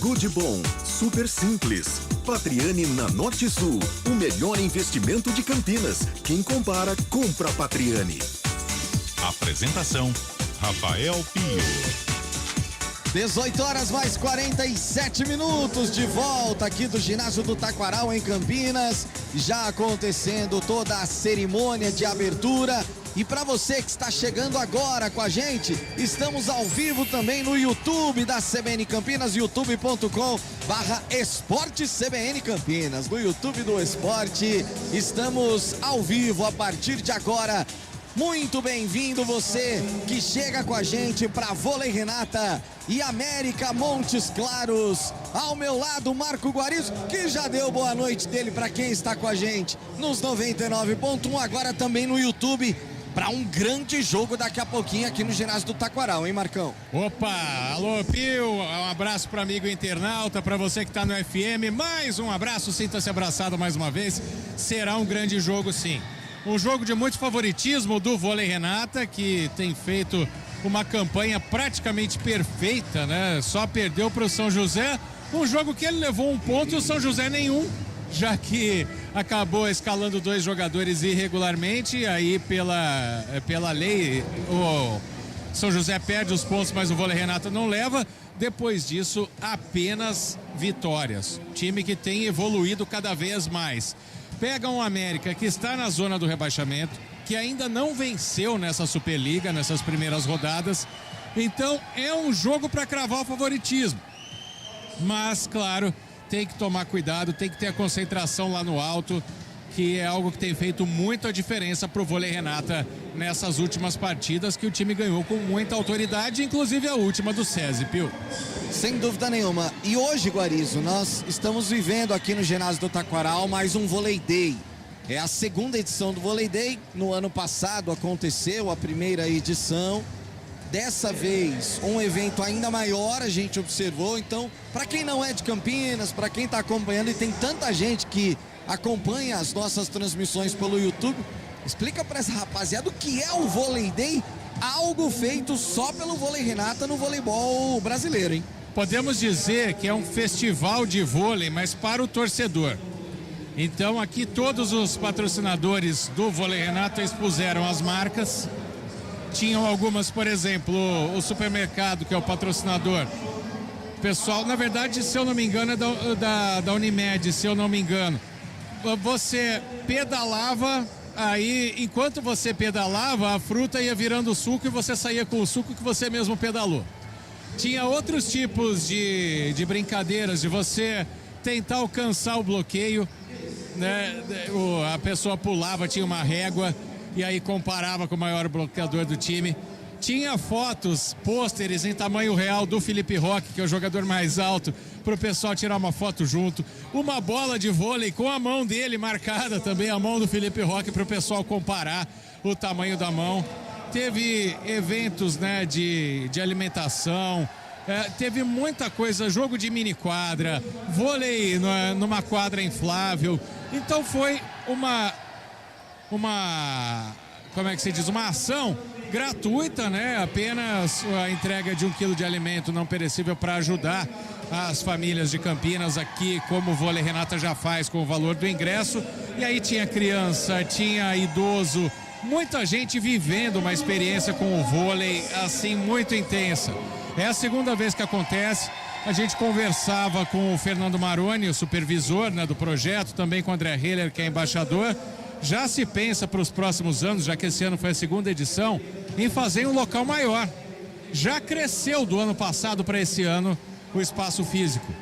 Good Bom, super simples. Patriani na Norte Sul, o melhor investimento de Campinas. Quem compara, compra Patriani. Apresentação, Rafael Pio. 18 horas mais 47 minutos de volta aqui do ginásio do Taquaral em Campinas, já acontecendo toda a cerimônia de abertura. E para você que está chegando agora com a gente, estamos ao vivo também no YouTube da CBN Campinas, youtube.com/esporte CBN Campinas. No YouTube do Esporte, estamos ao vivo a partir de agora. Muito bem-vindo você que chega com a gente para Vôlei Renata e América Montes Claros. Ao meu lado, Marco Guarizo, que já deu boa noite dele para quem está com a gente nos 99.1, agora também no YouTube, para um grande jogo daqui a pouquinho aqui no ginásio do Taquaral, hein, Marcão? Opa, alô Pio, um abraço para amigo internauta, para você que está no FM, mais um abraço, sinta-se abraçado mais uma vez. Será um grande jogo, sim. Um jogo de muito favoritismo do Vôlei Renata, que tem feito uma campanha praticamente perfeita, né? Só perdeu para o São José, um jogo que ele levou um ponto e o São José nenhum, já que acabou escalando 2 jogadores irregularmente, aí pela lei o São José perde os pontos, mas o Vôlei Renata não leva. Depois disso, apenas vitórias. Time que tem evoluído cada vez mais. Pega um América que está na zona do rebaixamento, que ainda não venceu nessa Superliga, nessas primeiras rodadas. Então é um jogo para cravar o favoritismo. Mas, claro, tem que tomar cuidado, tem que ter a concentração lá no alto, que é algo que tem feito muito a diferença para o Vôlei Renata nessas últimas partidas, que o time ganhou com muita autoridade, inclusive a última do SESI, Pio. Sem dúvida nenhuma. E hoje, Guarizo, nós estamos vivendo aqui no ginásio do Taquaral mais um Vôlei Day. É a segunda edição do Vôlei Day. No ano passado aconteceu a primeira edição. Dessa vez, um evento ainda maior, a gente observou. Então, para quem não é de Campinas, para quem está acompanhando, e tem tanta gente que acompanha as nossas transmissões pelo YouTube, explica para essa rapaziada o que é o Vôlei Day, algo feito só pelo Vôlei Renata no voleibol brasileiro, hein? Podemos dizer que é um festival de vôlei, mas para o torcedor. Então aqui todos os patrocinadores do Vôlei Renata expuseram as marcas. Tinham algumas, por exemplo, o supermercado, que é o patrocinador. Pessoal, na verdade, se eu não me engano, é da Unimed, se eu não me engano. Você pedalava, aí enquanto você pedalava, a fruta ia virando suco e você saía com o suco que você mesmo pedalou. Tinha outros tipos de brincadeiras, de você tentar alcançar o bloqueio, né? A pessoa pulava, tinha uma régua e aí comparava com o maior bloqueador do time. Tinha fotos, pôsteres em tamanho real do Felipe Roque, que é o jogador mais alto, para o pessoal tirar uma foto junto. Uma bola de vôlei com a mão dele marcada também, a mão do Felipe Roque, para o pessoal comparar o tamanho da mão. Teve eventos, né, de alimentação, teve muita coisa, jogo de mini quadra, vôlei numa quadra inflável. Então foi uma como é que se diz, uma ação gratuita, né? Apenas a entrega de 1 quilo de alimento não perecível para ajudar as famílias de Campinas aqui, como o Vôlei Renata já faz com o valor do ingresso. E aí tinha criança, tinha idoso, muita gente vivendo uma experiência com o vôlei assim muito intensa. É a segunda vez que acontece. A gente conversava com o Fernando Maroni, o supervisor, né, do projeto, também com o André Heller, que é embaixador. Já se pensa para os próximos anos, já que esse ano foi a segunda edição, em fazer um local maior. Já cresceu do ano passado para esse ano o espaço físico.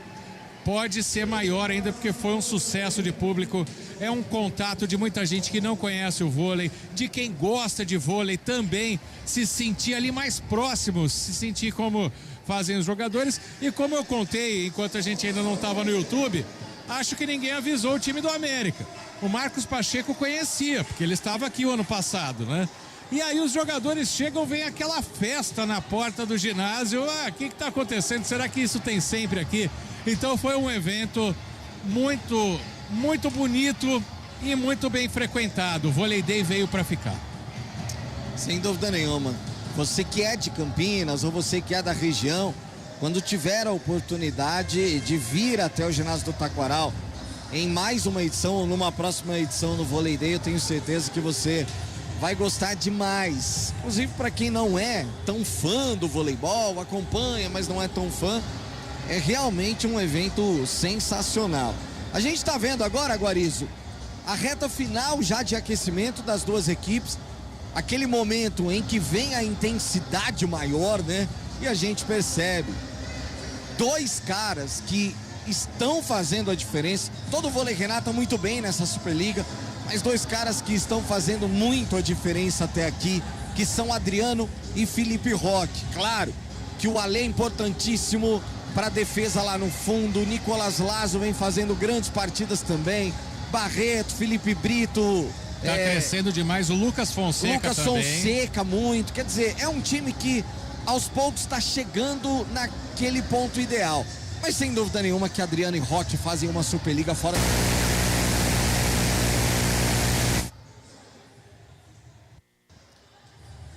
Pode ser maior ainda porque foi um sucesso de público. É um contato de muita gente que não conhece o vôlei, de quem gosta de vôlei também se sentir ali mais próximos, se sentir como fazem os jogadores. E como eu contei, enquanto a gente ainda não estava no YouTube, acho que ninguém avisou o time do América. O Marcos Pacheco conhecia, porque ele estava aqui o ano passado, né? E aí os jogadores chegam, vem aquela festa na porta do ginásio. O que está acontecendo? Será que isso tem sempre aqui? Então foi um evento muito, muito bonito e muito bem frequentado. O Vôlei Day veio para ficar. Sem dúvida nenhuma. Você que é de Campinas ou você que é da região, quando tiver a oportunidade de vir até o ginásio do Taquaral em mais uma edição ou numa próxima edição no Volley Day, eu tenho certeza que você vai gostar demais. Inclusive para quem não é tão fã do voleibol, acompanha, mas não é tão fã, é realmente um evento sensacional. A gente está vendo agora, Guarizo, a reta final já de aquecimento das duas equipes, aquele momento em que vem a intensidade maior, né? E a gente percebe dois caras que estão fazendo a diferença. Todo o Vôlei Renata muito bem nessa Superliga, mas dois caras que estão fazendo muito a diferença até aqui, que são Adriano e Felipe Roque. Claro que o Alê é importantíssimo para a defesa lá no fundo. O Nicolas Lazo vem fazendo grandes partidas também. Barreto, Felipe Brito. Tá crescendo demais. O Lucas Fonseca Lucas também. Fonseca muito. Quer dizer, é um time que aos poucos está chegando naquele ponto ideal. Mas sem dúvida nenhuma que Adriano e Roque fazem uma Superliga fora.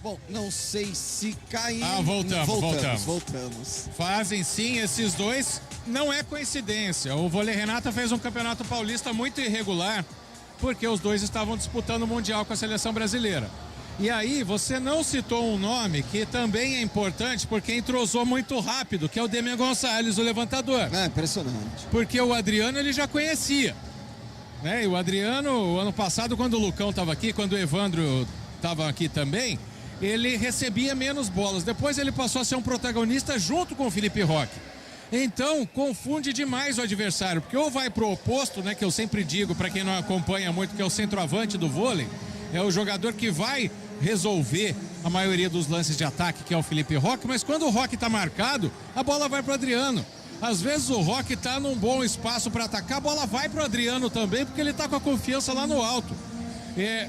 Bom, não sei se caímos. Voltamos. Fazem sim, esses dois. Não é coincidência. O Vôlei Renata fez um campeonato paulista muito irregular, porque os dois estavam disputando o Mundial com a seleção brasileira. E aí, você não citou um nome que também é importante, porque entrosou muito rápido, que é o Demian Gonçalves, o levantador. É impressionante. Porque o Adriano ele já conhecia, né? E o Adriano, o ano passado, quando o Lucão estava aqui, quando o Evandro estava aqui também, ele recebia menos bolas. Depois ele passou a ser um protagonista junto com o Felipe Roque. Então, confunde demais o adversário, porque ou vai pro oposto, né, que eu sempre digo para quem não acompanha muito, que é o centroavante do vôlei, é o jogador que vai resolver a maioria dos lances de ataque, que é o Felipe Roque, mas quando o Roque tá marcado, a bola vai pro Adriano. Às vezes o Roque tá num bom espaço para atacar, a bola vai pro Adriano também, porque ele tá com a confiança lá no alto.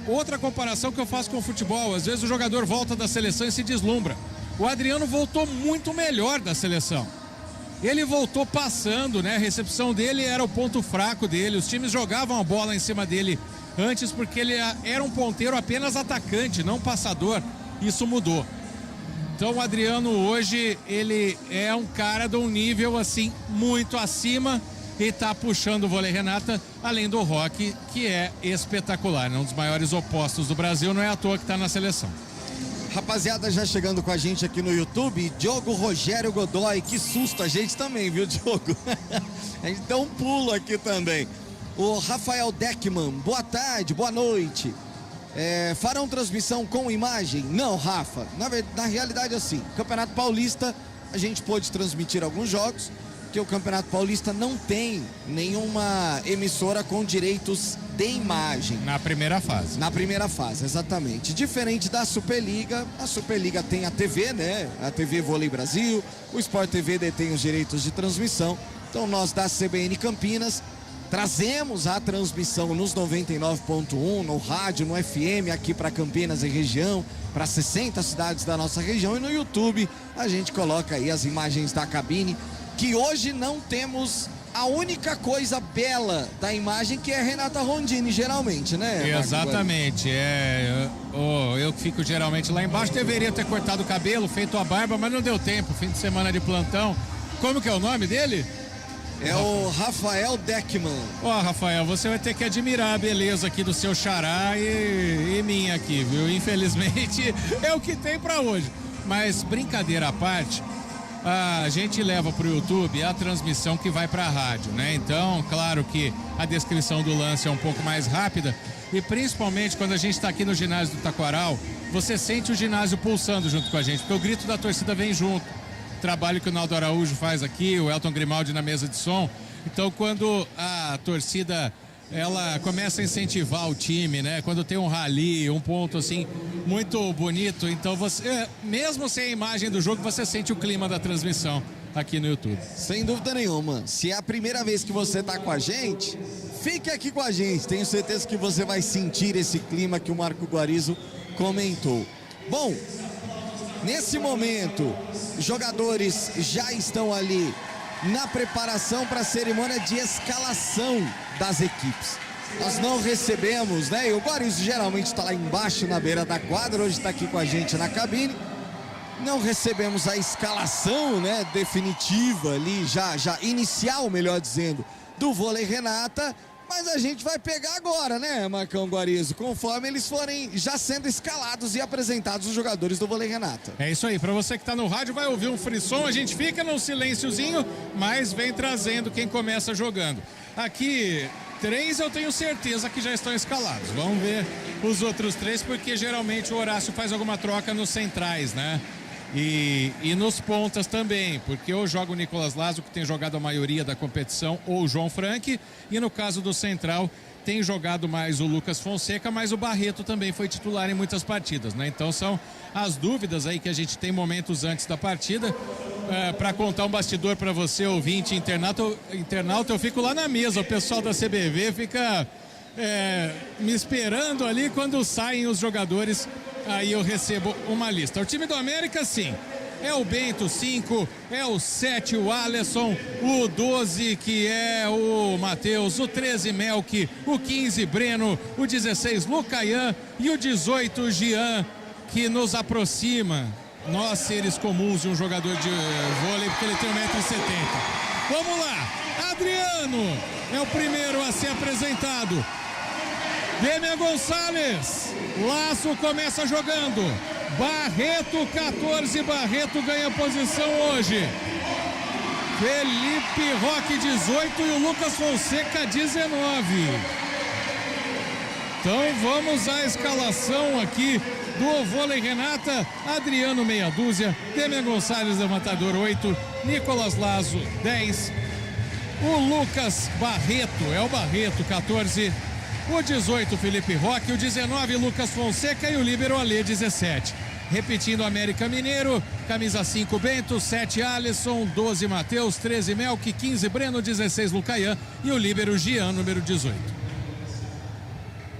Outra comparação que eu faço com o futebol, às vezes o jogador volta da seleção e se deslumbra. O Adriano voltou muito melhor da seleção. Ele voltou passando, né? A recepção dele era o ponto fraco dele. Os times jogavam a bola em cima dele antes porque ele era um ponteiro apenas atacante, não passador. Isso mudou. Então o Adriano hoje, ele é um cara de um nível assim muito acima e tá puxando o Vôlei Renata, além do Roque, que é espetacular, né? Um dos maiores opostos do Brasil, não é à toa que tá na seleção. Rapaziada, já chegando com a gente aqui no YouTube, Diogo Rogério Godoy, que susto a gente também, viu, Diogo? A gente deu um pulo aqui também. O Rafael Deckman, boa tarde, boa noite. Farão transmissão com imagem? Não, Rafa, na realidade assim, Campeonato Paulista, a gente pôde transmitir alguns jogos, que o Campeonato Paulista não tem nenhuma emissora com direitos de imagem. Na primeira fase. Na primeira fase, exatamente. Diferente da Superliga, a Superliga tem a TV, né? A TV Vôlei Brasil, o Sport TV detém os direitos de transmissão. Então nós da CBN Campinas trazemos a transmissão nos 99.1, no rádio, no FM, aqui para Campinas e região, para 60 cidades da nossa região, e no YouTube a gente coloca aí as imagens da cabine, que hoje não temos a única coisa bela da imagem, que é a Renata Rondini, geralmente, né? Exatamente, eu que fico geralmente lá embaixo, deveria ter cortado o cabelo, feito a barba, mas não deu tempo, fim de semana de plantão. Como que é o nome dele? É o Rafael Deckman. Rafael, você vai ter que admirar a beleza aqui do seu xará e minha aqui, viu? Infelizmente é o que tem pra hoje. Mas brincadeira à parte, a gente leva pro YouTube a transmissão que vai pra rádio, né? Então, claro que a descrição do lance é um pouco mais rápida e principalmente quando a gente tá aqui no ginásio do Taquaral, você sente o ginásio pulsando junto com a gente, porque o grito da torcida vem junto. Trabalho que o Naldo Araújo faz aqui, o Elton Grimaldi na mesa de som. Então, quando a torcida ela começa a incentivar o time, né? Quando tem um rally, um ponto assim muito bonito, então você, mesmo sem a imagem do jogo, você sente o clima da transmissão aqui no YouTube. Sem dúvida nenhuma. Se é a primeira vez que você tá com a gente, fique aqui com a gente. Tenho certeza que você vai sentir esse clima que o Marco Guarizo comentou. Bom, nesse momento, os jogadores já estão ali na preparação para a cerimônia de escalação das equipes. Nós não recebemos, né? E o Guarizo geralmente está lá embaixo na beira da quadra, hoje está aqui com a gente na cabine. Não recebemos a escalação, né, definitiva ali, já inicial, melhor dizendo, do Vôlei Renata, mas a gente vai pegar agora, né, Marcão Guarizo, conforme eles forem já sendo escalados e apresentados os jogadores do Vôlei Renata. É isso aí, para você que tá no rádio vai ouvir um frisson, a gente fica num silênciozinho, mas vem trazendo quem começa jogando. Aqui, 3 eu tenho certeza que já estão escalados. Vamos ver os outros 3, porque geralmente o Horácio faz alguma troca nos centrais, né? E nos pontas também, porque ou joga o Nicolas Lazo, que tem jogado a maioria da competição, ou o João Frank, e no caso do central tem jogado mais o Lucas Fonseca, mas o Barreto também foi titular em muitas partidas, né? Então são as dúvidas aí que a gente tem momentos antes da partida. Para contar um bastidor para você, ouvinte, internauta, eu fico lá na mesa, o pessoal da CBV fica me esperando ali quando saem os jogadores. Aí eu recebo uma lista. O time do América, sim, é o Bento, 5, é o 7, o Alisson, o 12, que é o Matheus, o 13, Melk, o 15, Breno, o 16, Lucaian e o 18, Jean, que nos aproxima, nós seres comuns de um jogador de vôlei, porque ele tem 1,70 m. Vamos lá, Adriano é o primeiro a ser apresentado. Demian Gonçalves, Laço começa jogando, Barreto 14, Barreto ganha posição hoje, Felipe Roque 18 e o Lucas Fonseca 19. Então vamos à escalação aqui do Vôlei Renata. Adriano meia dúzia, Demian Gonçalves levantador 8, Nicolas Lazo 10, o Lucas Barreto, é o Barreto 14, o 18, Felipe Roque, o 19, Lucas Fonseca e o líbero Alê, 17. Repetindo, América Mineiro, camisa 5, Bento, 7, Alisson, 12, Matheus, 13, Melk, 15, Breno, 16, Lucaian e o líbero Jean, número 18.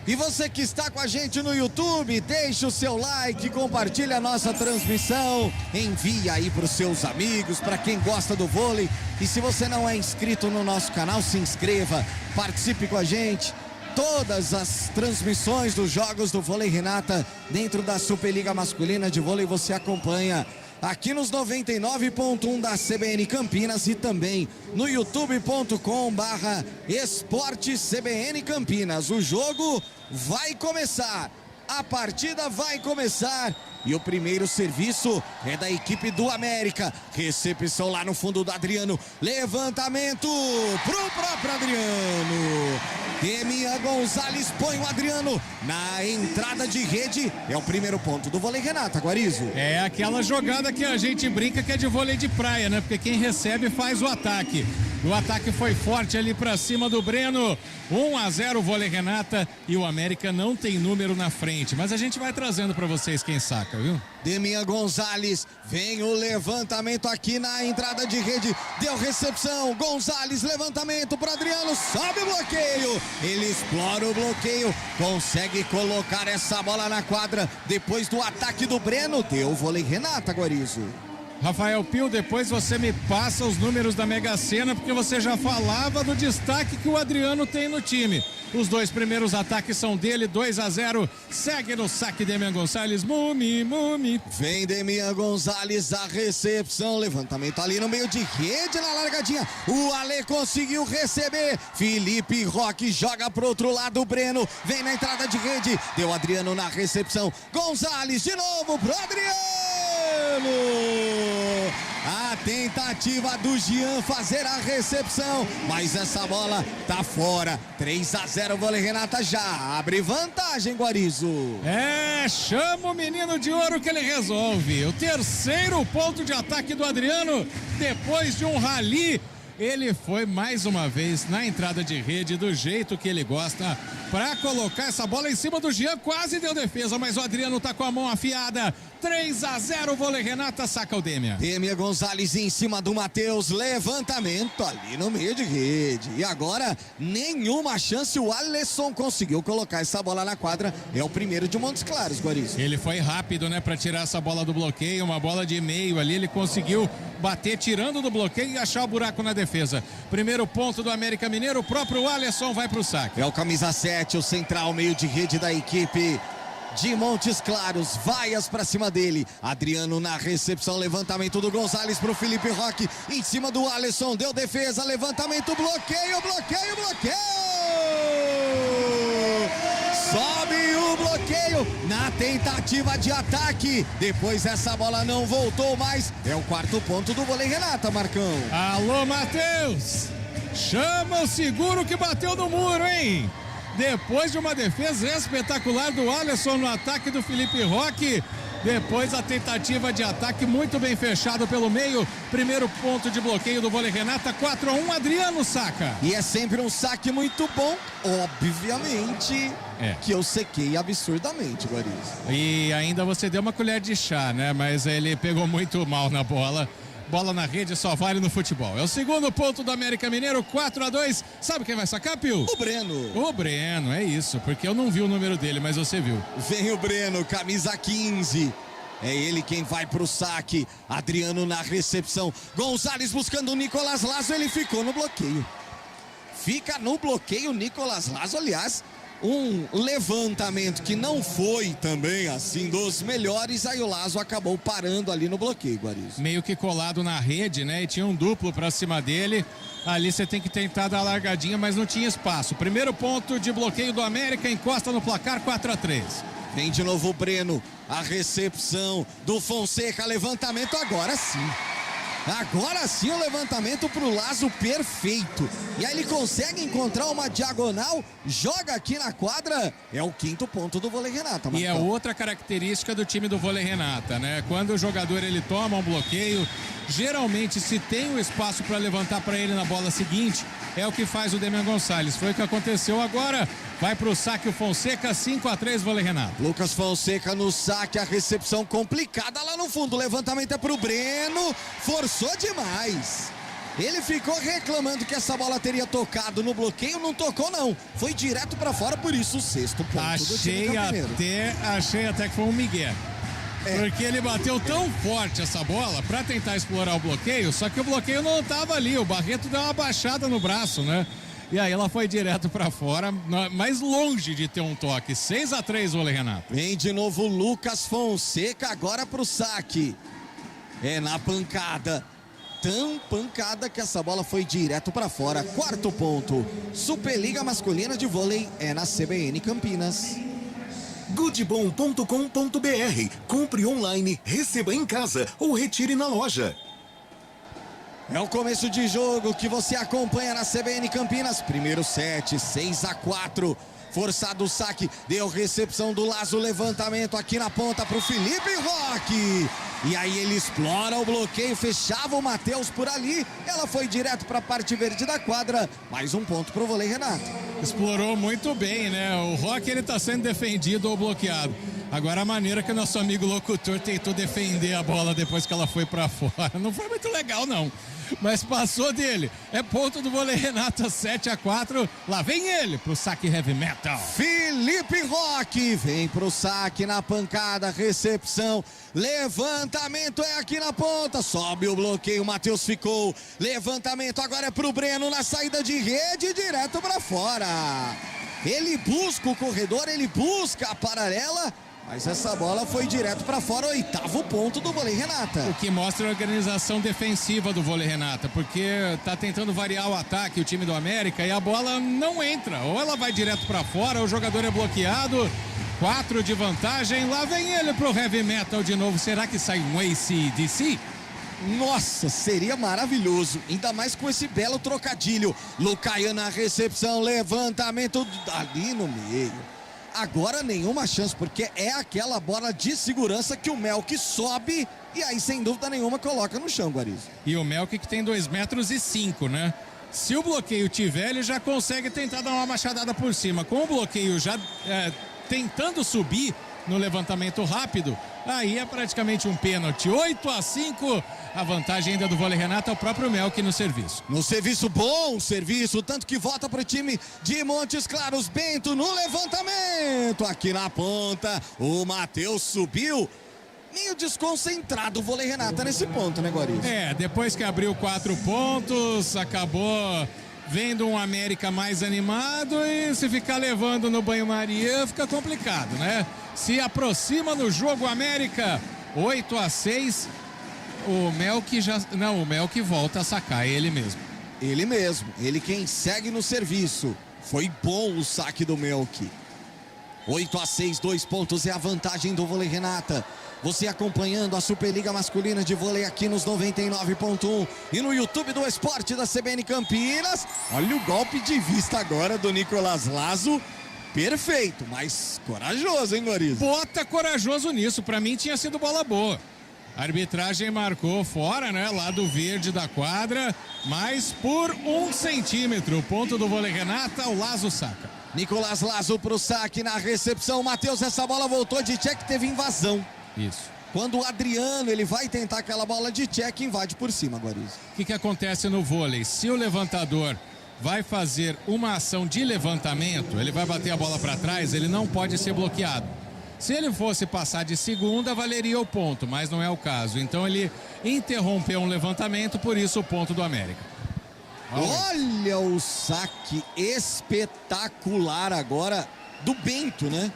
E você que está com a gente no YouTube, deixe o seu like, compartilhe a nossa transmissão, envie aí para os seus amigos, para quem gosta do vôlei. E se você não é inscrito no nosso canal, se inscreva, participe com a gente. Todas as transmissões dos jogos do Vôlei Renata dentro da Superliga Masculina de Vôlei você acompanha aqui nos 99.1 da CBN Campinas e também no youtube.com/Esporte CBN Campinas. O jogo vai começar, a partida vai começar e o primeiro serviço é da equipe do América. Recepção lá no fundo do Adriano, levantamento pro próprio Adriano. Demian Gonçalves põe o Adriano na entrada de rede. É o primeiro ponto do Vôlei Renata, Guarizo. É aquela jogada que a gente brinca que é de vôlei de praia, né? Porque quem recebe faz o ataque. O ataque foi forte ali pra cima do Breno. 1-0 o Vôlei Renata e o América não tem número na frente. Mas a gente vai trazendo pra vocês quem saca, viu? Demian Gonçalves, vem o levantamento aqui na entrada de rede, deu recepção, Gonçalves, levantamento para Adriano, sobe o bloqueio, ele explora o bloqueio, consegue colocar essa bola na quadra, depois do ataque do Breno, deu Vôlei Renata, Guarizo. Rafael Pio, depois você me passa os números da Mega Sena, porque você já falava do destaque que o Adriano tem no time. Os 2 primeiros ataques são dele, 2-0. Segue no saque Demian Gonçalves. Mumi. Vem Demian Gonçalves, a recepção, levantamento ali no meio de rede na largadinha. O Ale conseguiu receber. Felipe Roque joga pro outro lado. Breno vem na entrada de rede. Deu Adriano na recepção. Gonçalves de novo pro Adriano. A tentativa do Jean fazer a recepção, mas essa bola tá fora. 3-0, Vôlei Renata já abre vantagem, Guarizo. Chama o menino de ouro que ele resolve. O terceiro ponto de ataque do Adriano, depois de um rally. Ele foi mais uma vez na entrada de rede do jeito que ele gosta para colocar essa bola em cima do Jean, quase deu defesa, mas o Adriano tá com a mão afiada. 3-0, Vôlei Renata, saca o Demian. Demian Gonçalves em cima do Matheus, levantamento ali no meio de rede. E agora, nenhuma chance, o Alisson conseguiu colocar essa bola na quadra. É o primeiro de Montes Claros, Guarizo. Ele foi rápido, né, para tirar essa bola do bloqueio, uma bola de meio ali, ele conseguiu bater tirando do bloqueio e achar o buraco na defesa. Primeiro ponto do América Mineiro, o próprio Alisson vai pro saque. É o camisa 7, o central, meio de rede da equipe de Montes Claros, vaias pra cima dele. Adriano na recepção, levantamento do Gonzalez pro Felipe Roque, em cima do Alisson, deu defesa, levantamento, bloqueio. Sobe o bloqueio na tentativa de ataque. Depois essa bola não voltou mais. É o 4º ponto do vôlei Renata, Marcão. Alô, Matheus! Chama o seguro que bateu no muro, hein? Depois de uma defesa espetacular do Alisson no ataque do Felipe Roque. Depois a tentativa de ataque muito bem fechado pelo meio. Primeiro ponto de bloqueio do vôlei Renata, 4-1, Adriano saca. E é sempre um saque muito bom, obviamente, que eu sequei absurdamente, Guariz. E ainda você deu uma colher de chá, né? Mas ele pegou muito mal na bola. Bola na rede só vale no futebol. É o 2º ponto do América Mineiro, 4-2. Sabe quem vai sacar, Pio? O Breno. O Breno, é isso, porque eu não vi o número dele, mas você viu. Vem o Breno, camisa 15. É ele quem vai pro saque. Adriano na recepção. Gonzalez buscando o Nicolas Lazo, ele ficou no bloqueio. Fica no bloqueio Nicolas Lazo, aliás, um levantamento que não foi também assim dos melhores, aí o Lazo acabou parando ali no bloqueio, Guariz. Meio que colado na rede, né? E tinha um duplo pra cima dele. Ali você tem que tentar dar a largadinha, mas não tinha espaço. Primeiro ponto de bloqueio do América, encosta no placar, 4-3. Vem de novo o Breno, a recepção do Fonseca, levantamento agora sim. Agora sim o levantamento pro Lazo perfeito. E aí ele consegue encontrar uma diagonal, joga aqui na quadra. É o 5º ponto do vôlei Renata, Marcão. E é outra característica do time do vôlei Renata, né? Quando o jogador ele toma um bloqueio, geralmente se tem o espaço para levantar para ele na bola seguinte, é o que faz o Demian Gonçalves. Foi o que aconteceu agora. Vai pro saque o Fonseca, 5-3 vôlei Renata. Lucas Fonseca no saque, a recepção complicada lá no fundo. O levantamento é pro Breno, forçou demais. Ele ficou reclamando que essa bola teria tocado no bloqueio, não tocou não. Foi direto pra fora, por isso o 6º ponto do time campineiro. Achei até que foi um migué. Porque ele bateu tão forte essa bola pra tentar explorar o bloqueio, só que o bloqueio não tava ali. O Barreto deu uma baixada no braço, né? E aí ela foi direto pra fora, mais longe de ter um toque. 6-3 vôlei Renato. Vem de novo o Lucas Fonseca agora pro saque. É na pancada. Tão pancada que essa bola foi direto pra fora. 4º ponto. Superliga Masculina de Vôlei é na CBN Campinas. Goodbom.com.br. Compre online, receba em casa ou retire na loja. É o começo de jogo que você acompanha na CBN Campinas. Primeiro set, 6-4. Forçado o saque, deu recepção do Lazo, levantamento aqui na ponta pro Felipe Roque. E aí ele explora o bloqueio, fechava o Matheus por ali. Ela foi direto para a parte verde da quadra. Mais um ponto pro vôlei Renato. Explorou muito bem, né? O Roque ele tá sendo defendido ou bloqueado. Agora a maneira que o nosso amigo locutor tentou defender a bola depois que ela foi para fora. Não foi muito legal, não. Mas passou dele. É ponto do vôlei Renata, 7-4. Lá vem ele pro saque heavy metal. Felipe Roque vem pro saque na pancada, recepção. Levantamento é aqui na ponta. Sobe o bloqueio, Matheus ficou. Levantamento agora é pro Breno na saída de rede, direto para fora. Ele busca o corredor, ele busca a paralela. Mas essa bola foi direto para fora, 8º ponto do vôlei Renata. O que mostra a organização defensiva do vôlei Renata, porque tá tentando variar o ataque, o time do América, e a bola não entra. Ou ela vai direto para fora, ou o jogador é bloqueado. 4 de vantagem, lá vem ele pro heavy metal de novo. Será que sai um AC/DC? Nossa, seria maravilhoso, ainda mais com esse belo trocadilho. Lucaian na recepção, levantamento ali no meio. Agora nenhuma chance, porque é aquela bola de segurança que o Melk sobe e aí sem dúvida nenhuma coloca no chão, Guariz. E o Melk que tem 2,5 metros, né? Se o bloqueio tiver, ele já consegue tentar dar uma machadada por cima. Com o bloqueio já tentando subir no levantamento rápido, aí é praticamente um pênalti. 8-5, a vantagem ainda do vôlei Renata é o próprio Melk no serviço. No serviço, bom serviço, tanto que volta para o time de Montes Claros. Bento no levantamento, aqui na ponta, o Matheus subiu. Meio desconcentrado o vôlei Renata nesse ponto, né, Guariz? Depois que abriu 4 pontos, acabou vendo um América mais animado e se ficar levando no banho-maria fica complicado, né? Se aproxima no jogo América, 8-6. O Melk volta a sacar, ele mesmo. Ele mesmo, ele quem segue no serviço. Foi bom o saque do Melk. 8-6, 2 pontos é a vantagem do Vôlei Renata. Você acompanhando a Superliga Masculina de Vôlei aqui nos 99.1 e no YouTube do Esporte da CBN Campinas. Olha o golpe de vista agora do Nicolas Lazo. Perfeito, mas corajoso, hein, Gorizo? Bota corajoso nisso, pra mim tinha sido bola boa. A arbitragem marcou fora, né, lado verde da quadra, mas por 1 centímetro. O ponto do Vôlei Renata, o Lazo saca. Nicolas Lazo pro saque na recepção. Matheus, essa bola voltou de check, teve invasão. Isso. Quando o Adriano, ele vai tentar aquela bola de check, invade por cima, Gorizo. O que acontece no vôlei? Se o levantador vai fazer uma ação de levantamento, ele vai bater a bola para trás, ele não pode ser bloqueado. Se ele fosse passar de segunda, valeria o ponto, mas não é o caso. Então ele interrompeu um levantamento, por isso o ponto do América. Olha o saque espetacular agora do Bento, né?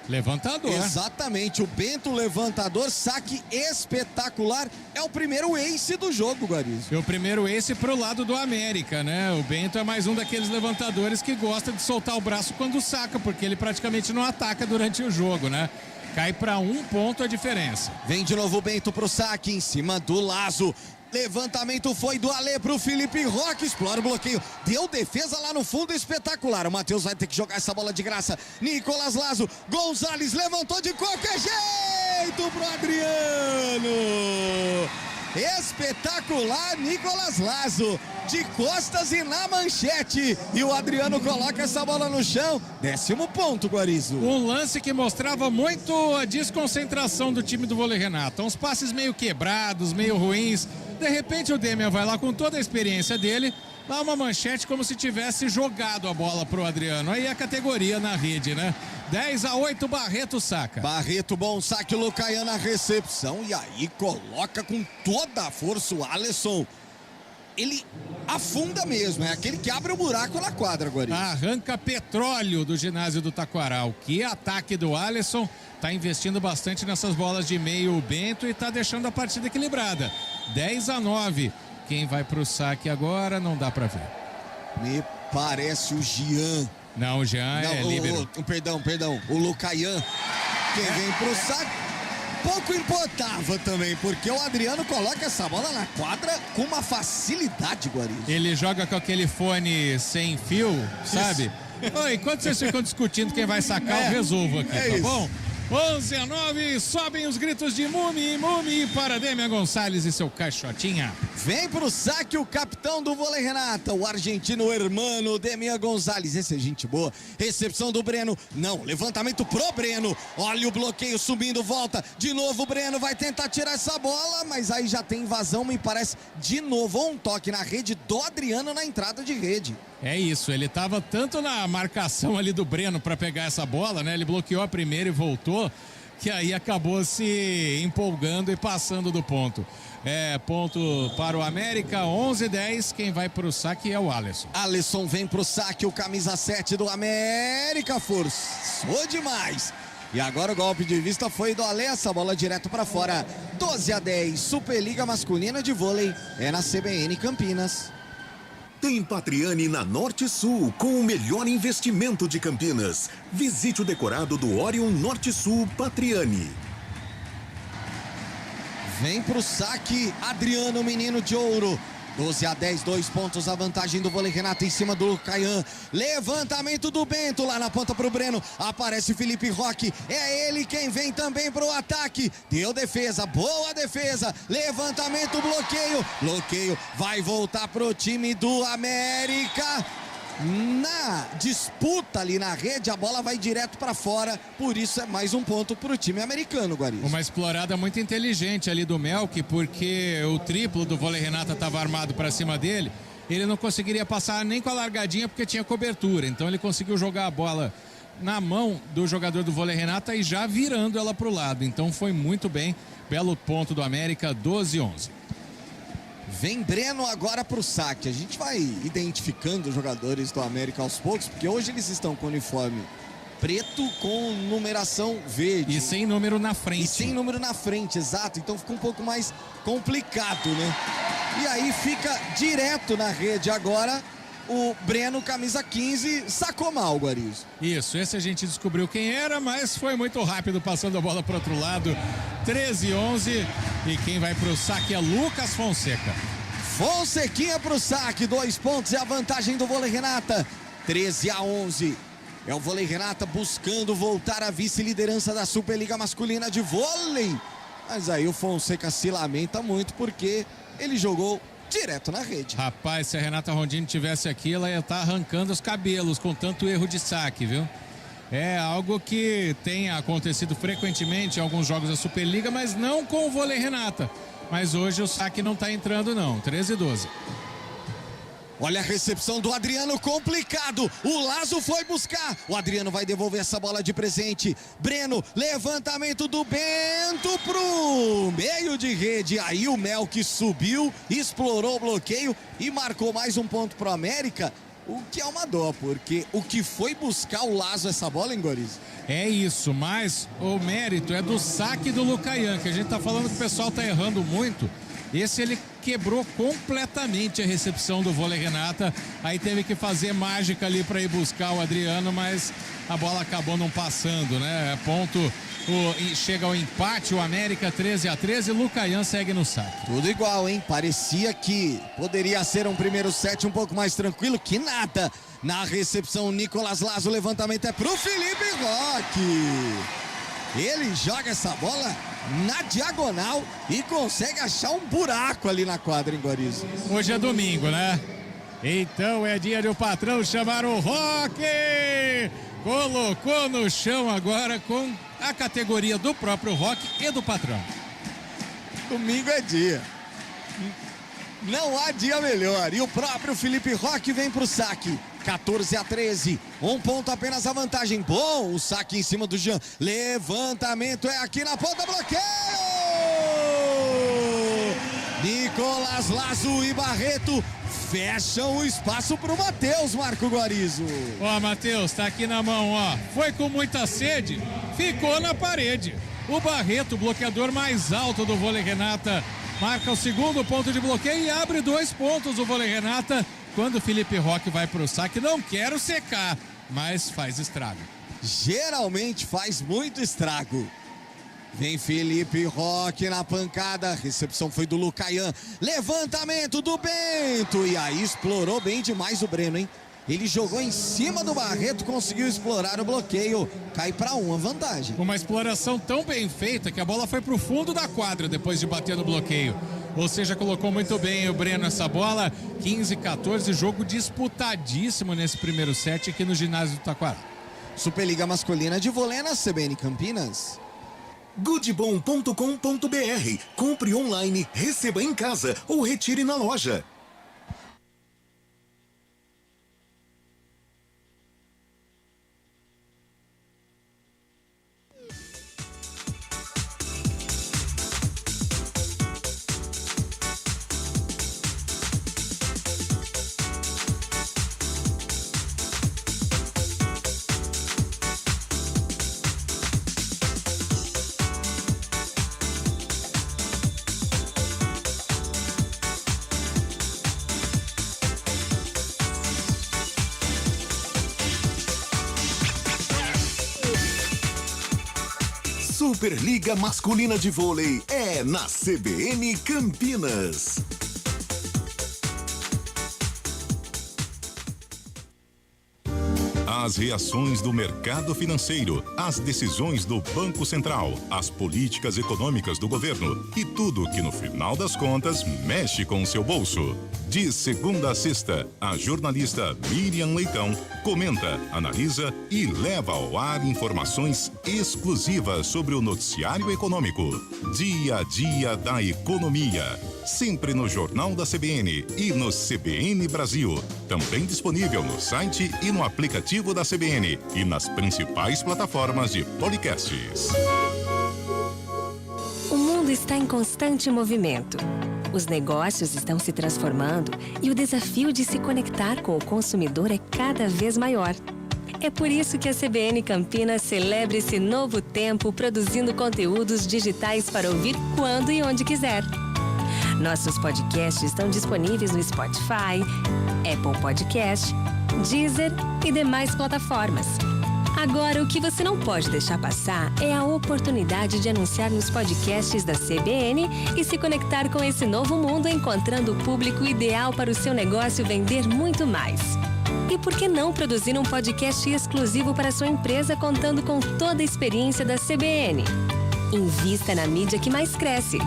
Levantador. Exatamente, o Bento levantador, saque espetacular. É o primeiro ace do jogo, Guarizo. E o primeiro ace pro lado do América, né? O Bento é mais um daqueles levantadores que gosta de soltar o braço quando saca, porque ele praticamente não ataca durante o jogo, né? Cai para 1 ponto a diferença. Vem de novo o Bento pro saque em cima do Lazo. Levantamento foi do Alê pro Felipe Roque, explora o bloqueio, deu defesa lá no fundo, espetacular. O Matheus vai ter que jogar essa bola de graça. Nicolas Lazo, Gonzalez levantou de qualquer jeito pro Adriano. Espetacular, Nicolas Lazo, de costas e na manchete. E o Adriano coloca essa bola no chão. 10º ponto, Guarizo. Um lance que mostrava muito a desconcentração do time do Vôlei Renata. Uns passes meio quebrados, meio ruins. De repente o Demian vai lá com toda a experiência dele, dá uma manchete como se tivesse jogado a bola pro Adriano. Aí a categoria na rede, né? 10-8, Barreto saca. Barreto, bom saque, Lucaian na recepção. E aí coloca com toda a força o Alisson. Ele afunda mesmo, é aquele que abre o buraco na quadra, Guarizo. Arranca petróleo do ginásio do Taquaral. Que ataque do Alisson. Tá investindo bastante nessas bolas de meio o Bento e tá deixando a partida equilibrada. 10-9. Quem vai pro saque agora não dá pra ver. Me parece o Jean. Não, o Jean é líbero. Perdão. O Lucaian. Quem vem pro saque. Pouco importava também, porque o Adriano coloca essa bola na quadra com uma facilidade, Guarizo. Ele joga com aquele fone sem fio, sabe? Oi, enquanto vocês ficam discutindo quem vai sacar, eu resolvo aqui, tá bom? 11-9, sobem os gritos de Mumi para Demian Gonçalves e seu caixotinha. Vem pro saque o capitão do Vôlei Renata, o argentino hermano Demian Gonçalves. Esse é gente boa. Recepção do Breno. Não, levantamento pro Breno. Olha o bloqueio subindo, volta. De novo o Breno vai tentar tirar essa bola, mas aí já tem invasão, me parece. De novo um toque na rede do Adriano na entrada de rede. É isso, ele estava tanto na marcação ali do Breno para pegar essa bola, né? Ele bloqueou a primeira e voltou, que aí acabou se empolgando e passando do ponto. Ponto para o América, 11-10, quem vai para o saque é o Alisson. Alisson vem para o saque, o camisa 7 do América, forçou demais. E agora o golpe de vista foi do Alê, essa bola direto para fora. 12-10, Superliga Masculina de Vôlei, é na CBN Campinas. Tem Patriani na Norte Sul, com o melhor investimento de Campinas. Visite o decorado do Orion Norte Sul Patriani. Vem pro saque, Adriano, menino de ouro. 12-10, 2 pontos, a vantagem do Vôlei Renata em cima do Lucaian. Levantamento do Bento lá na ponta pro Breno. Aparece Felipe Roque. É ele quem vem também pro ataque. Deu defesa, boa defesa. Levantamento, bloqueio. Vai voltar pro time do América. Na disputa ali na rede, a bola vai direto para fora, por isso é mais um ponto para o time americano, Guarizo. Uma explorada muito inteligente ali do Melk, porque o triplo do Vôlei Renata estava armado para cima dele, ele não conseguiria passar nem com a largadinha porque tinha cobertura, então ele conseguiu jogar a bola na mão do jogador do Vôlei Renata e já virando ela para o lado, então foi muito bem, belo ponto do América, 12-11. Vem Breno agora para o saque. A gente vai identificando os jogadores do América aos poucos, porque hoje eles estão com uniforme preto com numeração verde. E sem número na frente. E sem número na frente, exato. Então fica um pouco mais complicado, né? E aí fica direto na rede agora o Breno, camisa 15, sacou mal, Guarizo. Isso, esse a gente descobriu quem era, mas foi muito rápido passando a bola para o outro lado. 13-11 e quem vai para o saque é Lucas Fonseca. Fonsequinha para o saque, 2 pontos é a vantagem do vôlei Renata. 13-11. É o vôlei Renata buscando voltar à vice-liderança da Superliga Masculina de Vôlei. Mas aí o Fonseca se lamenta muito porque ele jogou direto na rede. Rapaz, se a Renata Rondini tivesse aqui, ela ia estar arrancando os cabelos com tanto erro de saque, viu? É algo que tem acontecido frequentemente em alguns jogos da Superliga, mas não com o vôlei Renata. Mas hoje o saque não está entrando não, 13-12. Olha a recepção do Adriano, complicado. O Lazo foi buscar. O Adriano vai devolver essa bola de presente. Breno, levantamento do Bento pro meio de rede. Aí o Melk subiu, explorou o bloqueio e marcou mais um ponto pro América. O que é uma dó, porque o que foi buscar o Lazo essa bola, hein, Goriz? É isso, mas o mérito é do saque do Lucaian, que a gente tá falando que o pessoal tá errando muito. Esse ele quebrou completamente a recepção do vôlei Renata. Aí teve que fazer mágica ali para ir buscar o Adriano, mas a bola acabou não passando, né? Ponto, chega ao empate, o América 13-13, Lucaian segue no saque. Tudo igual, hein? Parecia que poderia ser um primeiro set um pouco mais tranquilo, que nada. Na recepção, Nicolas Lazo, o levantamento é pro Felipe Roque. Ele joga essa bola na diagonal e consegue achar um buraco ali na quadra, em Guarizo. Hoje é domingo, né? Então é dia de o patrão chamar o Roque. Colocou no chão agora com a categoria do próprio Roque e do patrão. Domingo é dia. Não há dia melhor. E o próprio Felipe Roque vem pro saque. 14-13, 1 ponto apenas a vantagem. Bom, o saque em cima do Jean. Levantamento é aqui na ponta, bloqueio! Nicolas Lazo e Barreto fecham o espaço pro Matheus, Marco Guarizo. Ó, Matheus, tá aqui na mão, ó. Foi com muita sede, ficou na parede. O Barreto, bloqueador mais alto do vôlei Renata, marca o segundo ponto de bloqueio e abre 2 pontos o vôlei Renata. Quando o Felipe Roque vai pro saque, não quero secar, mas faz estrago. Geralmente faz muito estrago. Vem Felipe Roque na pancada, a recepção foi do Lucaian, levantamento do Bento, e aí explorou bem demais o Breno, hein? Ele jogou em cima do Barreto, conseguiu explorar o bloqueio, cai para 1 a vantagem. Uma exploração tão bem feita que a bola foi pro fundo da quadra depois de bater no bloqueio. Ou seja, colocou muito bem o Breno essa bola. 15-14, jogo disputadíssimo nesse primeiro set aqui no ginásio do Taquara. Superliga Masculina de Vôlei na CBN Campinas. Goodbom.com.br. Compre online, receba em casa ou retire na loja. Superliga Masculina de Vôlei é na CBN Campinas. As reações do mercado financeiro, as decisões do Banco Central, as políticas econômicas do governo e tudo que no final das contas mexe com o seu bolso. De segunda a sexta, a jornalista Miriam Leitão comenta, analisa e leva ao ar informações exclusivas sobre o noticiário econômico. Dia a dia da economia. Sempre no Jornal da CBN e no CBN Brasil. Também disponível no site e no aplicativo da CBN e nas principais plataformas de podcasts. O mundo está em constante movimento. Os negócios estão se transformando e o desafio de se conectar com o consumidor é cada vez maior. É por isso que a CBN Campinas celebra esse novo tempo produzindo conteúdos digitais para ouvir quando e onde quiser. Nossos podcasts estão disponíveis no Spotify, Apple Podcast, Deezer e demais plataformas. Agora, o que você não pode deixar passar é a oportunidade de anunciar nos podcasts da CBN e se conectar com esse novo mundo, encontrando o público ideal para o seu negócio vender muito mais. E por que não produzir um podcast exclusivo para a sua empresa contando com toda a experiência da CBN? Invista na mídia que mais cresce.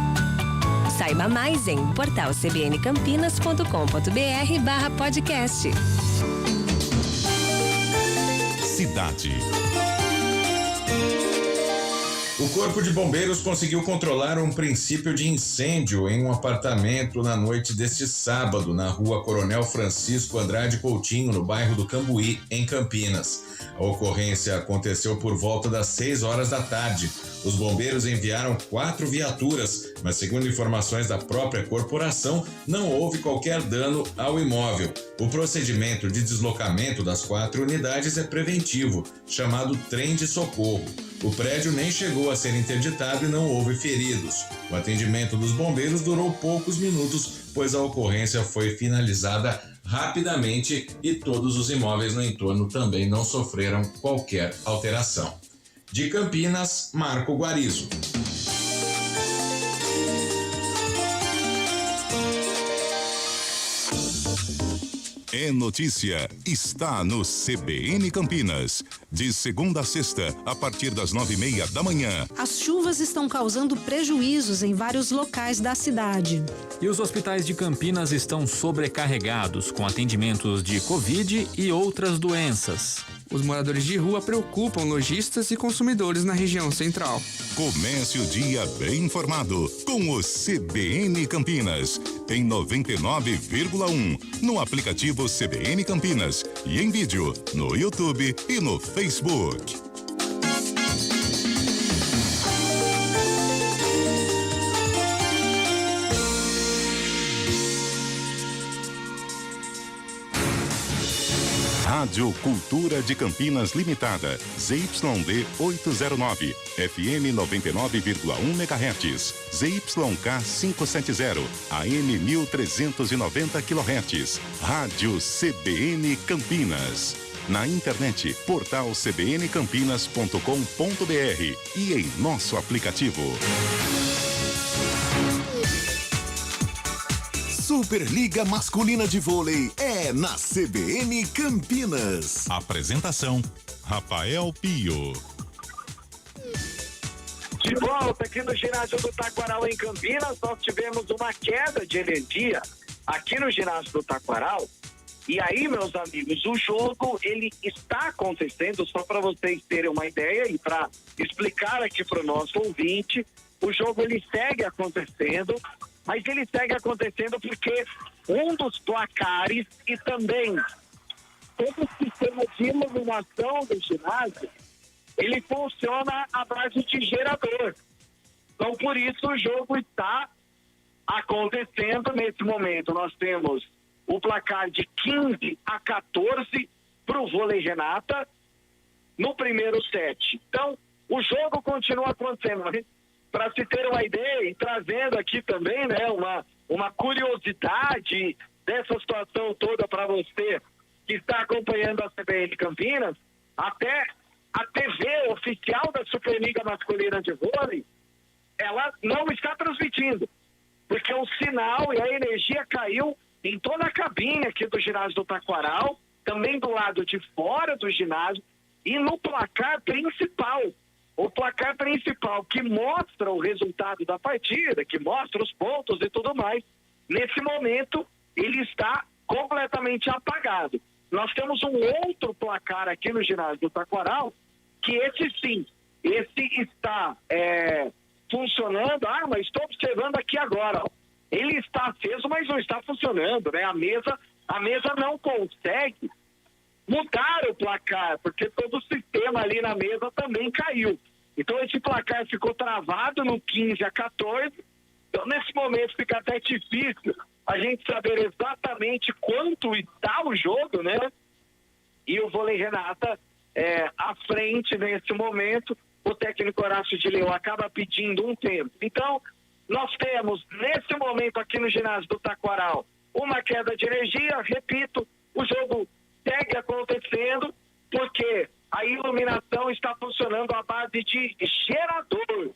Saiba mais em portalcbncampinas.com.br/podcast. Cidade. O Corpo de Bombeiros conseguiu controlar um princípio de incêndio em um apartamento na noite deste sábado, na rua Coronel Francisco Andrade Coutinho, no bairro do Cambuí, em Campinas. A ocorrência aconteceu por volta das 6 horas da tarde. Os bombeiros enviaram 4 viaturas, mas segundo informações da própria corporação, não houve qualquer dano ao imóvel. O procedimento de deslocamento das 4 unidades é preventivo, chamado trem de socorro. O prédio nem chegou a ser interditado e não houve feridos. O atendimento dos bombeiros durou poucos minutos, pois a ocorrência foi finalizada rapidamente e todos os imóveis no entorno também não sofreram qualquer alteração. De Campinas, Marco Guarizo. É notícia, está no CBN Campinas. De segunda a sexta, a partir das 9:30 da manhã. As chuvas estão causando prejuízos em vários locais da cidade. E os hospitais de Campinas estão sobrecarregados com atendimentos de Covid e outras doenças. Os moradores de rua preocupam lojistas e consumidores na região central. Comece o dia bem informado com o CBN Campinas, em 99,1, no aplicativo CBN Campinas e em vídeo no YouTube e no Facebook. Rádio Cultura de Campinas Limitada, ZYD 809, FM 99,1 MHz, ZYK 570, AM 1390 kHz, Rádio CBN Campinas. Na internet, portal cbncampinas.com.br e em nosso aplicativo. Superliga Masculina de Vôlei é na CBN Campinas. Apresentação: Rafael Pio. De volta aqui no ginásio do Taquaral em Campinas, nós tivemos uma queda de energia aqui no ginásio do Taquaral. E aí, meus amigos, o jogo ele está acontecendo, só para vocês terem uma ideia e para explicar aqui para o nosso ouvinte, o jogo ele segue acontecendo. Mas ele segue acontecendo porque um dos placares e também todo o sistema de iluminação do ginásio, ele funciona à base de gerador. Então, por isso, o jogo está acontecendo nesse momento. Nós temos o placar de 15-14 para o Vôlei Renata no primeiro set. Então, o jogo continua acontecendo. Para se ter uma ideia e trazendo aqui também, né, uma curiosidade dessa situação toda para você que está acompanhando a CBN Campinas, até a TV oficial da Superliga Masculina de Vôlei, ela não está transmitindo, porque o sinal e a energia caiu em toda a cabine aqui do ginásio do Taquaral, também do lado de fora do ginásio e no placar principal. O placar principal que mostra o resultado da partida, que mostra os pontos e tudo mais, nesse momento ele está completamente apagado. Nós temos um outro placar aqui no ginásio do Taquaral, que esse sim, esse está funcionando. Mas estou observando aqui agora, ó. Ele está aceso, mas não está funcionando, né? A mesa não consegue mudar o placar, porque todo o sistema ali na mesa também caiu. Então esse placar ficou travado no 15-14, Então, nesse momento, fica até difícil a gente saber exatamente quanto está o jogo, né? E o Vôlei Renata à frente nesse momento. O técnico Horácio de Leão acaba pedindo um tempo. Então, nós temos, nesse momento aqui no ginásio do Taquaral, uma queda de energia. Repito, o jogo segue acontecendo porque a iluminação está funcionando à base de gerador.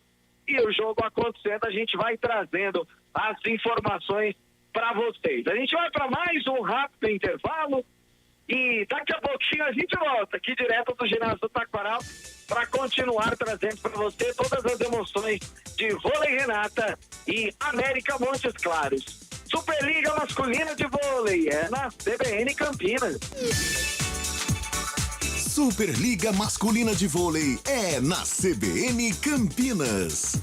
E o jogo acontecendo, a gente vai trazendo as informações para vocês. A gente vai para mais um rápido intervalo e daqui a pouquinho a gente volta aqui direto do ginásio do Taquaral para continuar trazendo para você todas as emoções de Vôlei Renata e América Montes Claros. Superliga Masculina de Vôlei é na CBN Campinas. Superliga Masculina de Vôlei é na CBN Campinas.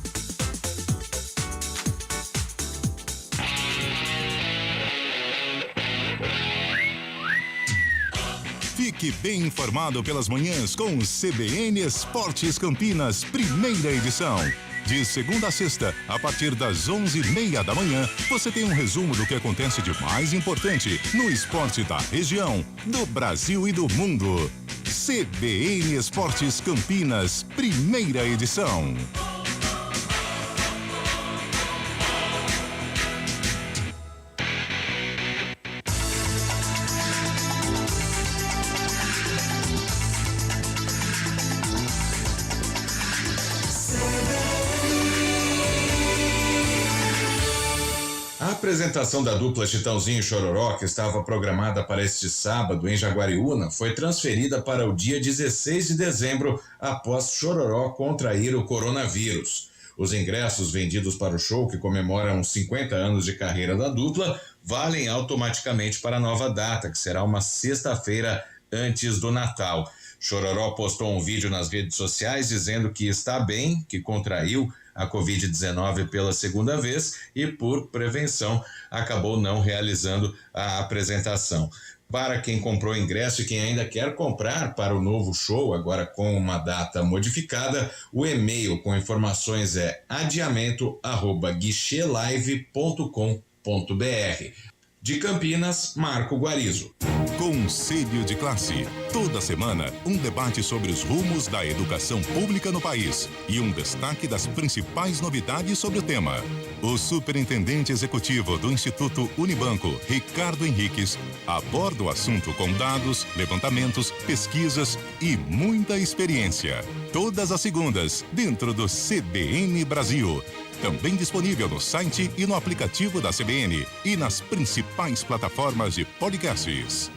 Fique bem informado pelas manhãs com o CBN Esportes Campinas, primeira edição. De segunda a sexta, a partir das 11h30 da manhã, você tem um resumo do que acontece de mais importante no esporte da região, do Brasil e do mundo. CBN Esportes Campinas, primeira edição. A apresentação da dupla Chitãozinho e Chororó, que estava programada para este sábado em Jaguariúna, foi transferida para o dia 16 de dezembro, após Chororó contrair o coronavírus. Os ingressos vendidos para o show, que comemoram os 50 anos de carreira da dupla, valem automaticamente para a nova data, que será uma sexta-feira antes do Natal. Chororó postou um vídeo nas redes sociais dizendo que está bem, que contraiu a Covid-19 pela segunda vez e, por prevenção, acabou não realizando a apresentação. Para quem comprou ingresso e quem ainda quer comprar para o novo show, agora com uma data modificada, o e-mail com informações é adiamento@guichelive.com.br. De Campinas, Marco Guarizo. Conselho de Classe. Toda semana, um debate sobre os rumos da educação pública no país e um destaque das principais novidades sobre o tema. O superintendente executivo do Instituto Unibanco, Ricardo Henriques, aborda o assunto com dados, levantamentos, pesquisas e muita experiência. Todas as segundas, dentro do CBN Brasil. Também disponível no site e no aplicativo da CBN e nas principais plataformas de podcasts.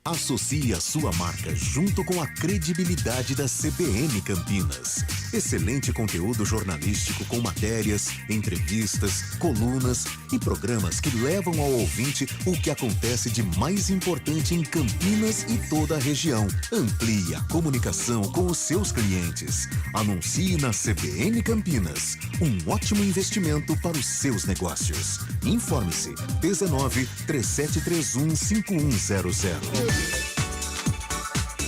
Associe a sua marca junto com a credibilidade da CBN Campinas. Excelente conteúdo jornalístico com matérias, entrevistas, colunas e programas que levam ao ouvinte o que acontece de mais importante em Campinas e toda a região. Amplie a comunicação com os seus clientes. Anuncie na CBN Campinas. Um ótimo investimento para os seus negócios. Informe-se 19-3731-5100.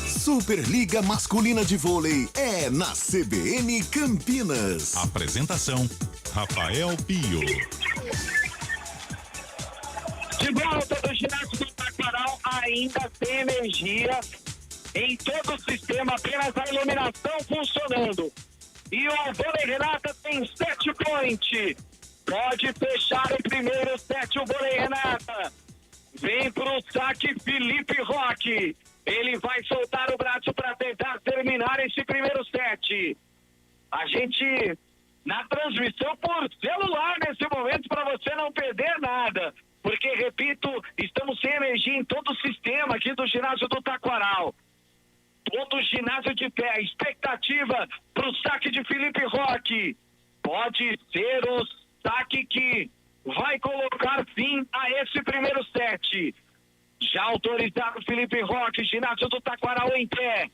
Superliga Masculina de Vôlei é na CBN Campinas. Apresentação: Rafael Pio. De volta do ginásio do Taquaral, ainda tem energia em todo o sistema, apenas a iluminação funcionando. E o Vôlei Renata tem 7 point. Pode fechar o primeiro set, o Vôlei Renata. Vem pro saque Felipe Roque. Ele vai soltar o braço para tentar terminar esse primeiro set. A gente, na transmissão por celular nesse momento, para você não perder nada. Porque, repito, estamos sem energia em todo o sistema aqui do ginásio do Taquaral. Todo o ginásio de pé. Expectativa para o saque de Felipe Roque. Pode ser o saque que vai colocar fim a esse primeiro set. Já autorizado Felipe Roque, ginásio do Taquaral em pé.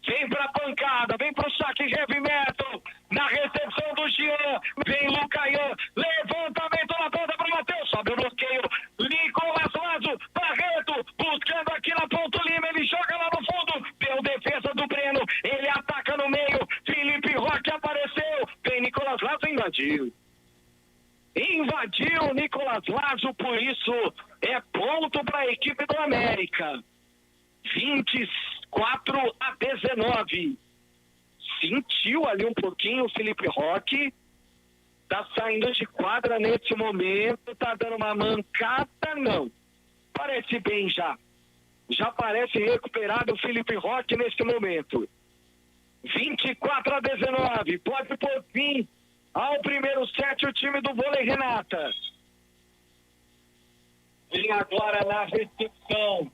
Vem pra pancada, vem pro saque heavy metal. Na recepção do Jean, vem Lucaian. Levantamento na ponta pro Matheus. Sobe o bloqueio. Nicolas Lazo, Barreto, buscando aqui na ponta Lima. Ele joga lá no fundo. Deu defesa do Breno. Ele ataca no meio. Felipe Roque apareceu. Vem Nicolas Lazo, invadiu. invadiu o Nicolas Lazo, por isso é ponto para a equipe do América. 24-19. Sentiu ali um pouquinho o Felipe Roque. Tá saindo de quadra nesse momento. Tá dando uma mancada, não. Parece bem já. Já parece recuperado o Felipe Roque nesse momento. 24-19. Pode pôr fim ao primeiro set o time do Vôlei Renata. Vem agora na recepção.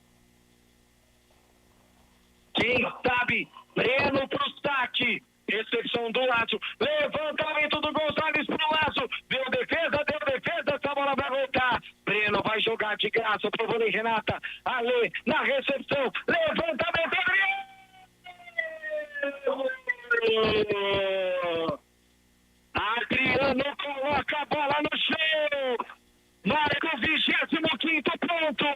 Quem sabe, Breno pro saque. Recepção do Lazo. Levantamento do Gonzalez pro Lazo. Deu defesa. Essa bola vai voltar. Breno vai jogar de graça pro Vôlei Renata. Ale na recepção. Levantamento. Adriano coloca a bola no chão. Marca o 25º ponto.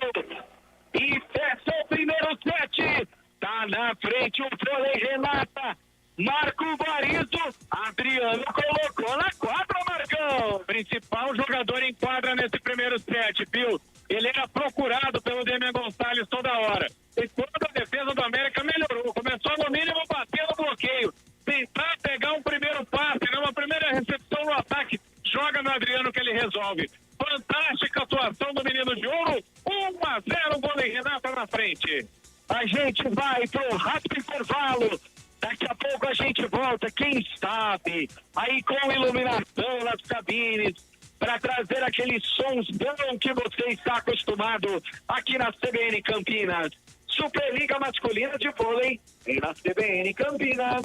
E fecha o primeiro set. Tá na frente o Vôlei Renata. Marco Guarizo. Adriano colocou na quadra, Marcão. Principal jogador em quadra nesse primeiro set, viu? Ele era procurado pelo Demian Gonçalves toda hora. E toda a defesa do América melhorou. Começou no mínimo bater no bloqueio. Tentar pegar um primeiro passe, né? Uma primeira recepção no ataque. Joga no Adriano que ele resolve. Fantástica atuação do menino de ouro. 1-0 o Vôlei Renata na frente. A gente vai pro rápido intervalo. Daqui a pouco a gente volta, quem sabe, aí com iluminação nas cabines, para trazer aqueles sons bons que você está acostumado aqui na CBN Campinas. Superliga Masculina de Vôlei na CBN Campinas.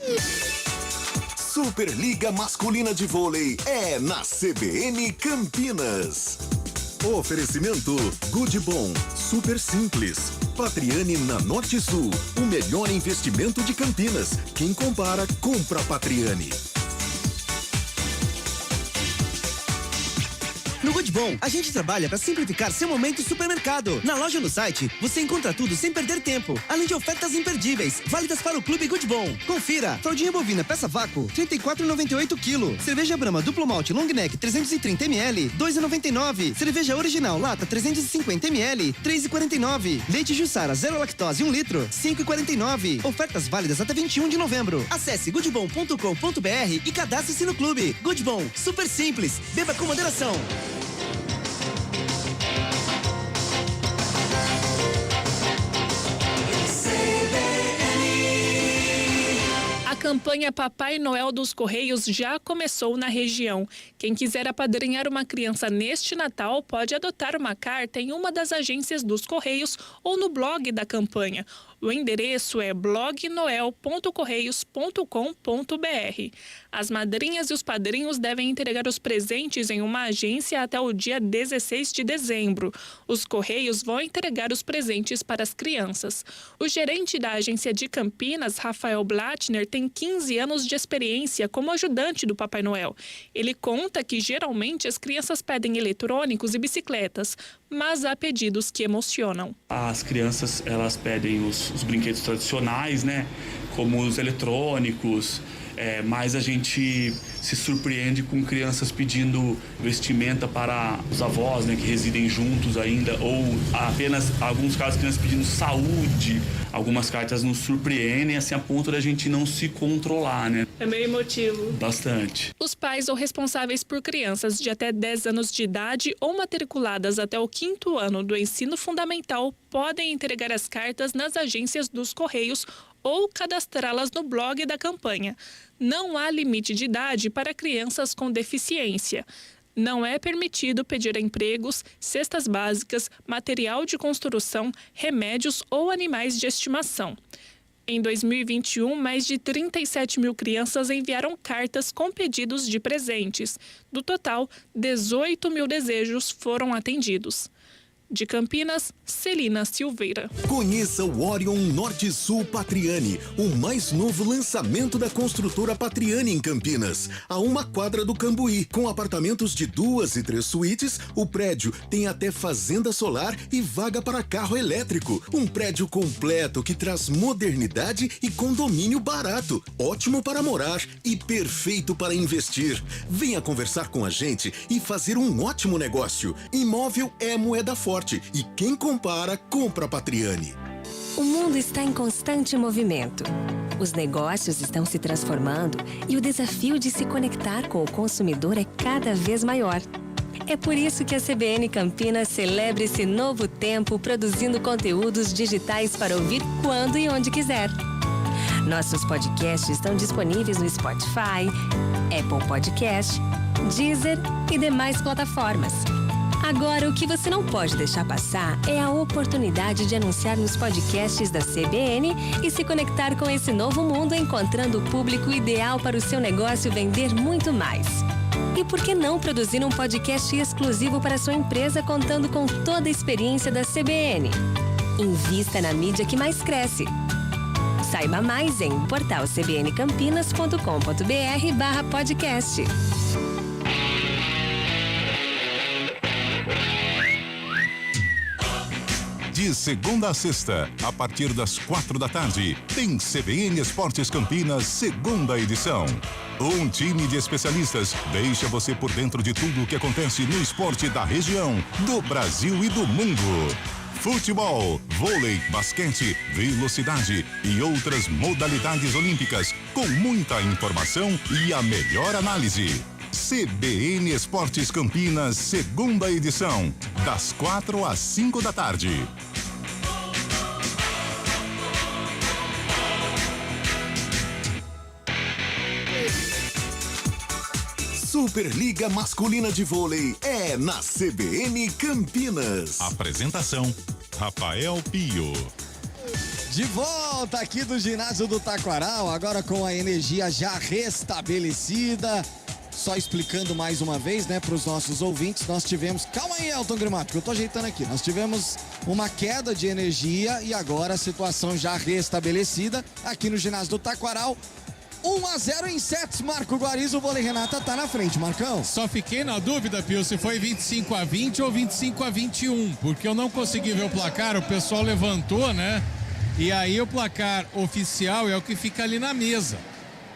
Superliga Masculina de Vôlei é na CBN Campinas. Oferecimento Good Bom, super simples. Patriani na Norte Sul, o melhor investimento de Campinas. Quem compara, compra Patriani. No Good Bom, a gente trabalha para simplificar seu momento supermercado. Na loja ou no site, você encontra tudo sem perder tempo. Além de ofertas imperdíveis, válidas para o Clube Good Bom. Confira. Fraldinha bovina peça vácuo, R$ 34,98 kg. Cerveja Brahma duplo malte long neck 330 ml, R$ 2,99. Cerveja original lata 350 ml, R$ 3,49. Leite Jussara zero lactose 1 litro, R$ 5,49. Ofertas válidas até 21 de novembro. Acesse goodbom.com.br e cadastre-se no clube. Good Bom, super simples. Beba com moderação. A campanha Papai Noel dos Correios já começou na região. Quem quiser apadrinhar uma criança neste Natal pode adotar uma carta em uma das agências dos Correios ou no blog da campanha. O endereço é blognoel.correios.com.br. As madrinhas e os padrinhos devem entregar os presentes em uma agência até o dia 16 de dezembro. Os Correios vão entregar os presentes para as crianças. O gerente da agência de Campinas, Rafael Blattner, tem 15 anos de experiência como ajudante do Papai Noel. Ele conta que geralmente as crianças pedem eletrônicos e bicicletas, mas há pedidos que emocionam. As crianças, elas pedem os brinquedos tradicionais, né? Como os eletrônicos, mas a gente se surpreende com crianças pedindo vestimenta para os avós, né? Que residem juntos ainda, ou apenas, alguns casos, crianças pedindo saúde. Algumas cartas nos surpreendem, assim, a ponto da gente não se controlar, né? É meio emotivo. Bastante. Os pais ou responsáveis por crianças de até 10 anos de idade ou matriculadas até o 5º ano do ensino fundamental podem entregar as cartas nas agências dos Correios ou cadastrá-las no blog da campanha. Não há limite de idade para crianças com deficiência. Não é permitido pedir empregos, cestas básicas, material de construção, remédios ou animais de estimação. Em 2021, mais de 37 mil crianças enviaram cartas com pedidos de presentes. Do total, 18 mil desejos foram atendidos. De Campinas, Celina Silveira. Conheça o Orion Norte Sul Patriani, o mais novo lançamento da construtora Patriani em Campinas, a uma quadra do Cambuí. Com apartamentos de 2 e 3 suítes, o prédio tem até fazenda solar e vaga para carro elétrico. Um prédio completo que traz modernidade e condomínio barato, ótimo para morar e perfeito para investir. Venha conversar com a gente e fazer um ótimo negócio. Imóvel é moeda forte e quem compara, compra Patriani. O mundo está em constante movimento. Os negócios estão se transformando e o desafio de se conectar com o consumidor é cada vez maior. É por isso que a CBN Campinas celebra esse novo tempo produzindo conteúdos digitais para ouvir quando e onde quiser. Nossos podcasts estão disponíveis no Spotify, Apple Podcast, Deezer e demais plataformas. Agora, o que você não pode deixar passar é a oportunidade de anunciar nos podcasts da CBN e se conectar com esse novo mundo, encontrando o público ideal para o seu negócio vender muito mais. E por que não produzir um podcast exclusivo para a sua empresa, contando com toda a experiência da CBN? Invista na mídia que mais cresce. Saiba mais em portalcbncampinas.com.br/podcast. De segunda a sexta, a partir das 4 da tarde, tem CBN Esportes Campinas, segunda edição. Um time de especialistas deixa você por dentro de tudo o que acontece no esporte da região, do Brasil e do mundo. Futebol, vôlei, basquete, velocidade e outras modalidades olímpicas, com muita informação e a melhor análise. CBN Esportes Campinas, segunda edição, das 4 às 5 da tarde. Superliga Masculina de Vôlei é na CBN Campinas. Apresentação: Rafael Pio. De volta aqui do ginásio do Taquaral, agora com a energia já restabelecida. Só explicando mais uma vez, né, para os nossos ouvintes, nós tivemos... Calma aí, Elton Grimato, que eu tô ajeitando aqui. Nós tivemos uma queda de energia e agora a situação já restabelecida aqui no ginásio do Taquaral. 1-0 em sets, Marco Guarizo, o Vôlei Renata tá na frente, Marcão. Só fiquei na dúvida, Pio, se foi 25-20 ou 25-21, porque eu não consegui ver o placar, o pessoal levantou, né? E aí o placar oficial é o que fica ali na mesa.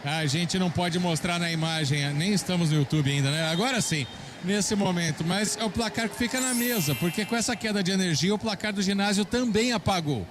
A gente não pode mostrar na imagem, nem estamos no YouTube ainda, né? Agora sim, nesse momento, mas é o placar que fica na mesa, porque com essa queda de energia, o placar do ginásio também apagou.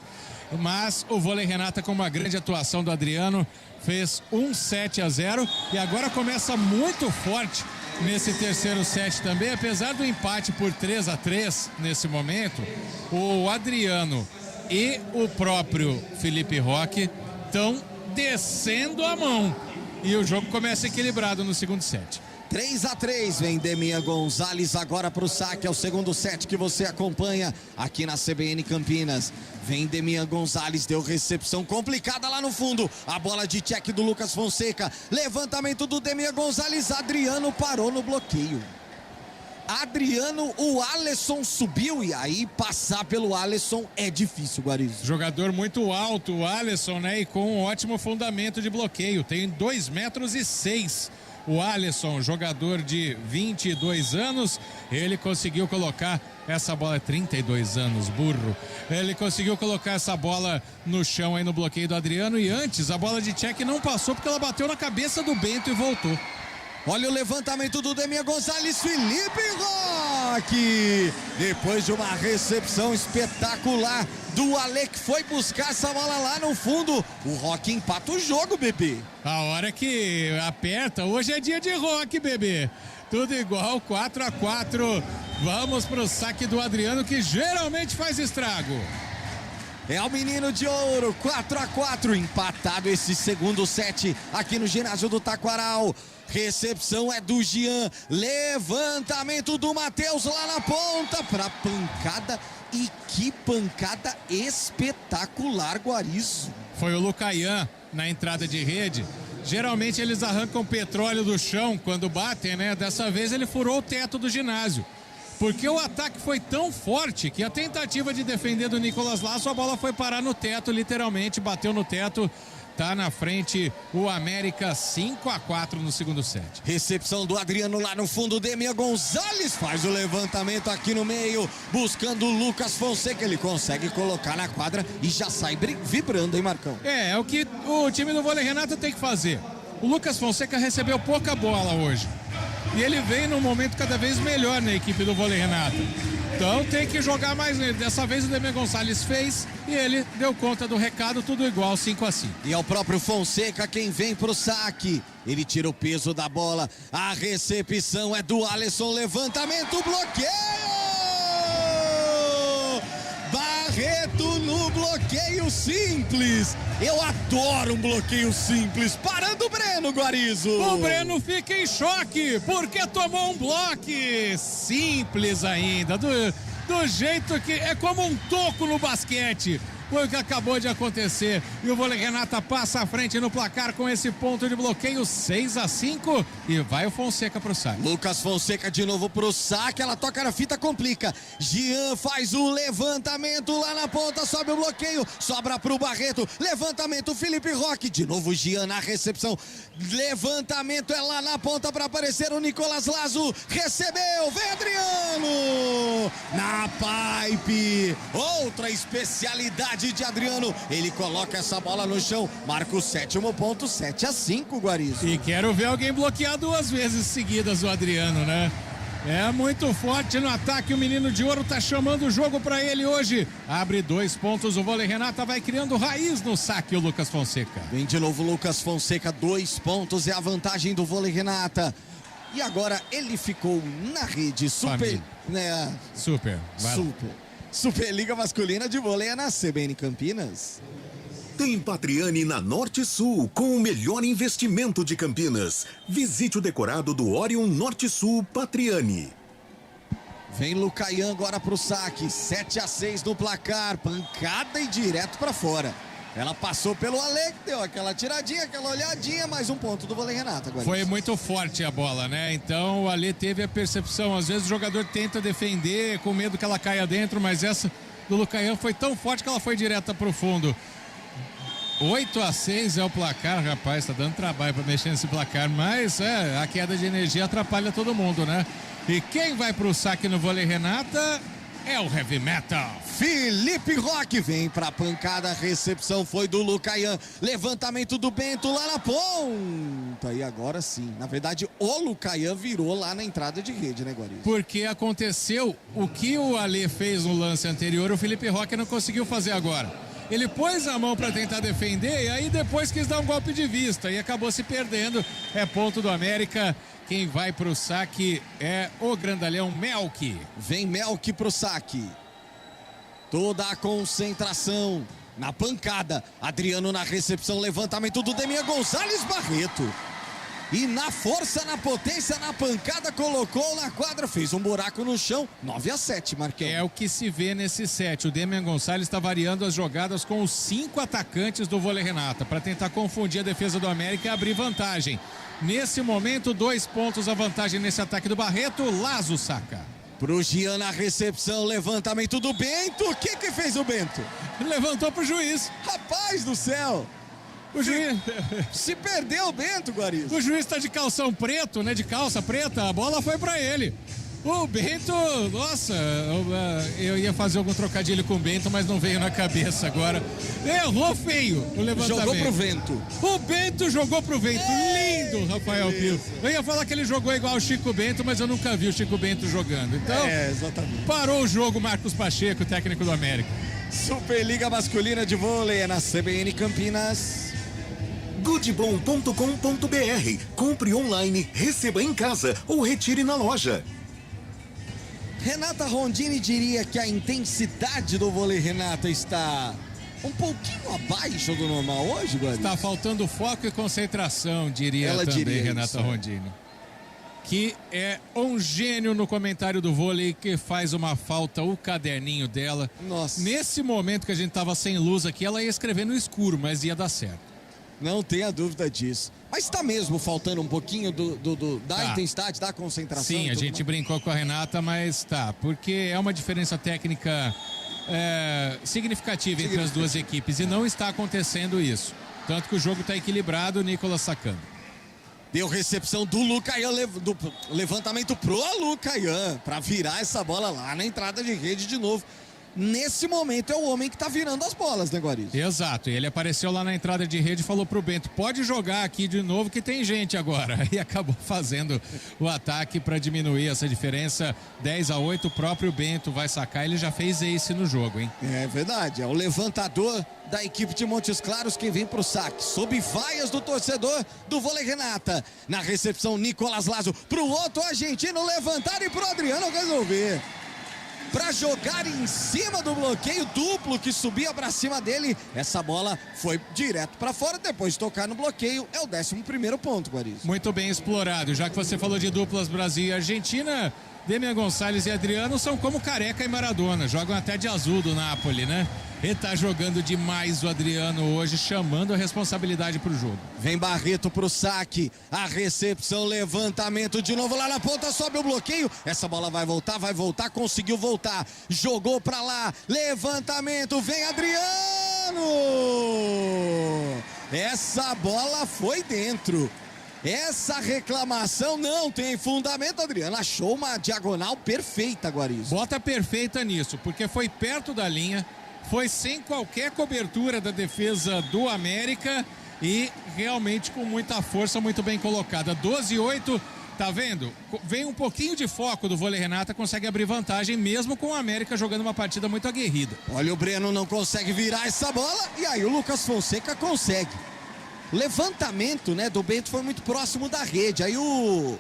Mas o Vôlei Renata, com uma grande atuação do Adriano, fez 7-0 e agora começa muito forte nesse terceiro set também, apesar do empate por 3-3 nesse momento. O Adriano e o próprio Felipe Roque estão descendo a mão e o jogo começa equilibrado no segundo set. 3-3, vem Demian Gonzalez agora para o saque, é o segundo set que você acompanha aqui na CBN Campinas. Vem Demian Gonzalez, deu recepção complicada lá no fundo, a bola de check do Lucas Fonseca, levantamento do Demian Gonzalez, Adriano parou no bloqueio. Adriano, o Alisson subiu e aí passar pelo Alisson é difícil, Guarizo. Jogador muito alto, o Alisson, né? E com um ótimo fundamento de bloqueio, tem 2,6 metros. O Alisson, jogador de 22 anos, ele conseguiu colocar essa bola, 32 anos, burro. Ele conseguiu colocar essa bola no chão aí no bloqueio do Adriano e antes a bola de check não passou porque ela bateu na cabeça do Bento e voltou. Olha o levantamento do Demian Gonzalez, Felipe Roque. Depois de uma recepção espetacular do Ale, que foi buscar essa bola lá no fundo, o Roque empata o jogo, bebê. A hora que aperta, hoje é dia de Roque, bebê. Tudo igual, 4-4. Vamos pro saque do Adriano, que geralmente faz estrago. É o menino de ouro, 4-4, empatado esse segundo set aqui no ginásio do Taquaral. Recepção é do Jean, levantamento do Matheus lá na ponta para pancada, e que pancada espetacular, Guarizo. Foi o Lucaian na entrada de rede. Geralmente eles arrancam petróleo do chão quando batem, né? Dessa vez ele furou o teto do ginásio. Porque o ataque foi tão forte que a tentativa de defender do Nicolas Lasso, a bola foi parar no teto, literalmente, bateu no teto. Tá na frente o América 5-4 no segundo set. Recepção do Adriano lá no fundo. Demian Gonçalves faz o levantamento aqui no meio, buscando o Lucas Fonseca. Ele consegue colocar na quadra e já sai vibrando, hein, Marcão? É o que o time do Vôlei Renata tem que fazer. O Lucas Fonseca recebeu pouca bola hoje. E ele vem num momento cada vez melhor na equipe do Vôlei Renata. Então tem que jogar mais nele. Dessa vez o Demian Gonçalves fez e ele deu conta do recado, tudo igual, 5-5. E é o próprio Fonseca quem vem pro saque. Ele tira o peso da bola. A recepção é do Alisson. Levantamento, bloqueio! Barreto no bloqueio simples. Eu adoro um bloqueio simples. Parando o Breno, Guarizo. O Breno fica em choque porque tomou um bloco simples ainda. Do jeito que é como um toco no basquete. Foi o que acabou de acontecer. E o Vôlei Renata passa à frente no placar com esse ponto de bloqueio, 6-5. E vai o Fonseca pro saque. Lucas Fonseca de novo pro saque. Ela toca na fita, complica. Jean faz o levantamento lá na ponta. Sobe o bloqueio. Sobra pro Barreto. Levantamento, Felipe Roque. De novo Jean na recepção. Levantamento é lá na ponta para aparecer o Nicolas Lasso. Recebeu. Vem Adriano. Na pipe. Outra especialidade de Adriano, ele coloca essa bola no chão, marca o 7º ponto, 7-5, Guarizo. E quero ver alguém bloquear 2 vezes seguidas o Adriano, né? É muito forte no ataque, o menino de ouro tá chamando o jogo pra ele hoje. Abre 2 pontos, o Vôlei Renata vai criando raiz no saque, o Lucas Fonseca. Vem de novo o Lucas Fonseca, 2 pontos, é a vantagem do Vôlei Renata. E agora ele ficou na rede, super, né? Super. Superliga Masculina de Vôlei é na CBN Campinas. Tem Patriani na Norte Sul, com o melhor investimento de Campinas. Visite o decorado do Orion Norte Sul Patriani. Vem Lucaian agora pro saque, 7-6 no placar, pancada e direto pra fora. Ela passou pelo Ale, deu aquela tiradinha, aquela olhadinha, mais um ponto do Vôlei Renata. Agora. Foi muito forte a bola, né? Então o Ale teve a percepção. Às vezes o jogador tenta defender com medo que ela caia dentro, mas essa do Lucaian foi tão forte que ela foi direta pro fundo. 8-6 é o placar, rapaz, tá dando trabalho pra mexer nesse placar, mas a queda de energia atrapalha todo mundo, né? E quem vai pro saque no Vôlei Renata é o Heavy Metal. Felipe Roque vem pra pancada, a recepção foi do Lucaian, levantamento do Bento lá na ponta, e agora sim, na verdade o Lucaian virou lá na entrada de rede, né, Guarizo? Porque aconteceu o que o Ale fez no lance anterior, o Felipe Roque não conseguiu fazer agora. Ele pôs a mão para tentar defender e aí depois quis dar um golpe de vista e acabou se perdendo. É ponto do América. Quem vai pro saque é o grandalhão Melk. Vem Melk pro saque. Toda a concentração na pancada. Adriano na recepção, levantamento do Demian Gonçalves, Barreto. E na força, na potência, na pancada, colocou na quadra, fez um buraco no chão, 9-7, Marquinhos. É o que se vê nesse set. O Demian Gonçalves está variando as jogadas com os 5 atacantes do Vôlei Renata, para tentar confundir a defesa do América e abrir vantagem. Nesse momento, 2 pontos a vantagem nesse ataque do Barreto. Lasso saca. Pro Gian na recepção, levantamento do Bento. O que fez o Bento? Levantou pro juiz. Rapaz do céu! O juiz se perdeu o Bento, Guarizo. O juiz tá de calção preto, né? De calça preta, a bola foi pra ele. O Bento, nossa, eu ia fazer algum trocadilho com o Bento, mas não veio na cabeça agora. Errou feio o levantamento. Jogou pro vento. O Bento jogou pro vento. Lindo, Rafael Pio. Eu ia falar que ele jogou igual o Chico Bento, mas eu nunca vi o Chico Bento jogando. Então, exatamente. Parou o jogo Marcos Pacheco, técnico do América. Superliga Masculina de Vôlei é na CBN Campinas. Goodbom.com.br. Compre online, receba em casa ou retire na loja. Renata Rondini diria que a intensidade do Vôlei Renata está um pouquinho abaixo do normal hoje, Guarizo? Está faltando foco e concentração, diria Renata Rondini. Que é um gênio no comentário do vôlei, que faz uma falta, o caderninho dela. Nossa. Nesse momento que a gente estava sem luz aqui, ela ia escrever no escuro, mas ia dar certo. Não tenha dúvida disso. Mas está mesmo faltando um pouquinho da intensidade, da concentração. Sim, a gente brincou com a Renata, mas tá. Porque é uma diferença técnica significativa entre as duas equipes. E não está acontecendo isso. Tanto que o jogo está equilibrado, o Nicolas sacando. Deu recepção do Lucayan, do levantamento pro Lucayan, para virar essa bola lá na entrada de rede de novo. Nesse momento é o homem que tá virando as bolas, né, Guarizo? Exato, ele apareceu lá na entrada de rede e falou pro Bento, pode jogar aqui de novo que tem gente agora. E acabou fazendo o ataque para diminuir essa diferença. 10-8, o próprio Bento vai sacar, ele já fez ace no jogo, hein? É verdade, é o levantador da equipe de Montes Claros quem vem pro saque, sob vaias do torcedor do Vôlei Renata. Na recepção, Nicolas Lazo pro outro argentino levantar e pro Adriano resolver. Para jogar em cima do bloqueio duplo que subia para cima dele. Essa bola foi direto para fora, depois de tocar no bloqueio, é o 11º ponto, Guarizo. Muito bem explorado, já que você falou de duplas Brasil e Argentina, Demian Gonçalves e Adriano são como Careca e Maradona, jogam até de azul do Napoli, né? Ele tá jogando demais o Adriano hoje, chamando a responsabilidade pro jogo. Vem Barreto pro saque, a recepção, levantamento de novo lá na ponta, sobe o bloqueio, essa bola vai voltar, conseguiu voltar, jogou pra lá, levantamento, vem Adriano! Essa bola foi dentro. Essa reclamação não tem fundamento, Adriano. Achou uma diagonal perfeita, Guarizo. Bota perfeita nisso, porque foi perto da linha, foi sem qualquer cobertura da defesa do América e realmente com muita força, muito bem colocada. 12-8, tá vendo? Vem um pouquinho de foco do Vôlei Renata, consegue abrir vantagem mesmo com o América jogando uma partida muito aguerrida. Olha, o Breno não consegue virar essa bola e aí o Lucas Fonseca consegue. Levantamento, né, do Bento foi muito próximo da rede. Aí o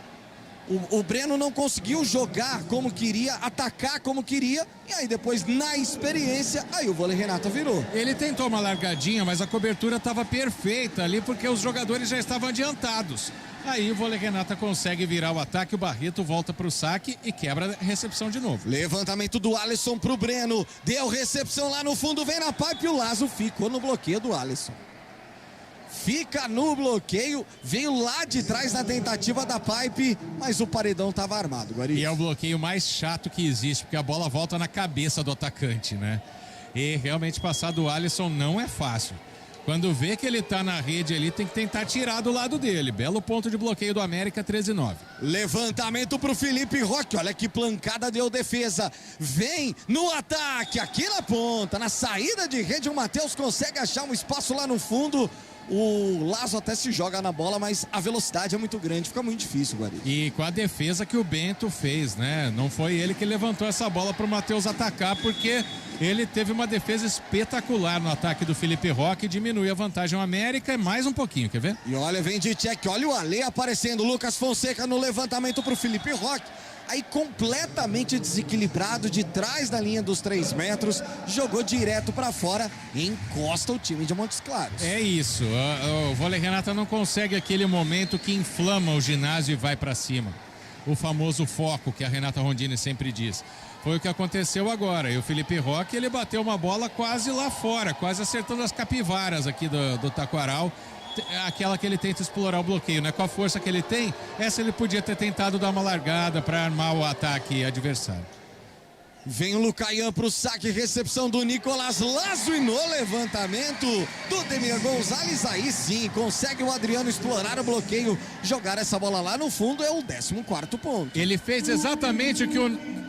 Breno não conseguiu jogar como queria, atacar como queria. E aí depois, na experiência, aí o Vôlei Renata virou. Ele tentou uma largadinha, mas a cobertura estava perfeita ali, porque os jogadores já estavam adiantados. Aí o Vôlei Renata consegue virar o ataque, o Barreto volta para o saque e quebra a recepção de novo. Levantamento do Alisson pro Breno. Deu recepção lá no fundo, vem na pipe, o Lazo ficou no bloqueio do Alisson. Fica no bloqueio, veio lá de trás na tentativa da pipe, mas o paredão estava armado, Guarizo. E é o bloqueio mais chato que existe, porque a bola volta na cabeça do atacante, né? E realmente passar do Alisson não é fácil. Quando vê que ele tá na rede ali, tem que tentar tirar do lado dele. Belo ponto de bloqueio do América, 13-9. Levantamento pro Felipe Roque, olha que plancada deu defesa. Vem no ataque, aqui na ponta, na saída de rede, o Matheus consegue achar um espaço lá no fundo. O Lazo até se joga na bola, mas a velocidade é muito grande, fica muito difícil, Guarizo. E com a defesa que o Bento fez, né? Não foi ele que levantou essa bola para o Matheus atacar, porque ele teve uma defesa espetacular no ataque do Felipe Roque, diminui a vantagem ao América, mais um pouquinho, quer ver? E olha, vem de check, olha o Ale aparecendo, Lucas Fonseca no levantamento para o Felipe Roque. Aí completamente desequilibrado de trás da linha dos 3 metros, jogou direto para fora e encosta o time de Montes Claros. É isso, o Vôlei Renata não consegue aquele momento que inflama o ginásio e vai para cima. O famoso foco que a Renata Rondini sempre diz. Foi o que aconteceu agora. E o Felipe Roque, ele bateu uma bola quase lá fora, quase acertando as capivaras aqui do Taquaral. Aquela que ele tenta explorar o bloqueio, né? Com a força que ele tem, essa ele podia ter tentado dar uma largada para armar o ataque adversário. Vem o Lucayan pro saque, recepção do Nicolas Lazo e no levantamento do Demian Gonçalves, aí sim, consegue o Adriano explorar o bloqueio, jogar essa bola lá no fundo, é o 14º ponto. Ele fez exatamente o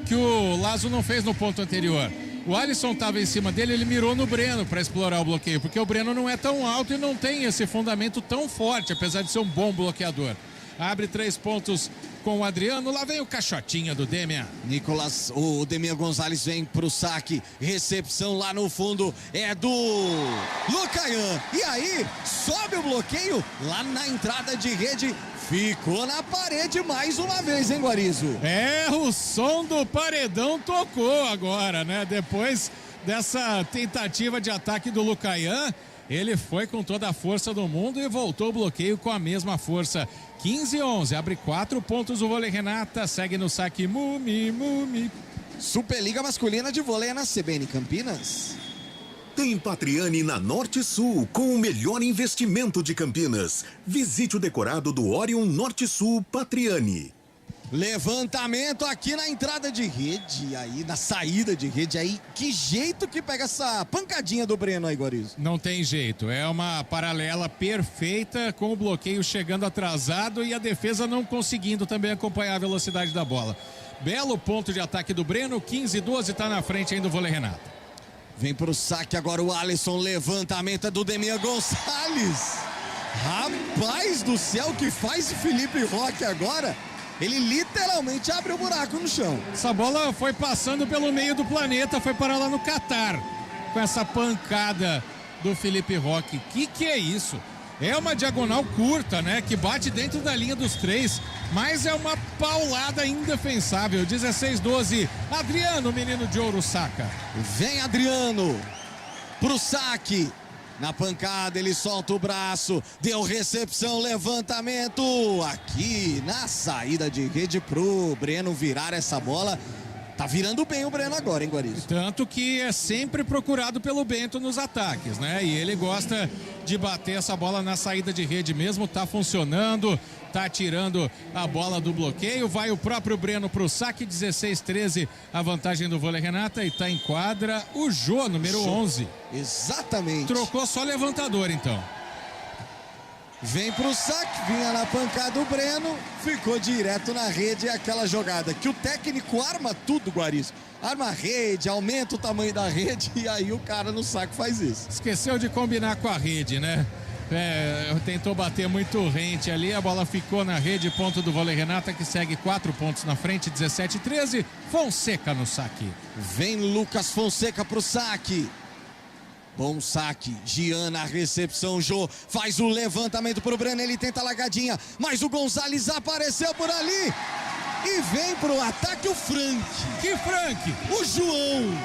que o Lazo não fez no ponto anterior. O Alisson estava em cima dele, ele mirou no Breno para explorar o bloqueio, porque o Breno não é tão alto e não tem esse fundamento tão forte, apesar de ser um bom bloqueador. Abre 3 pontos com o Adriano, lá vem o caixotinha do Demian. O Demian Gonçalves vem pro saque, recepção lá no fundo é do Lucayan. E aí, sobe o bloqueio lá na entrada de rede. Ficou na parede mais uma vez, hein, Guarizo? É, o som do paredão tocou agora, né? Depois dessa tentativa de ataque do Lucayan, ele foi com toda a força do mundo e voltou o bloqueio com a mesma força. 15-11, abre 4 pontos o Vôlei Renata, segue no saque Mumi. Superliga Masculina de Vôlei na CBN Campinas. Tem Patriani na Norte Sul, com o melhor investimento de Campinas. Visite o decorado do Orion Norte Sul Patriani. Levantamento aqui na entrada de rede, aí na saída de rede, aí que jeito que pega essa pancadinha do Breno aí, Guarizo? Não tem jeito, é uma paralela perfeita, com o bloqueio chegando atrasado e a defesa não conseguindo também acompanhar a velocidade da bola. Belo ponto de ataque do Breno, 15-12, tá na frente ainda o vôlei Renata. Vem pro saque agora o Alisson, levantamento é do Demian Gonçalves. Rapaz do céu, que faz o Felipe Roque agora? Ele literalmente abre o buraco no chão. Essa bola foi passando pelo meio do planeta, foi parar lá no Catar. Com essa pancada do Felipe Roque. Que é isso? É uma diagonal curta, né? Que bate dentro da linha dos 3. Mas é uma paulada indefensável. 16-12. Adriano, menino de ouro, saca. Vem Adriano pro saque. Na pancada ele solta o braço, deu recepção, levantamento aqui na saída de rede pro Breno virar essa bola. Tá virando bem o Breno agora, hein, Guarizo? Tanto que é sempre procurado pelo Bento nos ataques, né? E ele gosta de bater essa bola na saída de rede mesmo, tá funcionando, tá tirando a bola do bloqueio, vai o próprio Breno pro saque, 16-13, a vantagem do vôlei Renata, e tá em quadra o Jô, número 11. Exatamente. Trocou só levantador, então. Vem pro saque, vinha na pancada o Breno, ficou direto na rede, é aquela jogada que o técnico arma tudo, Guarizo. Arma a rede, aumenta o tamanho da rede e aí o cara no saque faz isso. Esqueceu de combinar com a rede, né? Tentou bater muito rente ali, a bola ficou na rede, ponto do vôlei Renata, que segue 4 pontos na frente, 17-13, Fonseca no saque. Vem Lucas Fonseca pro saque. Bom saque, Gian na recepção, Jô faz o levantamento pro Breno, ele tenta a largadinha, mas o Gonzalez apareceu por ali e vem pro ataque o Frank. Que Frank? O João.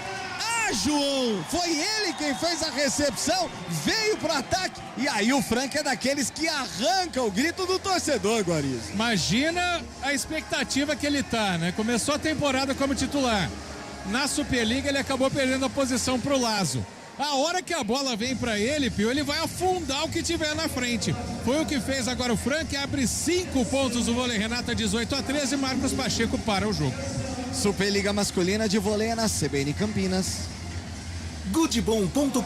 João, foi ele quem fez a recepção, veio pro ataque e aí o Frank é daqueles que arranca o grito do torcedor, Guarizo. Imagina a expectativa que ele tá, né? Começou a temporada como titular, na Superliga ele acabou perdendo a posição pro Lazo. A hora que a bola vem pra ele, Pio, ele vai afundar o que tiver na frente. Foi o que fez agora o Frank, abre 5 pontos do vôlei Renata, 18-13, Marcos Pacheco para o jogo. Superliga Masculina de Vôlei na CBN Campinas. Goodbom.com.br.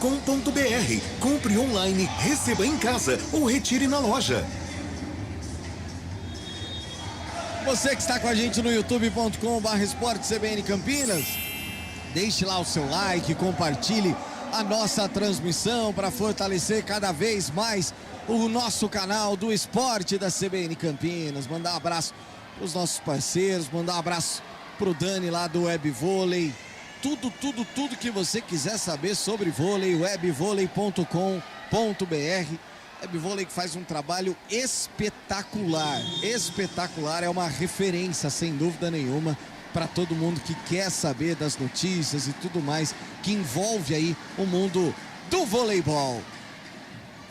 Compre online, receba em casa ou retire na loja. Você que está com a gente no youtube.com/esportecbn Campinas, deixe lá o seu like, compartilhe a nossa transmissão para fortalecer cada vez mais o nosso canal do esporte da CBN Campinas. Mandar um abraço para os nossos parceiros, mandar um abraço pro Dani lá do Web Vôlei. Tudo que você quiser saber sobre vôlei, webvôlei.com.br. Web Vôlei que faz um trabalho espetacular. Espetacular, é uma referência, sem dúvida nenhuma, para todo mundo que quer saber das notícias e tudo mais que envolve aí o mundo do voleibol.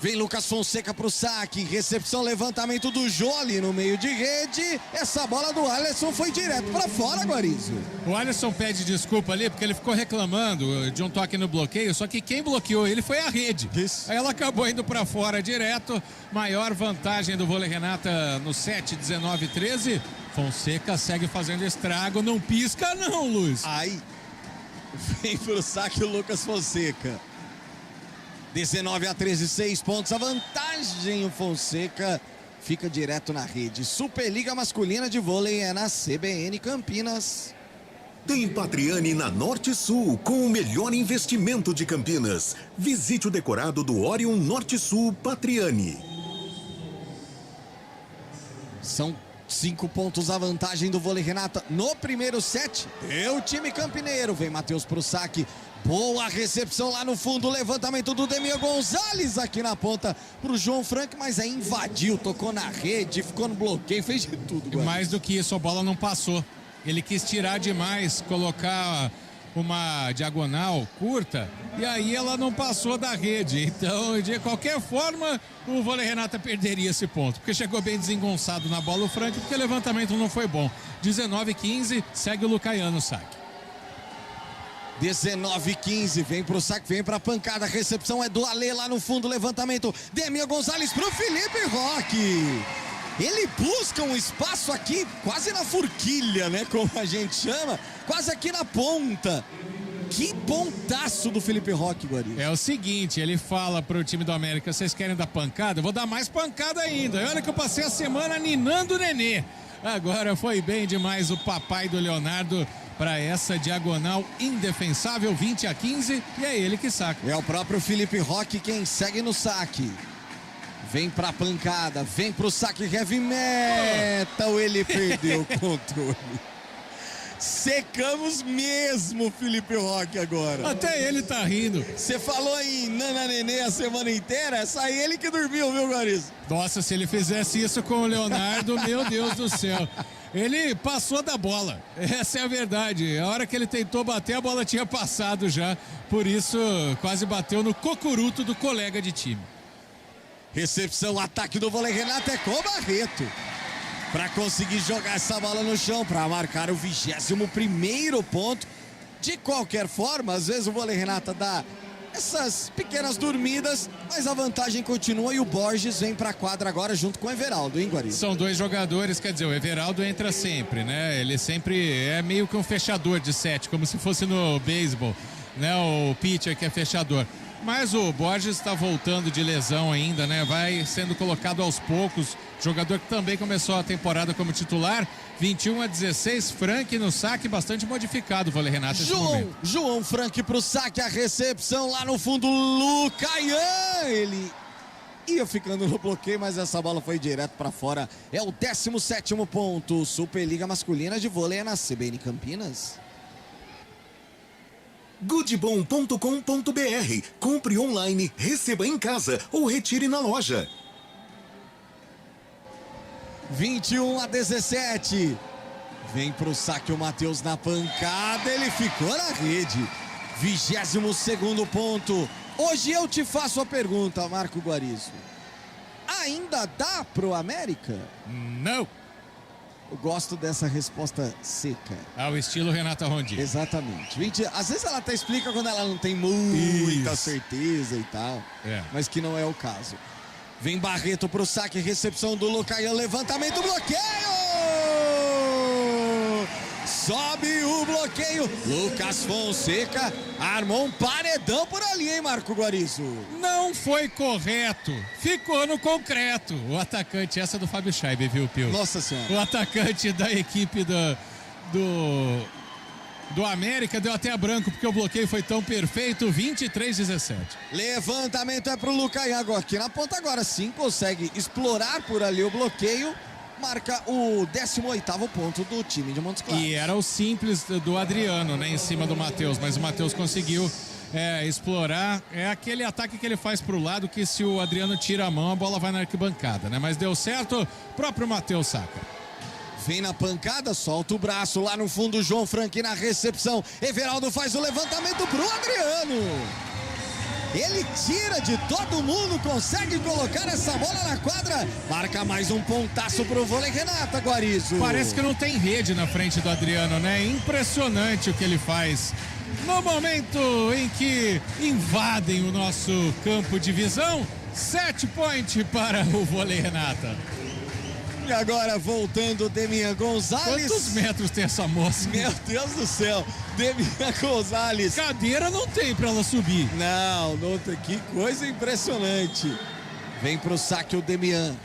Vem Lucas Fonseca pro saque, recepção, levantamento do Joli no meio de rede. Essa bola do Alisson foi direto para fora, Guarizo. O Alisson pede desculpa ali porque ele ficou reclamando de um toque no bloqueio, só que quem bloqueou ele foi a rede. Isso. Aí ela acabou indo para fora direto. Maior vantagem do vôlei Renata no set, 19-13. Fonseca segue fazendo estrago, não pisca não, Luz. Aí vem pro saque o Lucas Fonseca. 19-13, 6 pontos, a vantagem o Fonseca fica direto na rede. Superliga Masculina de Vôlei é na CBN Campinas. Tem Patriani na Norte Sul, com o melhor investimento de Campinas. Visite o decorado do Orion Norte Sul Patriani. São 5 pontos a vantagem do vôlei Renata no primeiro set. Deu o time campineiro, vem Matheus pro saque. Boa recepção lá no fundo, levantamento do Demian Gonçalves aqui na ponta pro João Frank, mas aí invadiu, tocou na rede, ficou no bloqueio, fez de tudo. Mais do que isso, a bola não passou. Ele quis tirar demais, colocar uma diagonal curta e aí ela não passou da rede. Então, de qualquer forma, o vôlei Renata perderia esse ponto, porque chegou bem desengonçado na bola o Frank, porque o levantamento não foi bom. 19-15, segue o Lucaiano no saque. 19-15, vem pro saque, vem pra pancada, a recepção é do Ale lá no fundo, levantamento, Demian Gonzalez pro Felipe Roque. Ele busca um espaço aqui, quase na forquilha, né, como a gente chama, quase aqui na ponta. Que pontaço do Felipe Roque, Guari. É o seguinte, ele fala pro time do América, vocês querem dar pancada? Eu vou dar mais pancada ainda. Olha que eu passei a semana ninando o Nenê. Agora foi bem demais o papai do Leonardo para essa diagonal indefensável, 20-15, e é ele que saca. É o próprio Felipe Roque quem segue no saque. Vem pra pancada, vem pro saque heavy metal, ele perdeu o controle. Secamos mesmo, Felipe Roque, agora. Até ele tá rindo. Você falou em Nana Nenê a semana inteira, é só ele que dormiu, viu, Guarizo? Nossa, se ele fizesse isso com o Leonardo, meu Deus do céu. Ele passou da bola, essa é a verdade. A hora que ele tentou bater, a bola tinha passado já. Por isso, quase bateu no cocuruto do colega de time. Recepção, ataque do vôlei Renato é com o Barreto. Para conseguir jogar essa bola no chão, para marcar o 21º ponto. De qualquer forma, às vezes o vôlei Renata dá essas pequenas dormidas, mas a vantagem continua e o Borges vem para a quadra agora junto com o Everaldo, hein, Guari? São dois jogadores, quer dizer, o Everaldo entra sempre, né? Ele sempre é meio que um fechador de set, como se fosse no beisebol, né? O pitcher que é fechador. Mas o Borges está voltando de lesão ainda, né? Vai sendo colocado aos poucos. Jogador que também começou a temporada como titular. 21-16, Frank no saque, bastante modificado o vôlei Renato. João Frank pro saque, a recepção lá no fundo, Lucaian. Ele ia ficando no bloqueio, mas essa bola foi direto para fora. É o 17º ponto. Superliga Masculina de Vôlei na CBN Campinas. Goodbom.com.br. Compre online, receba em casa ou retire na loja. 21-17. Vem pro saque o Matheus na pancada, ele ficou na rede. 22º ponto. Hoje eu te faço a pergunta, Marco Guarizo. Ainda dá pro América? Não. Eu gosto dessa resposta seca. Ao estilo Renata Rondi. Exatamente. Às vezes ela até explica quando ela não tem muita certeza e tal. Mas que não é o caso. Vem Barreto pro saque, recepção do Lucaian, levantamento, bloqueio! Sobe o bloqueio. Lucas Fonseca armou um paredão por ali, hein, Marco Guarizo? Não foi correto. Ficou no concreto. O atacante, essa do Fábio Scheibe, viu, Pio? Nossa Senhora. O atacante da equipe do América deu até a branco, porque o bloqueio foi tão perfeito. 23-17. Levantamento é pro Lucaian agora, aqui na ponta agora. Sim, consegue explorar por ali o bloqueio. Marca o 18º ponto do time de Montes Claros. E era o simples do Adriano, né, em cima do Matheus, mas o Matheus conseguiu explorar. É aquele ataque que ele faz pro lado, que se o Adriano tira a mão, a bola vai na arquibancada, né? Mas deu certo, próprio Matheus saca. Vem na pancada, solta o braço lá no fundo, João Frank na recepção. Everaldo faz o levantamento pro Adriano. Ele tira de todo mundo, consegue colocar essa bola na quadra. Marca mais um pontaço pro vôlei Renata, Guarizo. Parece que não tem rede na frente do Adriano, né? Impressionante o que ele faz. No momento em que invadem o nosso campo de visão, 7 point para o vôlei Renata. E agora voltando, Demian Gonzalez. Quantos metros tem essa moça? Meu Deus do céu. Demian Gonzalez. Cadeira não tem pra ela subir. Não tem. Que coisa impressionante. Vem pro saque o Demian.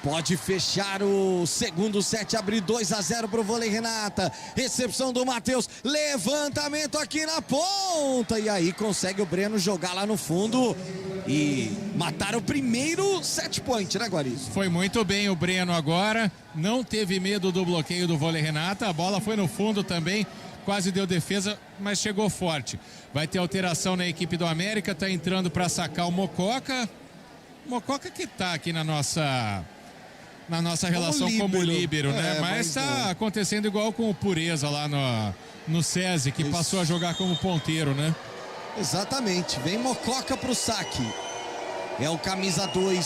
Pode fechar o segundo set, abrir 2-0 pro vôlei Renata. Recepção do Matheus, levantamento aqui na ponta. E aí consegue o Breno jogar lá no fundo e matar o primeiro set point, né, Guarizo? Foi muito bem o Breno agora, não teve medo do bloqueio do vôlei Renata. A bola foi no fundo também, quase deu defesa, mas chegou forte. Vai ter alteração na equipe do América, tá entrando para sacar o Mococa. Mococa que tá aqui na nossa relação como líbero, né? Mas tá acontecendo igual com o Pureza lá no SESI, que passou a jogar como ponteiro, né? Exatamente. Vem Mococa pro saque. É o camisa 2,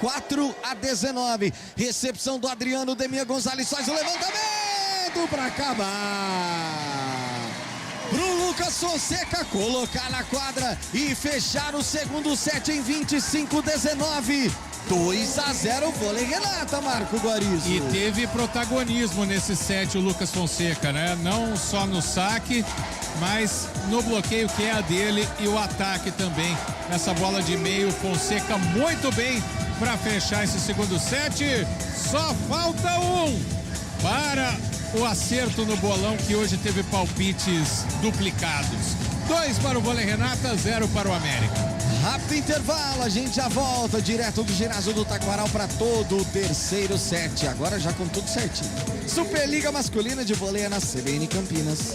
24-19. Recepção do Adriano, Demian Gonzalez faz o levantamento para acabar. Pro Lucas Fonseca colocar na quadra e fechar o segundo set em 25-19. 2-0 vôlei Renata, Marco Guarizo. E teve protagonismo nesse set o Lucas Fonseca, né? Não só no saque, mas no bloqueio que é a dele e o ataque também. Essa bola de meio, Fonseca muito bem para fechar esse segundo set. Só falta um para o acerto no bolão, que hoje teve palpites duplicados. 2 para o vôlei Renata, 0 para o América. Rápido intervalo, a gente já volta direto do ginásio do Taquaral para todo o terceiro set. Agora já com tudo certinho. Superliga Masculina de Vôlei é na CBN Campinas.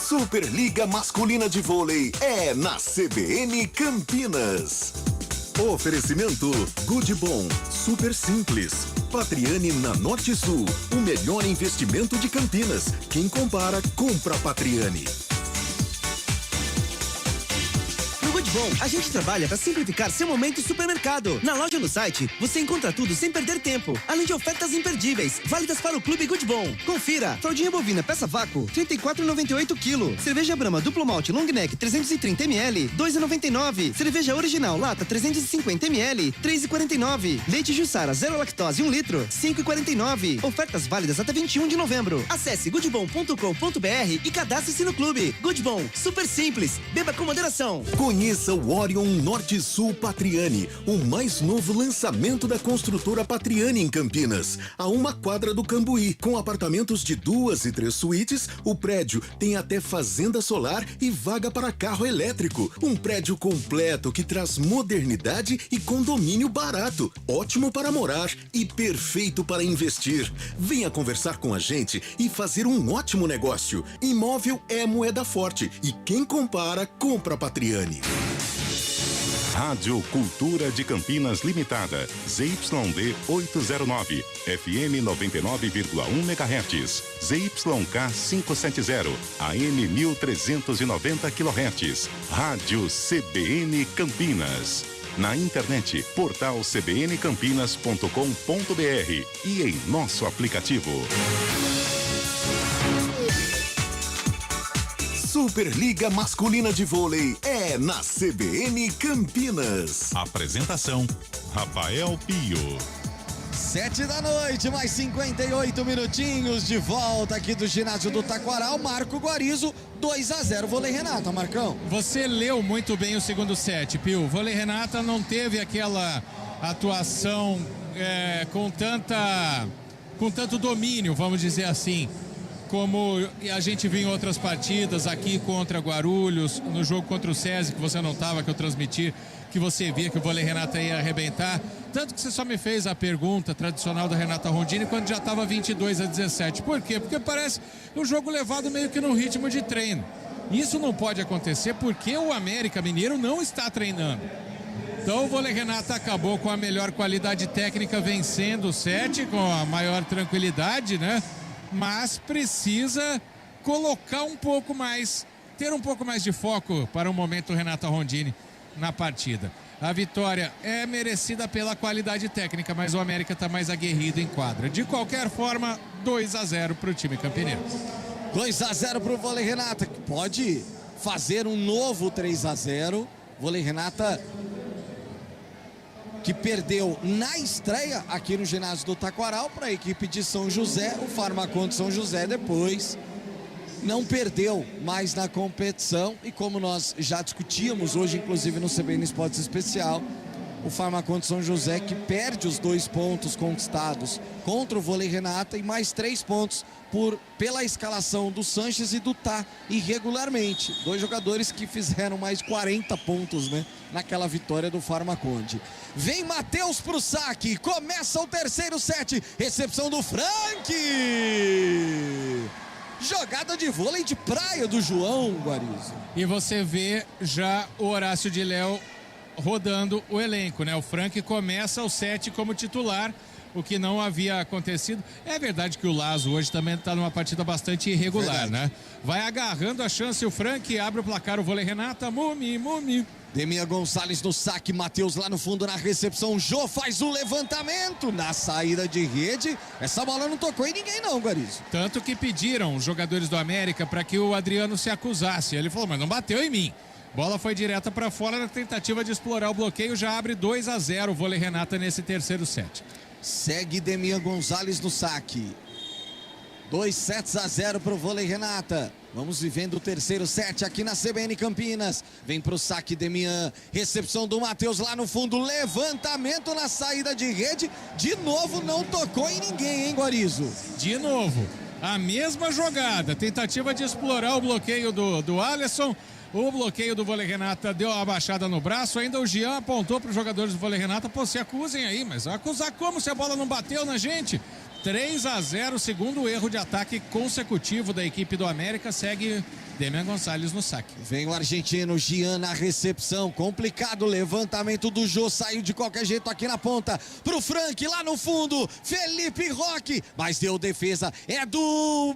Superliga Masculina de Vôlei é na CBN Campinas. Oferecimento Good Bom, super simples. Patriani na Norte Sul, o melhor investimento de Campinas. Quem compara, compra Patriani. No Good Bom, a gente trabalha para simplificar seu momento supermercado. Na loja no site, você encontra tudo sem perder tempo, além de ofertas imperdíveis, válidas para o Clube Good Bom. Confira: fraldinha bovina peça vácuo, R$ 34,98 kg. Cerveja Brahma duplo malte long neck 330 ml, R$ 2,99. Cerveja original lata 350 ml, R$ 3,49. Leite Jussara zero lactose 1 litro, R$ 5,49. Ofertas válidas até 21 de novembro. Acesse goodbom.com.br e cadastre-se no clube. Good Bom, super simples. Beba com moderação. Conheça o Orion Norte Sul Patriani, o mais novo lançamento da construtora Patriani em Campinas. A uma quadra do Cambuí, com apartamentos de 2 e 3 suítes, o prédio tem até fazenda solar e vaga para carro elétrico. Um prédio completo que traz modernidade e condomínio barato. Ótimo para morar e perfeito para investir. Venha conversar com a gente e fazer um ótimo negócio. Imóvel é moeda forte e quem compara, compra Patriani. Rádio Cultura de Campinas Limitada, ZYD 809, FM 99,1 MHz, ZYK 570, AM 1390 kHz, Rádio CBN Campinas. Na internet, portal cbncampinas.com.br e em nosso aplicativo. Superliga Masculina de Vôlei é na CBN Campinas. Apresentação: Rafael Pio. 7 da noite, mais 58 minutinhos de volta aqui do ginásio do Taquaral. Marco Guarizo, 2-0 vôlei Renata, Marcão. Você leu muito bem o segundo set, Pio. Vôlei Renata não teve aquela atuação com tanto domínio, vamos dizer assim, como a gente viu em outras partidas, aqui contra Guarulhos, no jogo contra o SESI, que você não estava, que eu transmiti, que você via que o vôlei Renata ia arrebentar. Tanto que você só me fez a pergunta tradicional da Renata Rondini quando já estava 22-17. Por quê? Porque parece um jogo levado meio que no ritmo de treino. Isso não pode acontecer porque o América Mineiro não está treinando. Então o vôlei Renata acabou com a melhor qualidade técnica, vencendo o set com a maior tranquilidade, né? Mas precisa colocar um pouco mais, ter um pouco mais de foco para o momento Renata Rondini na partida. A vitória é merecida pela qualidade técnica, mas o América está mais aguerrido em quadra. De qualquer forma, 2-0 para o time campineiro. 2-0 para o vôlei Renata, que pode fazer um novo 3-0. Vôlei Renata que perdeu na estreia aqui no ginásio do Taquaral para a equipe de São José. O Farmacon de São José depois não perdeu mais na competição, e como nós já discutíamos hoje, inclusive no CBN Esportes Especial, o Farmacon de São José que perde os 2 pontos conquistados contra o vôlei Renata e mais 3 pontos pela escalação do Sanches e do Tá irregularmente. 2 jogadores que fizeram mais de 40 pontos, né, naquela vitória do Farmaconde. Vem Matheus pro saque, começa o terceiro set, recepção do Frank. Jogada de vôlei de praia do João Guarizo. E você vê já o Horácio de Léo rodando o elenco, né? O Frank começa o set como titular, o que não havia acontecido. É verdade que o Lazo hoje também está numa partida bastante irregular, né? Vai agarrando a chance o Frank, abre o placar o vôlei Renata, Mumi. Demian Gonçalves no saque, Matheus lá no fundo na recepção, Jô faz o levantamento na saída de rede. Essa bola não tocou em ninguém não, Guarizo. Tanto que pediram os jogadores do América para que o Adriano se acusasse. Ele falou, mas não bateu em mim. Bola foi direta para fora na tentativa de explorar o bloqueio, já abre 2-0 o vôlei Renata nesse terceiro set. Segue Demian Gonçalves no saque. 2-0 para o vôlei Renata. Vamos vivendo o terceiro set aqui na CBN Campinas. Vem pro saque Demian. Recepção do Matheus lá no fundo. Levantamento na saída de rede. De novo não tocou em ninguém, hein, Guarizo? De novo. A mesma jogada. Tentativa de explorar o bloqueio do Alisson. O bloqueio do vôlei Renata deu uma baixada no braço. Ainda o Jean apontou para os jogadores do vôlei Renata. Pô, se acusem aí. Mas acusar como se a bola não bateu na gente? 3-0, segundo erro de ataque consecutivo da equipe do América. Segue Demian Gonçalves no saque. Vem o argentino Jean na recepção. Complicado, levantamento do Jô. Saiu de qualquer jeito aqui na ponta. Pro Frank lá no fundo. Felipe Roque. Mas deu defesa. É do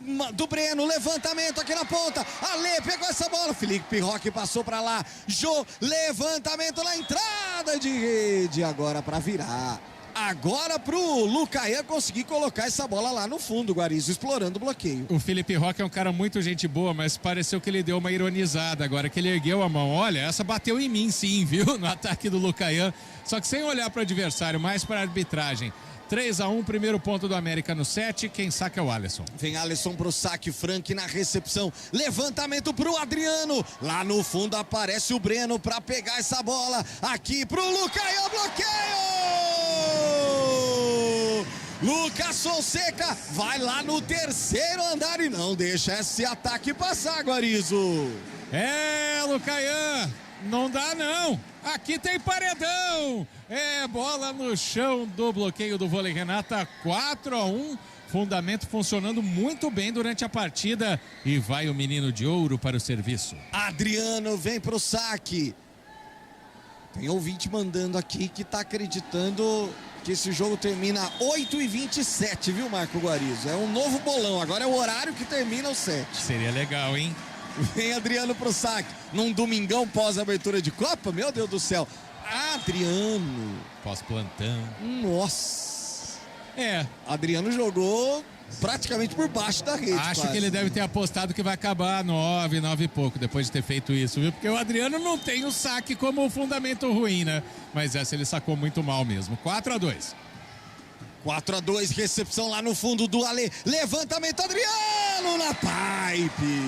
Breno. Levantamento aqui na ponta. Ale pegou essa bola. Felipe Roque passou pra lá. Jô, levantamento na entrada de rede. Agora pra virar. Agora pro Lucayan conseguir colocar essa bola lá no fundo, Guarizo, explorando o bloqueio. O Felipe Roque é um cara muito gente boa, mas pareceu que ele deu uma ironizada agora, que ele ergueu a mão. Olha, essa bateu em mim sim, viu? No ataque do Lucayan. Só que sem olhar para o adversário, mais para a arbitragem. 3-1, primeiro ponto do América no set. Quem saca é o Alisson. Vem Alisson pro saque, Frank na recepção. Levantamento pro Adriano. Lá no fundo aparece o Breno para pegar essa bola. Aqui pro Lucayan, bloqueio! Lucas Fonseca vai lá no terceiro andar e não deixa esse ataque passar, Guarizo. É, Lucayan, não dá não. Aqui tem paredão. É, bola no chão do bloqueio do vôlei Renata, 4-1. Fundamento funcionando muito bem durante a partida. E vai o menino de ouro para o serviço. Adriano vem pro saque. Tem ouvinte mandando aqui que tá acreditando que esse jogo termina 8h27, viu, Marco Guarizo? É um novo bolão, agora é o horário que termina o set. Seria legal, hein? Vem Adriano pro saque, num domingão pós-abertura de Copa, meu Deus do céu. Adriano. Pós-plantão. Nossa. É. Adriano jogou praticamente por baixo da rede. Acho que ele deve ter apostado que vai acabar 9 e pouco, depois de ter feito isso, viu? Porque o Adriano não tem o saque como fundamento ruim, né? Mas essa ele sacou muito mal mesmo. 4-2. 4-2, recepção lá no fundo do Ale. Levantamento, Adriano na pipe.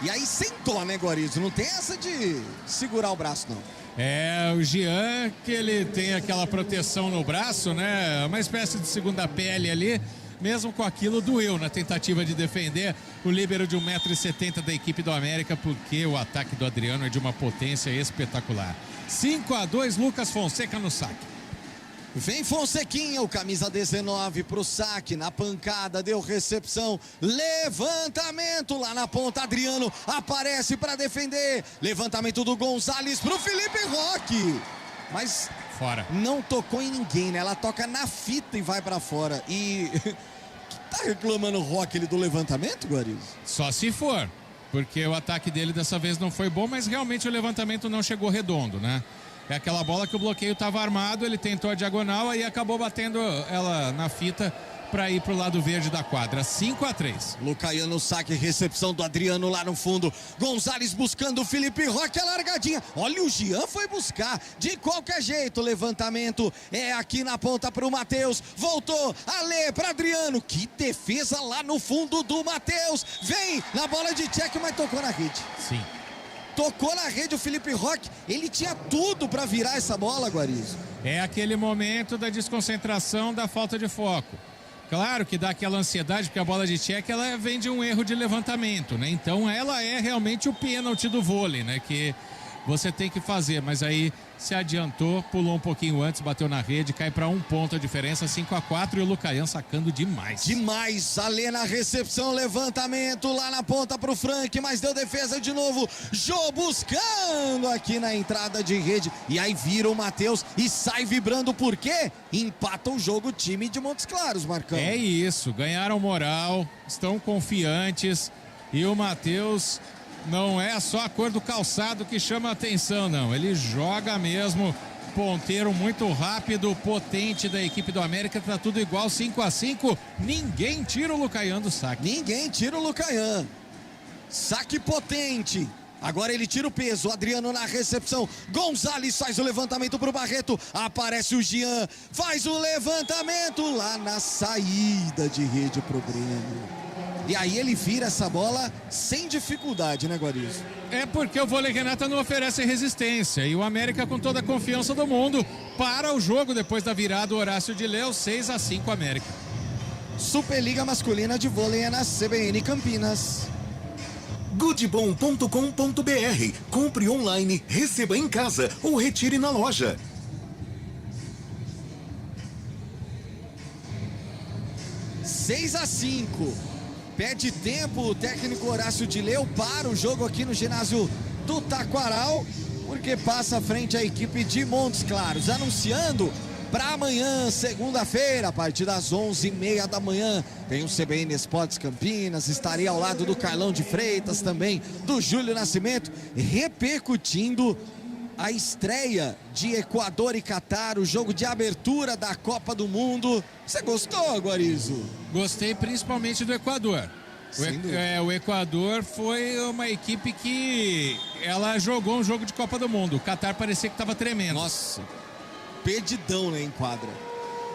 E aí sentou, né, Guarizo? Não tem essa de segurar o braço, não. É, o Jean, que ele tem aquela proteção no braço, né? Uma espécie de segunda pele ali. Mesmo com aquilo, doeu na tentativa de defender o líbero de 1,70 m da equipe do América, porque o ataque do Adriano é de uma potência espetacular. 5-2, Lucas Fonseca no saque. Vem Fonsequinha, o camisa 19 pro saque, na pancada, deu recepção, levantamento lá na ponta, Adriano aparece para defender, levantamento do Gonçalves pro Felipe Roque, mas fora. Não tocou em ninguém, né? Ela toca na fita e vai para fora. E tá reclamando o Roque ele do levantamento, Guarizo? Só se for, porque o ataque dele dessa vez não foi bom, mas realmente o levantamento não chegou redondo, né? É aquela bola que o bloqueio estava armado, ele tentou a diagonal e acabou batendo ela na fita para ir pro lado verde da quadra. 5-3. Lucayan no saque, recepção do Adriano lá no fundo. Gonçalves buscando o Felipe Roque, a largadinha. Olha, o Jean foi buscar de qualquer jeito. Levantamento é aqui na ponta pro Matheus. Voltou, Ale para Adriano. Que defesa lá no fundo do Matheus. Vem na bola de check, mas tocou na rede. Sim. Tocou na rede o Felipe Roque. Ele tinha tudo para virar essa bola, Guarizo. É aquele momento da desconcentração, da falta de foco. Claro que dá aquela ansiedade, porque a bola de check ela vem de um erro de levantamento, né? Então ela é realmente o pênalti do vôlei, né? Que você tem que fazer, mas aí se adiantou, pulou um pouquinho antes, bateu na rede, cai para 1 ponto a diferença, 5-4 e o Lucayan sacando demais. Demais, Ale na recepção, levantamento lá na ponta pro Frank, mas deu defesa de novo, Jô buscando aqui na entrada de rede, e aí vira o Matheus e sai vibrando, por quê? Empata o jogo o time de Montes Claros, Marcão. É isso, ganharam moral, estão confiantes e o Matheus Não é só a cor do calçado que chama a atenção, não. Ele joga mesmo. Ponteiro muito rápido, potente da equipe do América. Tá tudo igual, 5-5. Ninguém tira o Lucaian do saque. Ninguém tira o Lucaian. Saque potente. Agora ele tira o peso, Adriano na recepção, Gonzalez faz o levantamento pro Barreto, aparece o Jean, faz o levantamento lá na saída de rede pro Breno. E aí ele vira essa bola sem dificuldade, né, Guarizo? É porque o vôlei Renata não oferece resistência e o América, com toda a confiança do mundo, para o jogo depois da virada. Horácio de Leu, 6-5 América. Superliga Masculina de Vôlei é na CBN Campinas. Goodbom.com.br. Compre online, receba em casa ou retire na loja. Seis a 5. Pede tempo o técnico Horácio de Leu para o jogo aqui no ginásio do Taquaral, porque passa à frente a equipe de Montes Claros, anunciando para amanhã, segunda-feira, a partir das 11h30 da manhã, tem o CBN Esportes Campinas, estaria ao lado do Carlão de Freitas, também do Júlio Nascimento, repercutindo a estreia de Equador e Catar, o jogo de abertura da Copa do Mundo. Você gostou, Guarizo? Gostei principalmente do Equador. O Equador foi uma equipe que ela jogou um jogo de Copa do Mundo. O Catar parecia que estava tremendo. Nossa, perdidão, né, em quadra.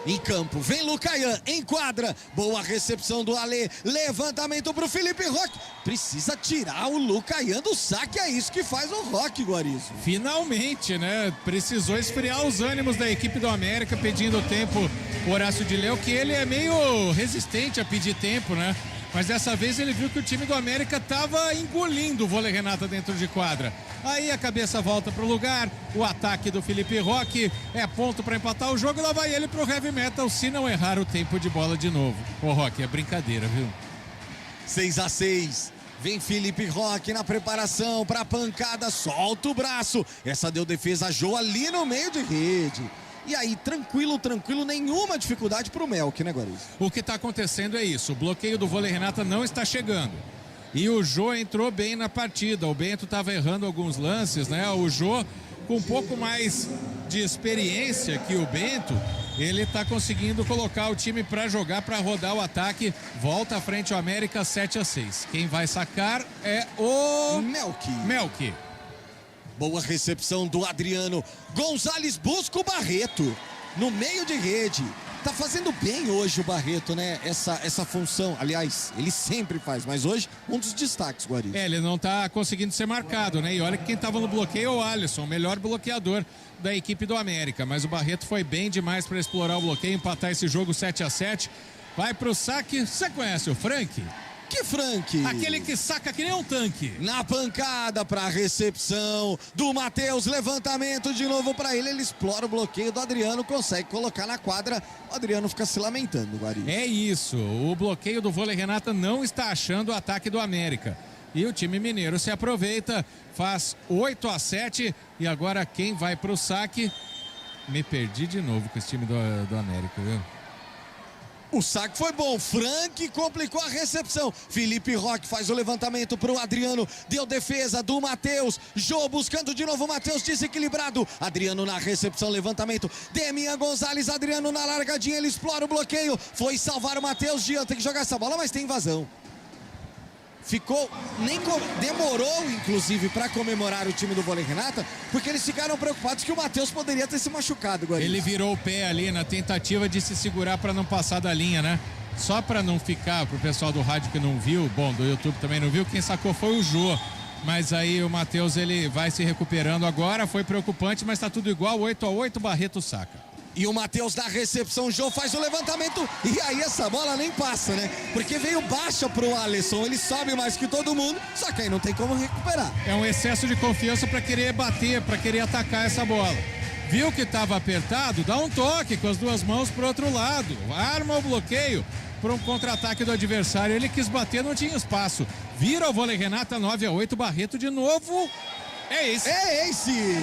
Em campo, vem Lucaian, em quadra, boa recepção do Alê, levantamento pro Felipe Roque, precisa tirar o Lucaian do saque, é isso que faz o Roque, Guarizo. Finalmente, né, precisou esfriar os ânimos da equipe do América, pedindo tempo o Horácio de Leu, que ele é meio resistente a pedir tempo, né, mas dessa vez ele viu que o time do América estava engolindo o vôlei Renata dentro de quadra. Aí a cabeça volta pro lugar, o ataque do Felipe Roque é ponto para empatar o jogo, lá vai ele pro heavy metal se não errar o tempo de bola de novo. Ô Roque, é brincadeira, viu? 6-6, vem Felipe Roque na preparação para a pancada, solta o braço, essa deu defesa, Jô ali no meio de rede. E aí, tranquilo, nenhuma dificuldade pro Melk, né, Guarizo? O que tá acontecendo é isso, o bloqueio do vôlei Renata não está chegando. E o Jô entrou bem na partida. O Bento estava errando alguns lances, né? O Jô, com um pouco mais de experiência que o Bento, ele está conseguindo colocar o time para jogar, para rodar o ataque. Volta à frente o América, 7-6. Quem vai sacar é o Melk. Boa recepção do Adriano. Gonzalez busca o Barreto no meio de rede. Tá fazendo bem hoje o Barreto, né? Essa função. Aliás, ele sempre faz, mas hoje um dos destaques, Guarizo. Ele não tá conseguindo ser marcado, né? E olha que quem tava no bloqueio é o Alisson, o melhor bloqueador da equipe do América. Mas o Barreto foi bem demais para explorar o bloqueio, empatar esse jogo 7-7. Vai pro saque. Você conhece o Frank? Que Frank? Aquele que saca que nem um tanque. Na pancada para recepção do Matheus, levantamento de novo para ele explora o bloqueio do Adriano, consegue colocar na quadra, o Adriano fica se lamentando, Guarizo. É isso, o bloqueio do vôlei Renata não está achando o ataque do América. E o time mineiro se aproveita, faz 8-7 e agora quem vai pro saque? Me perdi de novo com esse time do América, viu? O saque foi bom, Frank complicou a recepção, Felipe Roque faz o levantamento pro Adriano, deu defesa do Matheus, Jô buscando de novo o Matheus, desequilibrado, Adriano na recepção, levantamento, Demian Gonzalez, Adriano na largadinha, ele explora o bloqueio, foi salvar o Matheus, Jean tem que jogar essa bola, mas tem invasão. Demorou, inclusive, para comemorar o time do vôlei Renata, porque eles ficaram preocupados que o Matheus poderia ter se machucado, Guarizo. Ele virou o pé ali na tentativa de se segurar para não passar da linha, né? Só para não ficar, pro pessoal do rádio que não viu, bom, do YouTube também não viu, quem sacou foi o Jô. Mas aí o Matheus, ele vai se recuperando agora, foi preocupante, mas tá tudo igual, 8-8, Barreto saca. E o Matheus na recepção, Jô faz o levantamento e aí essa bola nem passa, né? Porque veio baixa pro Alisson, ele sobe mais que todo mundo, só que aí não tem como recuperar. É um excesso de confiança para querer bater, para querer atacar essa bola. Viu que estava apertado? Dá um toque com as duas mãos pro outro lado, arma o bloqueio para um contra-ataque do adversário. Ele quis bater, não tinha espaço. Vira o vôlei Renata, 9-8, Barreto de novo. É esse. É esse!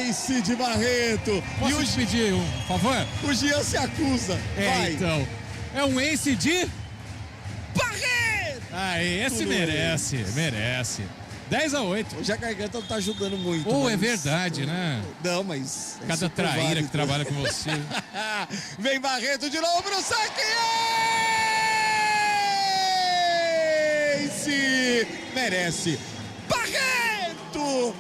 Ace de Barreto. Posso te pedir um favor? O Jean se acusa. Vai. Então. É um ace de Barreto! Esse merece. 10-8. Hoje a garganta não tá ajudando muito. É verdade, né? Não, mas... Cada traíra válido. Que trabalha com você. Vem Barreto de novo pro saque! Ace! Merece. Barreto!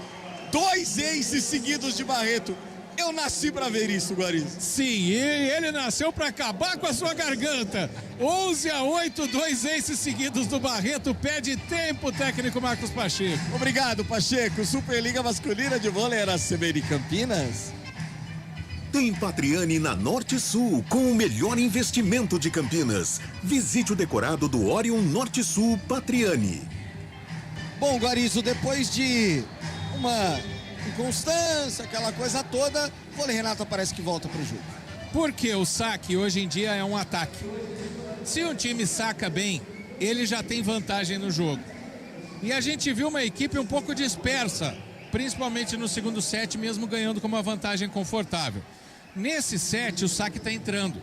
2 aces seguidos de Barreto. Eu nasci pra ver isso, Guariz. Sim, e ele nasceu pra acabar com a sua garganta. 11-8, 2 aces seguidos do Barreto. Pede tempo, técnico Marcos Pacheco. Obrigado, Pacheco. Superliga Masculina de Vôlei era CBN Campinas. Tem Patriani na Norte Sul, com o melhor investimento de Campinas. Visite o decorado do Orion Norte Sul Patriani. Bom, Guarizo, depois de uma inconstância, aquela coisa toda, o Vôlei Renata parece que volta pro jogo. Porque o saque hoje em dia é um ataque. Se um time saca bem, ele já tem vantagem no jogo. E a gente viu uma equipe um pouco dispersa, principalmente no segundo set, mesmo ganhando com uma vantagem confortável. Nesse set, o saque está entrando.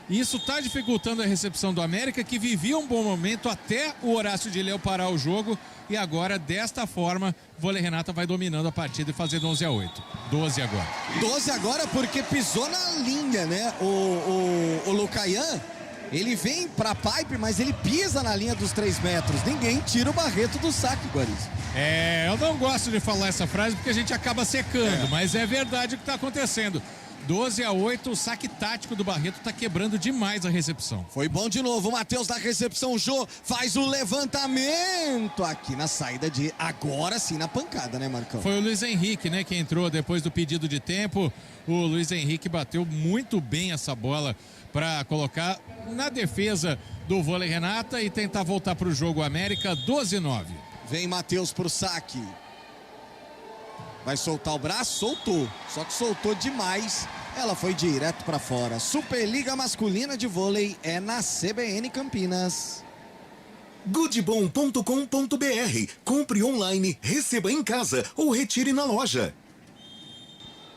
Isso está dificultando a recepção do América, que vivia um bom momento até o Horácio de Leu parar o jogo. E agora, desta forma, o Vôlei Renata vai dominando a partida e fazendo 11-8. 12 agora. 12 agora porque pisou na linha, né? O Lucaian, ele vem pra pipe, mas ele pisa na linha dos 3 metros. Ninguém tira o Barreto do saque, Guariz. Eu não gosto de falar essa frase porque a gente acaba secando, mas é verdade o que está acontecendo. 12-8, o saque tático do Barreto está quebrando demais a recepção. Foi bom de novo, o Matheus da recepção, Jô faz o levantamento aqui na saída de... Agora sim, na pancada, né, Marcão? Foi o Luiz Henrique, né, que entrou depois do pedido de tempo. O Luiz Henrique bateu muito bem essa bola para colocar na defesa do Vôlei Renata e tentar voltar para o jogo América. 12-9. Vem Matheus pro saque. Vai soltar o braço? Soltou. Só que soltou demais. Ela foi direto para fora. Superliga Masculina de Vôlei é na CBN Campinas. Goodbom.com.br. Compre online, receba em casa ou retire na loja.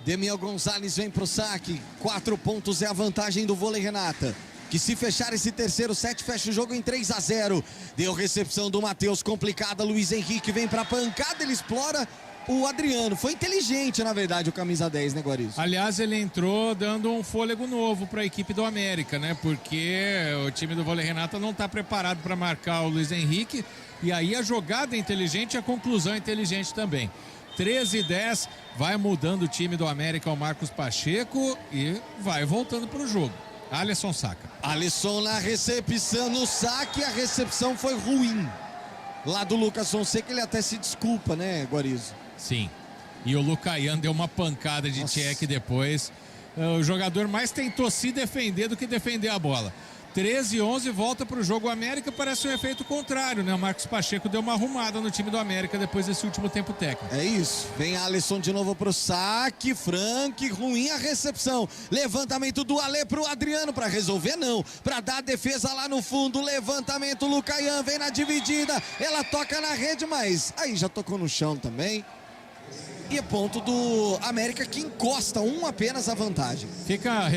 Demiel Gonzalez vem pro saque. 4 pontos é a vantagem do Vôlei Renata, que se fechar esse terceiro set, fecha o jogo em 3-0. Deu recepção do Matheus, complicada. Luiz Henrique vem pra pancada, ele explora o Adriano. Foi inteligente, na verdade, o camisa 10, né, Guarizo? Aliás, ele entrou dando um fôlego novo para a equipe do América, né? Porque o time do Vôlei Renata não está preparado para marcar o Luiz Henrique. E aí a jogada é inteligente e a conclusão é inteligente também. 13-10, vai mudando o time do América ao Marcos Pacheco e vai voltando para o jogo. Alisson saca. Alisson na recepção, no saque, a recepção foi ruim. Lá do Lucas Fonseca, ele até se desculpa, né, Guarizo? Sim, e o Lucaian deu uma pancada de check depois. O jogador mais tentou se defender do que defender a bola. 13-11, volta para o jogo América, parece um efeito contrário, né? O Marcos Pacheco deu uma arrumada no time do América depois desse último tempo técnico. É isso, vem Alisson de novo pro saque, Frank, ruim a recepção. Levantamento do Alê pro Adriano, para resolver não, para dar a defesa lá no fundo. Levantamento, Lucaian vem na dividida, ela toca na rede, mas aí já tocou no chão também. E é ponto do América, que encosta apenas a vantagem. Ficam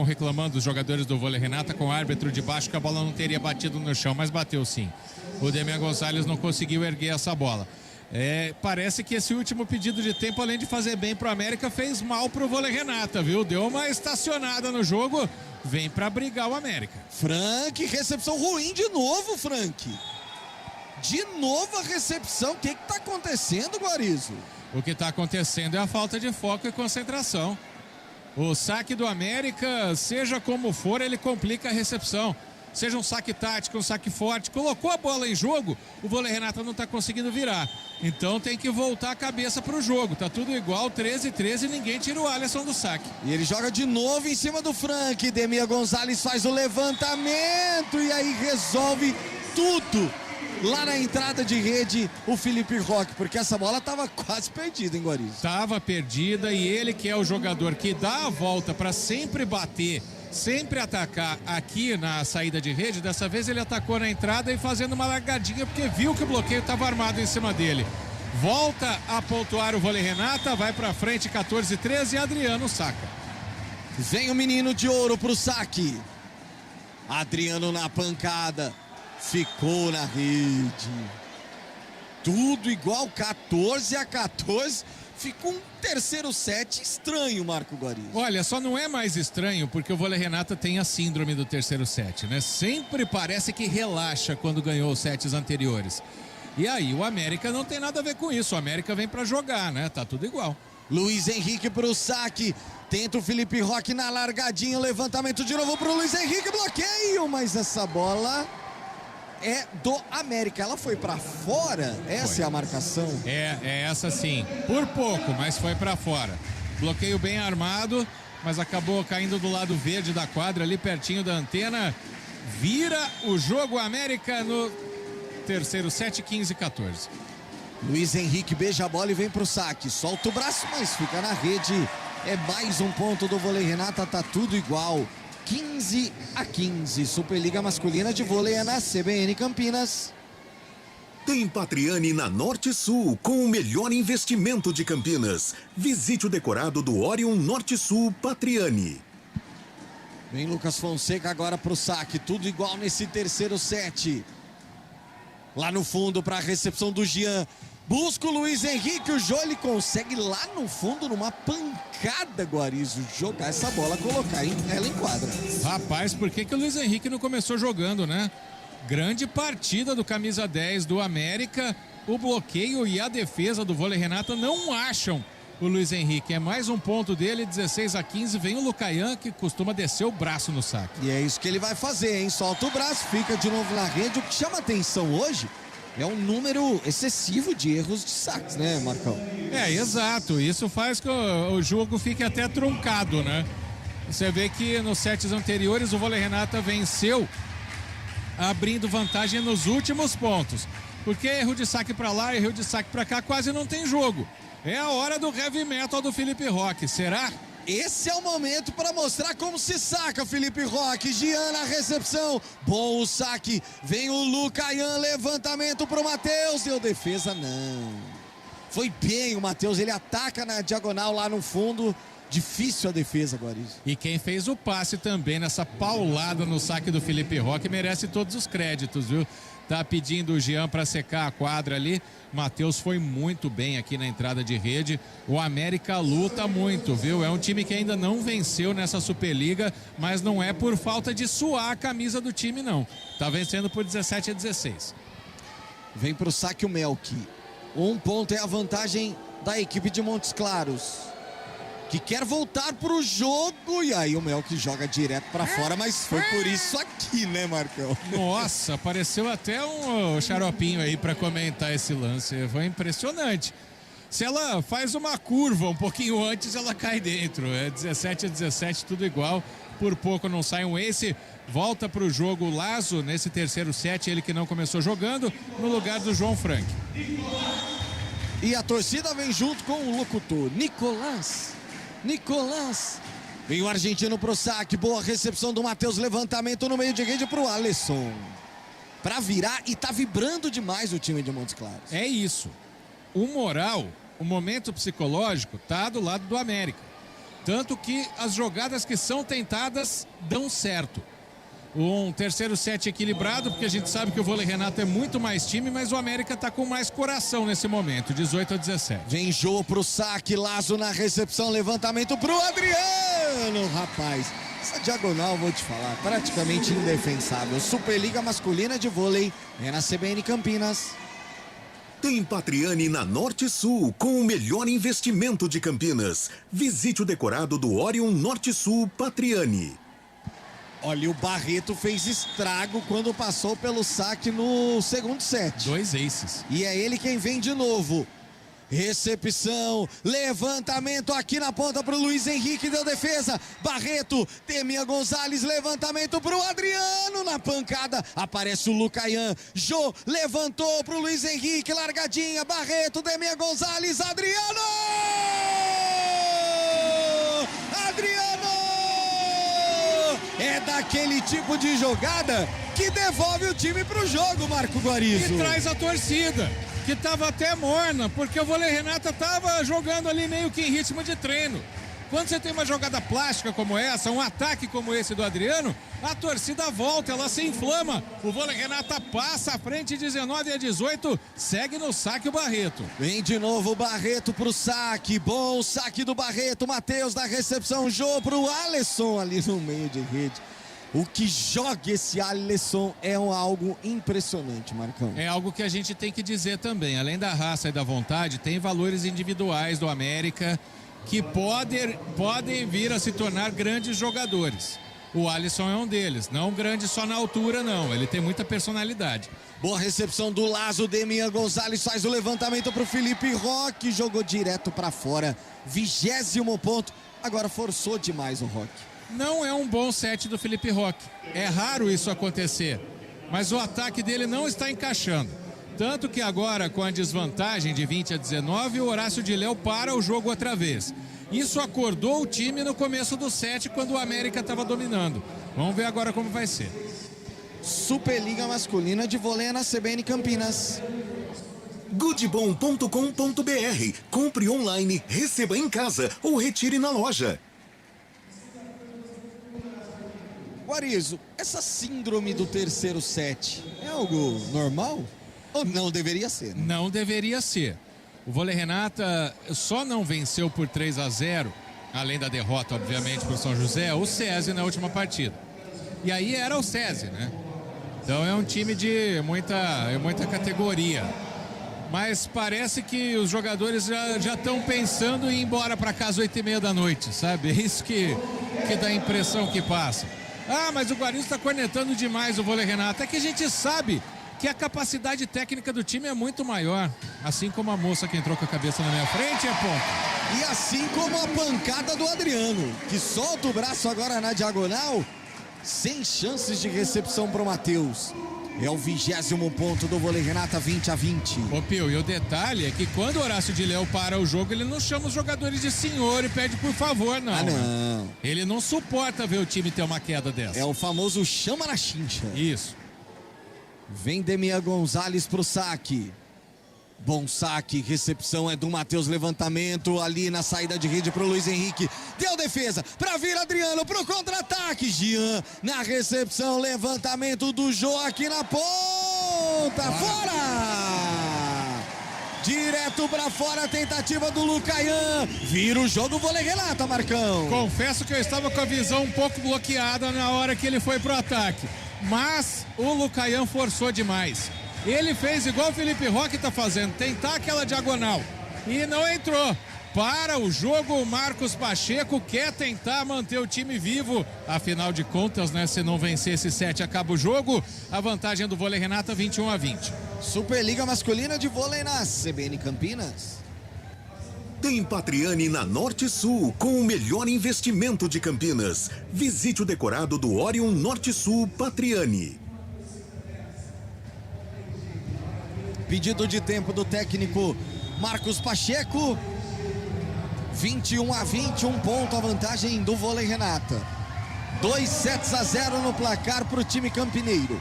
reclamando os jogadores do Vôlei Renata com o árbitro de baixo que a bola não teria batido no chão, mas bateu sim. O Demian Gonzalez não conseguiu erguer essa bola. Parece que esse último pedido de tempo, além de fazer bem pro América, fez mal pro Vôlei Renata, viu? Deu uma estacionada no jogo, vem pra brigar o América. Frank, recepção ruim de novo, Frank. De novo a recepção, o que tá acontecendo, Guarizo? O que tá acontecendo é a falta de foco e concentração. O saque do América, seja como for, ele complica a recepção. Seja um saque tático, um saque forte, colocou a bola em jogo, o Vôlei Renata não tá conseguindo virar. Então tem que voltar a cabeça pro jogo. Tá tudo igual, 13-13, e ninguém tira o Alisson do saque. E ele joga de novo em cima do Frank. Demian Gonzalez faz o levantamento e aí resolve tudo. Lá na entrada de rede, o Felipe Roque, porque essa bola estava quase perdida, hein, Guarizo? Estava perdida, e ele, que é o jogador que dá a volta para sempre bater, sempre atacar aqui na saída de rede, dessa vez ele atacou na entrada e fazendo uma largadinha porque viu que o bloqueio estava armado em cima dele. Volta a pontuar o Vôlei Renata, vai para frente, 14-13, e Adriano saca. Vem o menino de ouro pro saque. Adriano na pancada. ficou na rede. Tudo igual, 14-14. Ficou um terceiro set estranho, Marco Guarizo. Olha, só não é mais estranho porque o Vôlei Renata tem a síndrome do terceiro set, né? Sempre parece que relaxa quando ganhou os sets anteriores. E aí, o América não tem nada a ver com isso. O América vem pra jogar, né? Tá tudo igual. Luiz Henrique pro saque. Tenta o Felipe Roque na largadinha. Levantamento de novo pro Luiz Henrique. Bloqueio, mas essa bola é do América. Ela foi pra fora? Essa é a marcação? É essa sim. Por pouco, mas foi pra fora. Bloqueio bem armado, mas acabou caindo do lado verde da quadra, ali pertinho da antena. Vira o jogo América no terceiro set, 15-14. Luiz Henrique beija a bola e vem pro saque. Solta o braço, mas fica na rede. É mais um ponto do Vôlei Renata, tá tudo igual. 15-15. Superliga Masculina de Vôlei é na CBN Campinas. Tem Patriani na Norte Sul, com o melhor investimento de Campinas. Visite o decorado do Orion Norte Sul Patriani. Vem Lucas Fonseca agora pro saque. Tudo igual nesse terceiro set. Lá no fundo para a recepção do Jean. Busca o Luiz Henrique, o Jô, ele consegue lá no fundo, numa pancada, Guarizo, jogar essa bola, colocar ela em quadra. Rapaz, por que o Luiz Henrique não começou jogando, né? Grande partida do camisa 10 do América. O bloqueio e a defesa do Vôlei Renata não acham o Luiz Henrique. É mais um ponto dele, 16-15. Vem o Lucaian, que costuma descer o braço no saque. E é isso que ele vai fazer, hein? Solta o braço, fica de novo na rede. O que chama atenção hoje é um número excessivo de erros de saques, né, Marcão? É, exato. Isso faz que o jogo fique até truncado, né? Você vê que nos sets anteriores o Vôlei Renata venceu abrindo vantagem nos últimos pontos. Porque erro de saque pra lá, erro de saque pra cá, quase não tem jogo. É a hora do heavy metal do Felipe Roque, será? Esse é o momento para mostrar como se saca, Felipe Roque. Gian na recepção, bom o saque, vem o Lucaian, levantamento pro Matheus, deu defesa, não. Foi bem o Matheus, ele ataca na diagonal lá no fundo, difícil a defesa, Guarizo. E quem fez o passe também nessa paulada no saque do Felipe Roque merece todos os créditos, viu? Tá pedindo o Jean para secar a quadra ali. Matheus foi muito bem aqui na entrada de rede. O América luta muito, viu? É um time que ainda não venceu nessa Superliga, mas não é por falta de suar a camisa do time, não. Tá vencendo por 17-16. Vem pro saque o Melk. Um ponto é a vantagem da equipe de Montes Claros, que quer voltar pro jogo, e aí o Melk joga direto pra fora, mas foi por isso aqui, né, Marcão? Nossa, apareceu até um xaropinho aí pra comentar esse lance, foi impressionante. Se ela faz uma curva um pouquinho antes, ela cai dentro, é 17-17, tudo igual, por pouco não sai um ace. Volta pro jogo o Lazo nesse terceiro set, ele que não começou jogando, no lugar do João Frank. E a torcida vem junto com o locutor, Nicolás. Vem o argentino pro saque, boa recepção do Matheus, levantamento no meio de rede pro Alisson. Pra virar, e tá vibrando demais o time de Montes Claros. É isso. O moral, o momento psicológico tá do lado do América. Tanto que as jogadas que são tentadas dão certo. Um terceiro set equilibrado, porque a gente sabe que o Vôlei Renata é muito mais time, mas o América tá com mais coração nesse momento, 18-17. Vem Jô pro saque, Lazo na recepção, levantamento pro Adriano, rapaz. Essa diagonal, vou te falar, praticamente indefensável. Superliga Masculina de Vôlei é na CBN Campinas. Tem Patriani na Norte Sul, com o melhor investimento de Campinas. Visite o decorado do Orion Norte Sul Patriani. Olha, o Barreto fez estrago quando passou pelo saque no segundo set. 2 aces. E é ele quem vem de novo. Recepção, levantamento aqui na ponta pro Luiz Henrique, deu defesa. Barreto, Teminha Gonzalez, levantamento pro Adriano na pancada. Aparece o Lucaian. Jô levantou pro Luiz Henrique, largadinha. Barreto, Teminha Gonzalez, Adriano! É daquele tipo de jogada que devolve o time pro jogo, Marco Guarizo. E traz a torcida, que tava até morna, porque o Vôlei Renata tava jogando ali meio que em ritmo de treino. Quando você tem uma jogada plástica como essa, um ataque como esse do Adriano, a torcida volta, ela se inflama. O Vôlei Renata passa à frente 19-18, segue no saque o Barreto. Vem de novo o Barreto pro saque, bom saque do Barreto, Matheus na recepção, Jô pro Alisson ali no meio de rede. O que joga esse Alisson é algo impressionante, Marcão. É algo que a gente tem que dizer também, além da raça e da vontade, tem valores individuais do América que podem vir a se tornar grandes jogadores. O Alisson é um deles, não grande só na altura não, ele tem muita personalidade. Boa recepção do Lazo, Demian Gonzalez faz o levantamento pro Felipe Roque, jogou direto para fora, 20º ponto, agora forçou demais o Roque. Não é um bom set do Felipe Roque, é raro isso acontecer, mas o ataque dele não está encaixando. Tanto que agora, com a desvantagem de 20-19, o Horácio de Léo para o jogo outra vez. Isso acordou o time no começo do set, quando o América estava dominando. Vamos ver agora como vai ser. Superliga Masculina de Vôlei na CBN Campinas. Goodbom.com.br. Compre online, receba em casa ou retire na loja. Guarizo, essa síndrome do terceiro set é algo normal? Ou não deveria ser? Né? Não deveria ser. O Vôlei Renata só não venceu por 3-0, além da derrota, obviamente, por São José, o SESI na última partida. E aí era o SESI, né? Então é um time de muita categoria. Mas parece que os jogadores já estão pensando em ir embora para casa 8h30 da noite, sabe? É isso que dá a impressão que passa. Ah, mas o Guarizo está cornetando demais o Vôlei Renata. É que a gente sabe que a capacidade técnica do time é muito maior. Assim como a moça que entrou com a cabeça na minha frente, é ponto. E assim como a pancada do Adriano, que solta o braço agora na diagonal, sem chances de recepção para o Matheus. É o 20º ponto do Vôlei Renata, 20-20. Ô Pio, e o detalhe é que quando o Horácio de Léo para o jogo, ele não chama os jogadores de senhor e pede por favor, não. Ah, não. Ele não suporta ver o time ter uma queda dessa. É o famoso chama na chincha. Isso. Vem Demian Gonzalez pro saque. Bom saque, recepção é do Matheus, levantamento ali na saída de rede pro Luiz Henrique. Deu defesa pra vir Adriano pro contra-ataque. Jean na recepção, levantamento do Jô aqui na ponta. Fora! Direto pra fora, tentativa do Lucaian. Vira o jogo, Vôlei Renata, Marcão. Confesso que eu estava com a visão um pouco bloqueada na hora que ele foi pro ataque. Mas o Lucaian forçou demais. Ele fez igual o Felipe Roque está fazendo, tentar aquela diagonal. E não entrou. Para o jogo, o Marcos Pacheco quer tentar manter o time vivo. Afinal de contas, né, se não vencer esse set, acaba o jogo. A vantagem do Vôlei Renata, 21-20. Superliga Masculina de Vôlei na CBN Campinas. Tem Patriani na Norte Sul, com o melhor investimento de Campinas. Visite o decorado do Orion Norte Sul Patriani. Pedido de tempo do técnico Marcos Pacheco. 21-20, um ponto a vantagem do Vôlei Renata. 2-0 no placar para o time campineiro.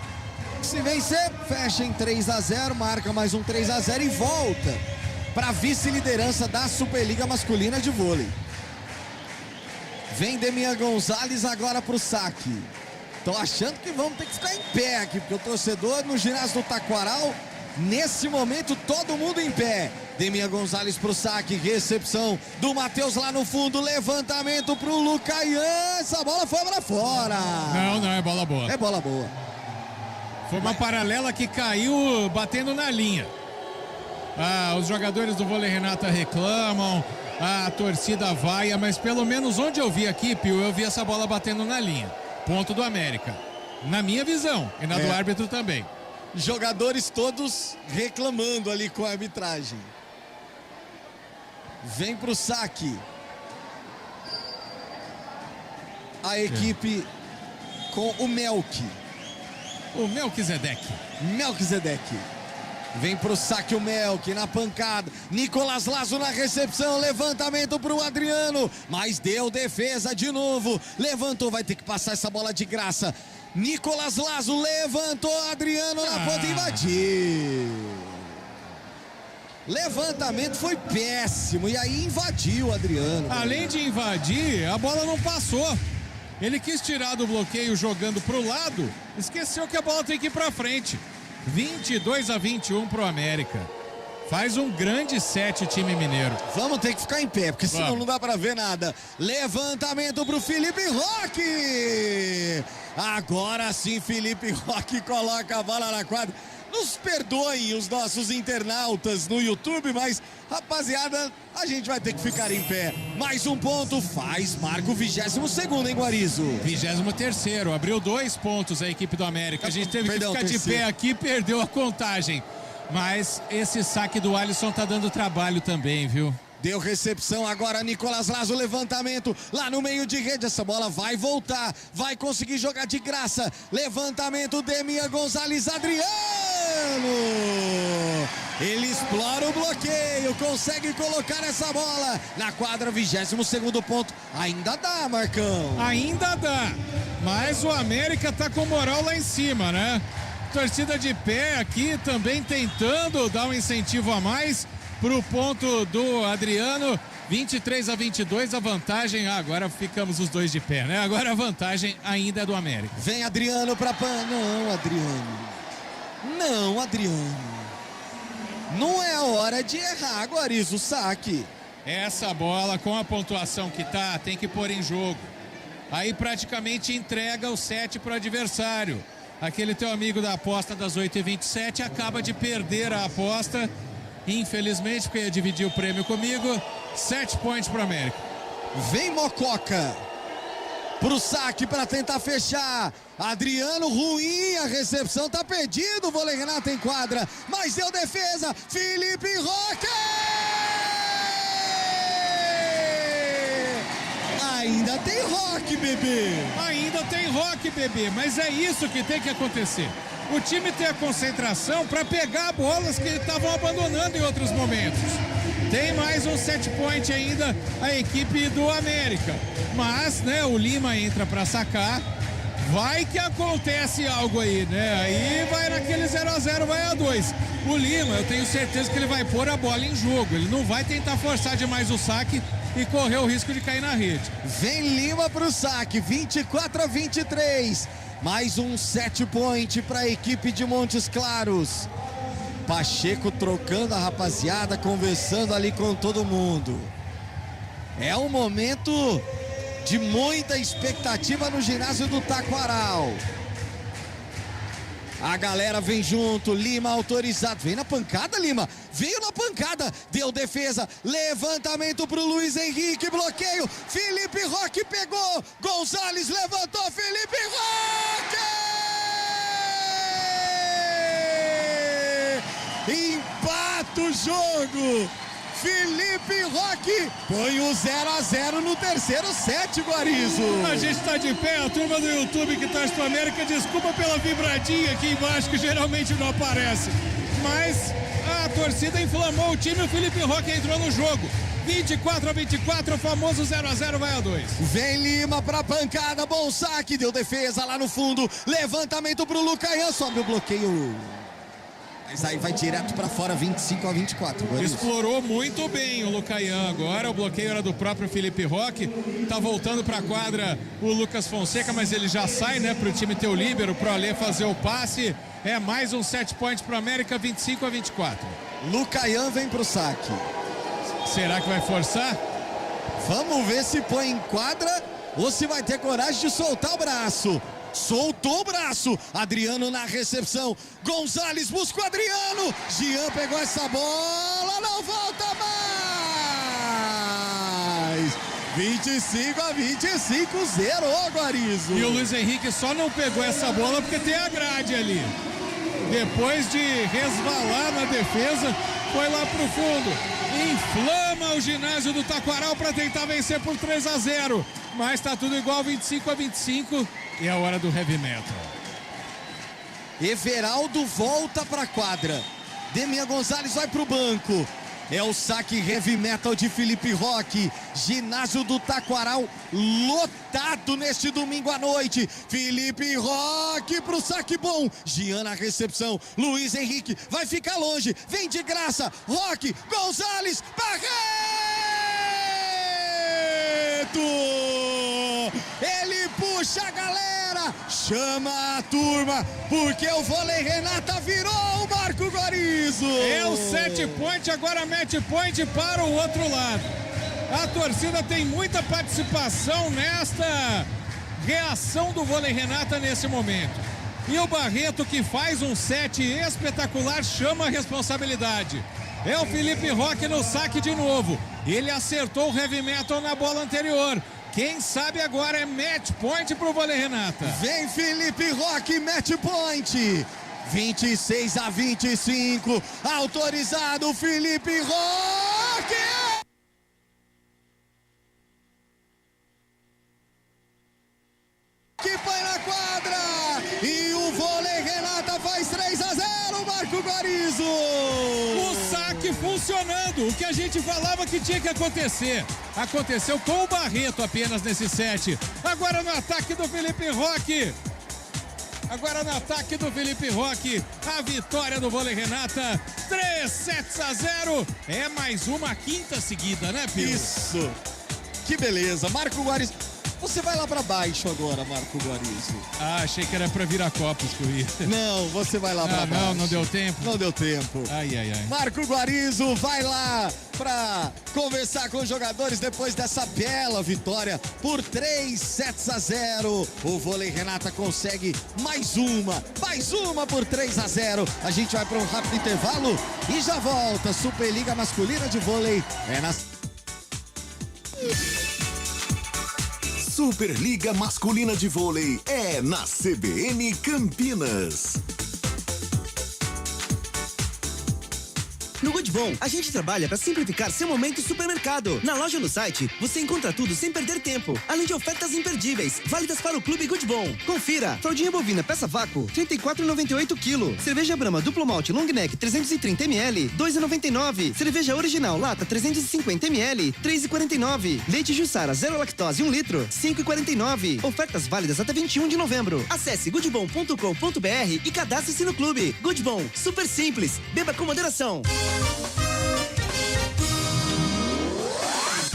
Se vencer, fecha em 3-0, marca mais um 3-0 e volta para a vice-liderança da Superliga Masculina de Vôlei. Vem Demian Gonzalez agora para o saque. Tô achando que vamos ter que ficar em pé aqui, porque o torcedor no ginásio do Taquaral, nesse momento, todo mundo em pé. Demian Gonzalez pro saque, recepção do Matheus lá no fundo, levantamento pro Lucaian, essa bola foi pra fora. Não, é bola boa. É bola boa. Foi uma paralela que caiu batendo na linha. Os jogadores do Vôlei Renata reclamam, a torcida vaia, mas pelo menos onde eu vi aqui, Pio, eu vi essa bola batendo na linha. Ponto do América. Na minha visão, e na do árbitro também. Jogadores todos reclamando ali com a arbitragem. Vem pro saque. A equipe com o Melk. O Melquisedeque. Vem pro saque o Melk na pancada. Nicolas Lazo na recepção. Levantamento pro Adriano. Mas deu defesa de novo. Levantou, vai ter que passar essa bola de graça. Nicolas Lazo levantou, Adriano na ponta, invadiu. Levantamento foi péssimo e aí invadiu o Adriano. Além de invadir, a bola não passou. Ele quis tirar do bloqueio jogando pro lado, esqueceu que a bola tem que ir pra frente. 22-21 pro América. Faz um grande set o time mineiro. Vamos ter que ficar em pé, porque senão não dá pra ver nada. Levantamento pro Felipe Roque. Agora sim, Felipe Roque coloca a bola na quadra. Nos perdoem os nossos internautas no YouTube, mas, rapaziada, a gente vai ter que ficar em pé. Mais um ponto, marca o 22º, hein, Guarizo? 23º, abriu 2 pontos a equipe do América. A gente teve que ficar de pé aqui, perdeu a contagem. Mas esse saque do Alisson tá dando trabalho também, viu? Deu recepção agora, Nicolas Lazo, levantamento lá no meio de rede. Essa bola vai voltar, vai conseguir jogar de graça. Levantamento, Demian Gonzalez, Adriano. Ele explora o bloqueio, consegue colocar essa bola na quadra, 22º ponto. Ainda dá, Marcão. Ainda dá, mas o América tá com moral lá em cima, né? Torcida de pé aqui também tentando dar um incentivo a mais pro ponto do Adriano. 23-22, a vantagem, agora ficamos os dois de pé, né? Agora a vantagem ainda é do América. Vem Adriano pra Não, Adriano. Não, Adriano. Não é a hora de errar, Guarizo, o saque. Essa bola, com a pontuação que tá, tem que pôr em jogo. Aí praticamente entrega o set pro adversário. Aquele teu amigo da aposta das 8h27 acaba de perder a aposta. Infelizmente, porque ia dividir o prêmio comigo. 7 pontos para o América. Vem Mococa pro saque para tentar fechar. Adriano, ruim, a recepção tá perdido. O vôlei Renato em quadra, mas deu defesa. Felipe Roque! Ainda tem rock, bebê. Ainda tem rock, bebê, mas é isso que tem que acontecer. O time tem a concentração para pegar bolas que estavam abandonando em outros momentos. Tem mais um set point ainda a equipe do América. Mas, né, o Lima entra para sacar. Vai que acontece algo aí, né? Aí vai naquele 0-0, vai a 2. O Lima, eu tenho certeza que ele vai pôr a bola em jogo. Ele não vai tentar forçar demais o saque e correr o risco de cair na rede. Vem Lima pro saque, 24-23. Mais um set point para a equipe de Montes Claros. Pacheco trocando a rapaziada, conversando ali com todo mundo. É um momento de muita expectativa no ginásio do Taquaral. A galera vem junto, Lima autorizado. Vem na pancada, Lima. Veio na pancada, deu defesa. Levantamento pro Luiz Henrique, bloqueio. Felipe Roque pegou. Gonzalez levantou, Felipe Roque! Empata o jogo. Felipe Roque põe o 0-0 no terceiro set, Guarizo. A gente tá de pé, a turma do YouTube que torce pro América, desculpa pela vibradinha aqui embaixo que geralmente não aparece. Mas a torcida inflamou o time, o Felipe Roque entrou no jogo. 24-24, o famoso 0-0 vai a 2. Vem Lima pra pancada, bom saque, deu defesa lá no fundo. Levantamento pro Lucaian, sobe o bloqueio. Mas aí vai direto pra fora, 25-24. Explorou muito bem o Lucaian agora. O bloqueio era do próprio Felipe Roque. Tá voltando pra quadra o Lucas Fonseca, mas ele já sai, né, pro time ter o líbero, pro Alê fazer o passe. É mais um set point pro América, 25-24. Lucaian vem pro saque. Será que vai forçar? Vamos ver se põe em quadra ou se vai ter coragem de soltar o braço. Soltou o braço, Adriano na recepção, Gonzalez busca o Adriano, Jean pegou essa bola, não volta mais, 25-25, zerou, Guarizo. E o Luiz Henrique só não pegou essa bola porque tem a grade ali, depois de resvalar na defesa, foi lá pro fundo, inflama o ginásio do Taquaral para tentar vencer por 3-0, mas tá tudo igual, 25-25. E é a hora do heavy metal. Everaldo volta pra quadra. Demian Gonzalez vai pro banco. É o saque heavy metal de Felipe Roque. Ginásio do Taquaral lotado neste domingo à noite. Felipe Roque pro saque bom. Gian na recepção. Luiz Henrique vai ficar longe. Vem de graça. Roque, Gonzalez, Barreto! Ele puxa a galera, chama a turma, porque o vôlei Renata virou o Marco Guarizo. É o set point, agora match point para o outro lado. A torcida tem muita participação nesta reação do vôlei Renata nesse momento. E o Barreto, que faz um set espetacular, chama a responsabilidade. É o Felipe Roque no saque de novo. Ele acertou o heavy metal na bola anterior. Quem sabe agora é match point pro vôlei Renata. Vem Felipe Roque, match point. 26-25. Autorizado Felipe Roque. Que põe na quadra. E o vôlei Renata faz 3-0, Marco Guarizo. O saque funcionando, o que a gente falava que tinha que acontecer. Aconteceu com o Barreto apenas nesse set. Agora no ataque do Felipe Roque. A vitória do vôlei Renata, 3-0. É mais uma quinta seguida, né, Pio? Isso. Que beleza, Marco Guarizo. Você vai lá pra baixo agora, Marco Guarizo. Ah, achei que era pra virar copos que eu ia. Não, você vai lá pra baixo. Não deu tempo? Não deu tempo. Ai. Marco Guarizo vai lá pra conversar com os jogadores depois dessa bela vitória por 3-0. O vôlei Renata consegue mais uma por 3-0. A gente vai pra um rápido intervalo e já volta. Superliga Masculina de Vôlei é na... Superliga Masculina de Vôlei é na CBN Campinas. No Good Bom, a gente trabalha para simplificar seu momento supermercado. Na loja no site, você encontra tudo sem perder tempo. Além de ofertas imperdíveis, válidas para o Clube Good Bom. Confira, fraldinha bovina peça vácuo, R$ 34,98 kg. Cerveja Brahma duplo malte long neck 330 ml, R$ 2,99. Cerveja original lata 350 ml, R$ 3,49. Leite Jussara zero lactose 1 litro, R$ 5,49. Ofertas válidas até 21 de novembro. Acesse goodbom.com.br e cadastre-se no clube. Good Bom, super simples. Beba com moderação.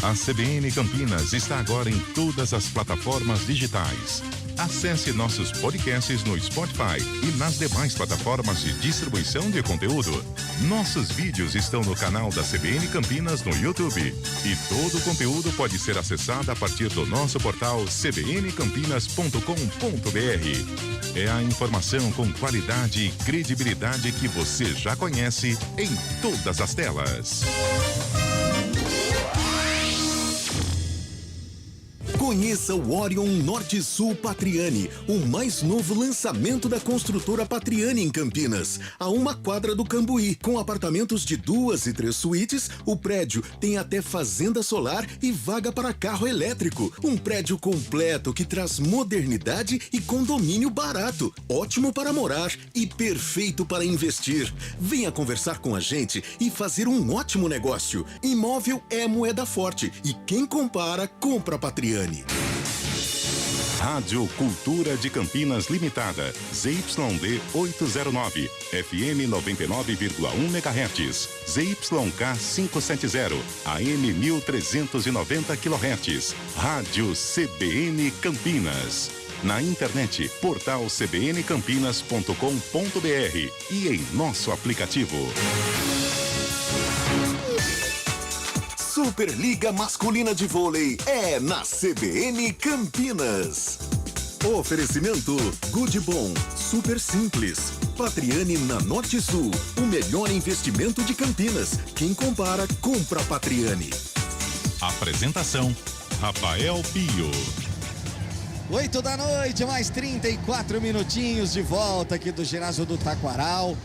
A CBN Campinas está agora em todas as plataformas digitais. Acesse nossos podcasts no Spotify e nas demais plataformas de distribuição de conteúdo. Nossos vídeos estão no canal da CBN Campinas no YouTube. E todo o conteúdo pode ser acessado a partir do nosso portal cbncampinas.com.br. É a informação com qualidade e credibilidade que você já conhece em todas as telas. Conheça o Orion Norte Sul Patriani, o mais novo lançamento da construtora Patriani em Campinas, a uma quadra do Cambuí. Com apartamentos de 2 e 3 suítes, o prédio tem até fazenda solar e vaga para carro elétrico. Um prédio completo que traz modernidade e condomínio barato, ótimo para morar e perfeito para investir. Venha conversar com a gente e fazer um ótimo negócio. Imóvel é moeda forte e quem compara, compra Patriani. Rádio Cultura de Campinas Limitada, ZYD 809, FM 99,1 MHz, ZYK 570, AM 1390 kHz, Rádio CBN Campinas. Na internet, portal cbncampinas.com.br e em nosso aplicativo. Superliga Masculina de Vôlei é na CBN Campinas. Oferecimento Good Bom, super simples. Patriani na Norte Sul, o melhor investimento de Campinas. Quem compara, compra Patriani. Apresentação, Rafael Pio. 8 da noite, mais 34 minutinhos de volta aqui do ginásio do Taquaral.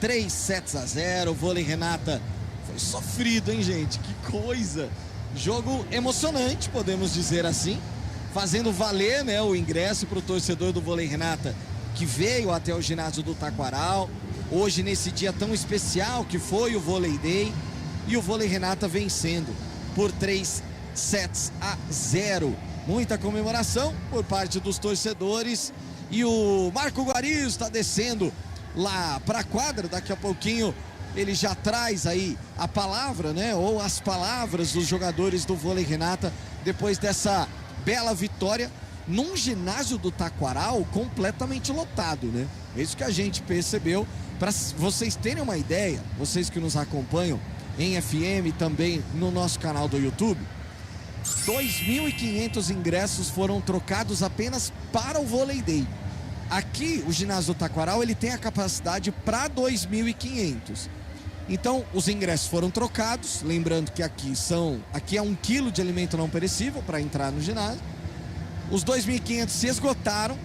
3-0, vôlei Renata. Foi sofrido, hein, gente? Que coisa! Jogo emocionante, podemos dizer assim. Fazendo valer, né, o ingresso para o torcedor do vôlei Renata, que veio até o ginásio do Taquaral. Hoje, nesse dia tão especial que foi o Vôlei Day. e o Vôlei Renata vencendo por 3-0. Muita comemoração por parte dos torcedores e o Marco Guarizo está descendo lá para a quadra. Daqui a pouquinho ele já traz aí a palavra, né? Ou as palavras dos jogadores do Vôlei Renata depois dessa bela vitória num ginásio do Taquaral completamente lotado, né? É isso que a gente percebeu. Para vocês terem uma ideia, vocês que nos acompanham em FM também no nosso canal do YouTube, 2.500 ingressos foram trocados apenas para o Vôlei Day. Aqui, o ginásio do Taquaral, ele tem a capacidade para 2.500. Então, os ingressos foram trocados, lembrando que aqui é 1 quilo de alimento não perecível para entrar no ginásio. Os 2.500 se esgotaram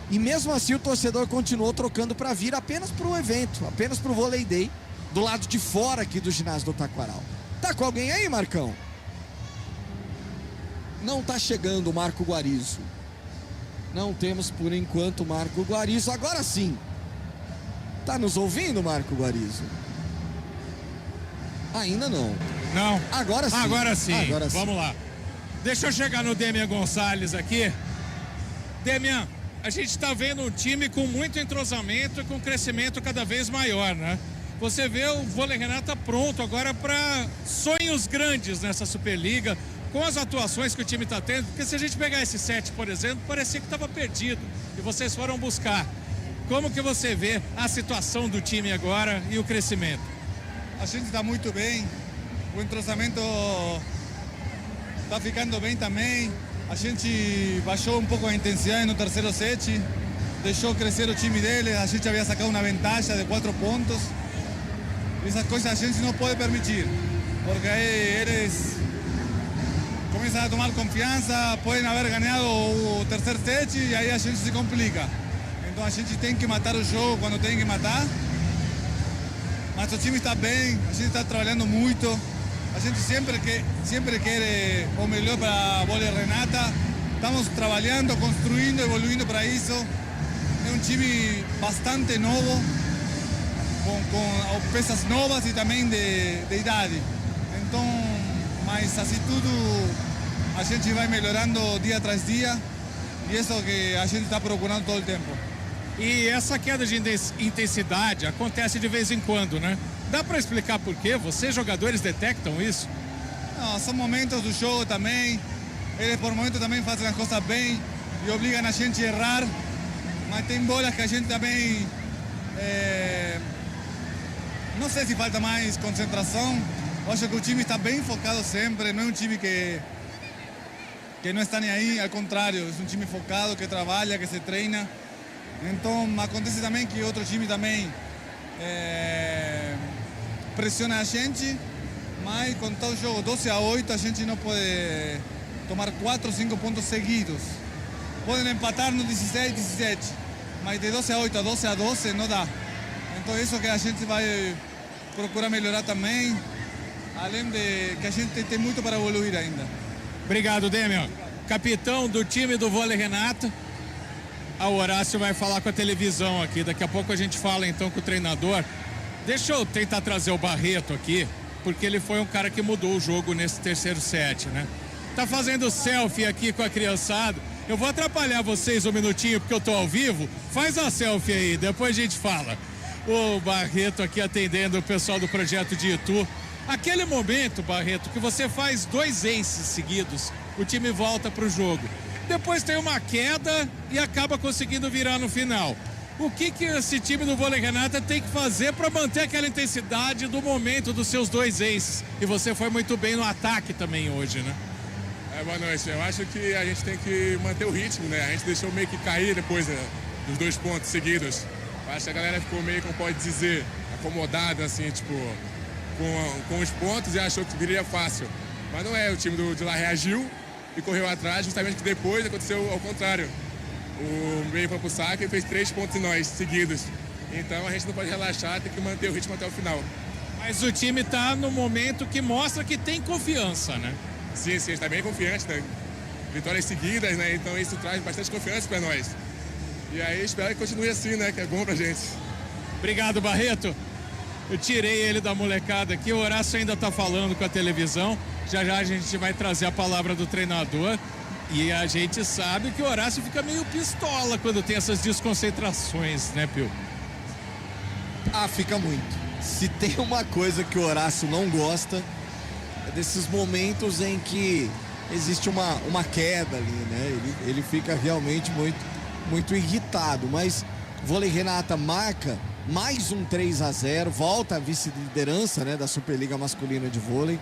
e mesmo assim o torcedor continuou trocando para vir apenas para o evento, apenas para o Vôlei Day, do lado de fora aqui do ginásio do Taquaral. Tá com alguém aí, Marcão? Não tá chegando o Marco Guarizo. Não temos por enquanto o Marco Guarizo. Agora sim. Tá nos ouvindo, Marco Guarizo? Ainda não. Não. Agora sim. Agora sim. Agora sim. Vamos lá. Deixa eu chegar no Demian Gonçalves aqui. Demian, a gente está vendo um time com muito entrosamento e com crescimento cada vez maior, né? Você vê o Vôlei Renata pronto agora para sonhos grandes nessa Superliga, com as atuações que o time está tendo, porque se a gente pegar esse set, por exemplo, parecia que estava perdido e vocês foram buscar. Como que você vê a situação do time agora e o crescimento? A gente está muito bem, o entrosamento está ficando bem também. A gente baixou um pouco a intensidade no terceiro set, deixou crescer o time dele, a gente havia sacado uma vantagem de 4 pontos. Essas coisas a gente não pode permitir, porque aí eles começam a tomar confiança, podem haver ganhado o terceiro set e aí a gente se complica. Então a gente tem que matar o jogo quando tem que matar. Mas o time está bem, a gente está trabalhando muito. A gente sempre quer o melhor para a Vôlei Renata. Estamos trabalhando, construindo, evoluindo para isso. É um time bastante novo, com peças novas e também de idade. Então, mas assim tudo, a gente vai melhorando dia tras dia. E isso que a gente está procurando todo o tempo. E essa queda de intensidade acontece de vez em quando, né? Dá para explicar por quê? Vocês, jogadores, detectam isso? Não, são momentos do jogo também. Eles, por momento, também fazem as coisas bem e obrigam a gente a errar. Mas tem bolas que a gente também... Não sei se falta mais concentração. Eu acho que o time está bem focado sempre. Não é um time que não está nem aí. Ao contrário, é um time focado, que trabalha, que se treina. Então, acontece também que outro time também pressiona a gente, mas com tal jogo 12-8 a gente não pode tomar 4 ou 5 pontos seguidos. Podem empatar no 16-17, mas de 12-8 a 12-12 não dá. Então isso que a gente vai procurar melhorar também, além de que a gente tem muito para evoluir ainda. Obrigado, Demian. Capitão do time do Vôlei Renata. O Horácio vai falar com a televisão aqui. Daqui a pouco a gente fala então com o treinador. Deixa eu tentar trazer o Barreto aqui, porque ele foi um cara que mudou o jogo nesse terceiro set, né? Tá fazendo selfie aqui com a criançada. Eu vou atrapalhar vocês um minutinho porque eu tô ao vivo. Faz a selfie aí, depois a gente fala. O Barreto aqui atendendo o pessoal do projeto de Itu. Aquele momento, Barreto, que você faz 2 aces seguidos, o time volta pro jogo. Depois tem uma queda e acaba conseguindo virar no final. O que esse time do Vôlei Renata tem que fazer para manter aquela intensidade do momento dos seus 2 aces? E você foi muito bem no ataque também hoje, né? Boa noite. Eu acho que a gente tem que manter o ritmo, né? A gente deixou meio que cair depois dos 2 pontos seguidos. Eu acho que a galera ficou meio, como pode dizer, acomodada, assim, tipo, com os pontos e achou que viria fácil. Mas não é, o time de lá reagiu e correu atrás, justamente que depois aconteceu ao contrário. O meio foi pro saco e fez 3 pontos em nós, seguidos. Então a gente não pode relaxar, tem que manter o ritmo até o final. Mas o time tá no momento que mostra que tem confiança, né? Sim, a gente tá bem confiante, né? Vitórias seguidas, né? Então isso traz bastante confiança para nós. E aí espero que continue assim, né? Que é bom pra gente. Obrigado, Barreto. Eu tirei ele da molecada aqui, o Horácio ainda tá falando com a televisão. Já já a gente vai trazer a palavra do treinador. E a gente sabe que o Horácio fica meio pistola quando tem essas desconcentrações, né, Pio? Ah, fica muito. Se tem uma coisa que o Horácio não gosta, é desses momentos em que existe uma queda ali, né? Ele fica realmente muito irritado. Mas Vôlei Renata marca mais um 3-0, volta à vice-liderança, né, da Superliga Masculina de Vôlei.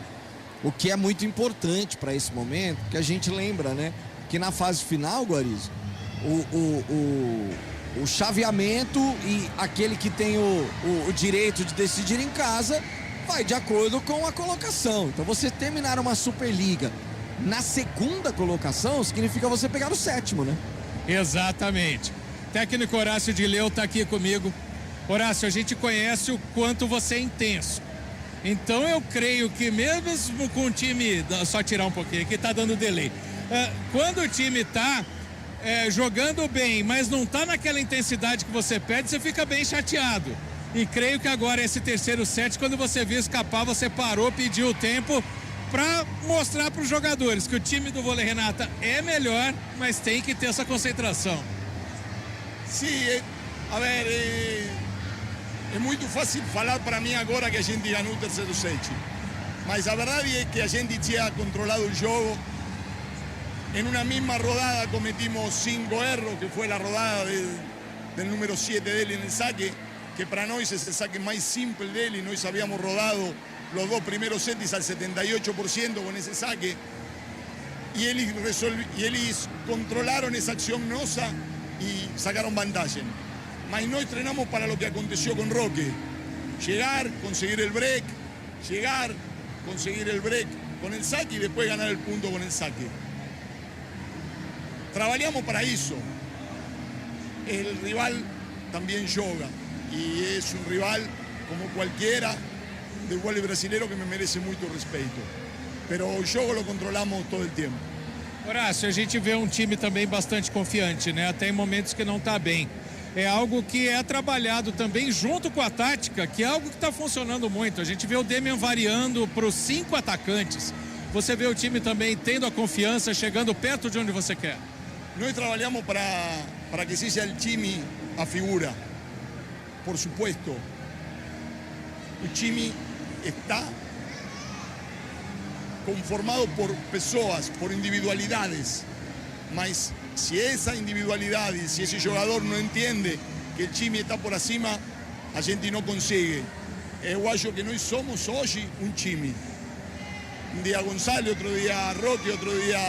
O que é muito importante para esse momento, que a gente lembra, né? Que na fase final, Guarizo, o chaveamento e aquele que tem o direito de decidir em casa vai de acordo com a colocação. Então você terminar uma Superliga na segunda colocação significa você pegar o 7º, né? Exatamente. Técnico Horácio de Leu está aqui comigo. Horácio, a gente conhece o quanto você é intenso. Então eu creio que mesmo com o time, só tirar um pouquinho aqui, tá dando delay. Quando o time tá jogando bem, mas não tá naquela intensidade que você pede, você fica bem chateado. E creio que agora esse terceiro set, quando você viu escapar, você parou, pediu o tempo para mostrar para os jogadores que o time do Vôlei Renata é melhor, mas tem que ter essa concentração. Sim, a ver, é muito fácil falar para mim agora que a gente ganhou o terceiro set. Mas a verdade é que a gente tinha controlado o jogo. En una misma rodada cometimos 5 errores, que fue la rodada del número 7 de él en el saque, que para nosotros es el saque más simple de él y nosotros habíamos rodado los 2 primeros sets al 78% con ese saque. Y ellos controlaron esa acción nosa y sacaron vantagem. Mas no entrenamos para lo que aconteció con Roque. Llegar, conseguir el break, llegar, conseguir el break con el saque y después ganar el punto con el saque. Trabajamos para eso. El rival también juega y es un rival como cualquiera del vôlei brasileiro que me merece muito respeito. Pero o jogo lo controlamos todo el tiempo. Horácio, a gente vê um time também bastante confiante, né? Até em momentos que não está bem. É algo que é trabalhado também junto com a tática, que é algo que está funcionando muito. A gente vê o Demian variando para os 5 atacantes. Você vê o time também tendo a confiança, chegando perto de onde você quer. Nós trabalhamos para que seja o time a figura. Por supuesto, o time está conformado por pessoas, por individualidades. Mas se essa individualidade, se esse jogador não entende que o time está por acima, a gente não consegue. Eu acho que nós somos hoje um time. Un día González, otro día Roque, otro día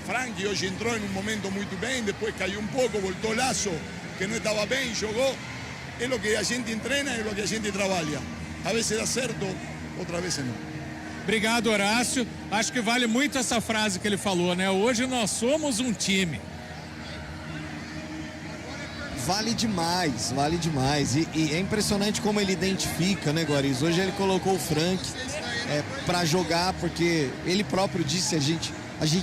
Frankie. Hoy entró en un momento muy bien, después cayó un poco, voltó Lazo, que no estaba bien, jugó. Es lo que a gente entrena, es lo que a gente trabalha. A veces dá certo, outras vezes não. Obrigado, Horácio. Acho que vale muito essa frase que ele falou, né? Hoje nós somos um time. Vale demais, vale demais. E é impressionante como ele identifica, né, Guariz? Hoje ele colocou o Frank para jogar, porque ele próprio disse, a gente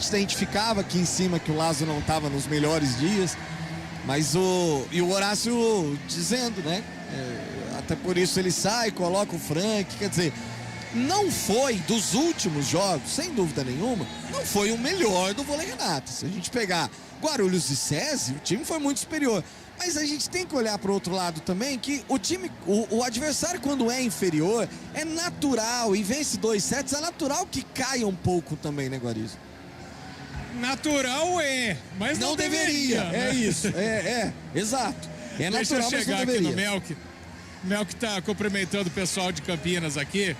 identificava aqui em cima que o Lazo não estava nos melhores dias, mas o Horácio dizendo, né? Até por isso ele sai, coloca o Frank, quer dizer, não foi dos últimos jogos, sem dúvida nenhuma, não foi o melhor do Vôlei Renata. Se a gente pegar Guarulhos e SESI, o time foi muito superior. Mas a gente tem que olhar para o outro lado também, que o time, o adversário quando é inferior, é natural, e vence 2 sets, é natural que caia um pouco também, né, Guarizo? Natural mas não deveria. É isso, exato. É natural, Deixa eu chegar mas não aqui deveria. no Melk. O Melk tá cumprimentando o pessoal de Campinas aqui.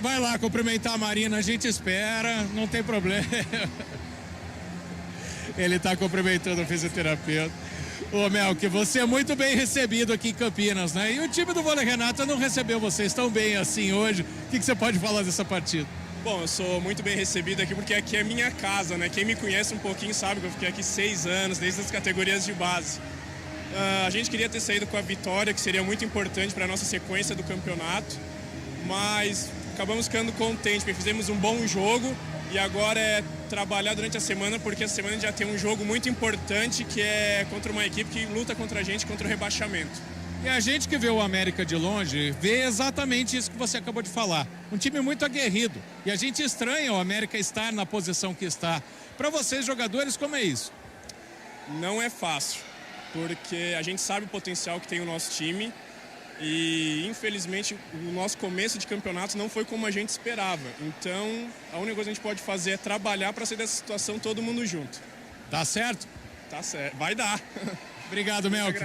Vai lá cumprimentar a Marina, a gente espera, não tem problema. Ele tá cumprimentando o fisioterapeuta. Ô Melk, você é muito bem recebido aqui em Campinas, né? E o time do Vôlei Renata não recebeu vocês tão bem assim hoje. O que você pode falar dessa partida? Bom, eu sou muito bem recebido aqui porque aqui é minha casa, né? Quem me conhece um pouquinho sabe que eu fiquei aqui 6 anos, desde as categorias de base. A gente queria ter saído com a vitória, que seria muito importante para a nossa sequência do campeonato, mas acabamos ficando contentes, porque fizemos um bom jogo e agora é trabalhar durante a semana, porque essa semana já tem um jogo muito importante, que é contra uma equipe que luta contra a gente, contra o rebaixamento. E a gente que vê o América de longe, vê exatamente isso que você acabou de falar. Um time muito aguerrido. E a gente estranha o América estar na posição que está. Para vocês, jogadores, como é isso? Não é fácil, porque a gente sabe o potencial que tem o nosso time e, infelizmente, o nosso começo de campeonato não foi como a gente esperava. Então, a única coisa que a gente pode fazer é trabalhar para sair dessa situação todo mundo junto. Tá certo? Tá certo. Vai dar. Obrigado, Melk.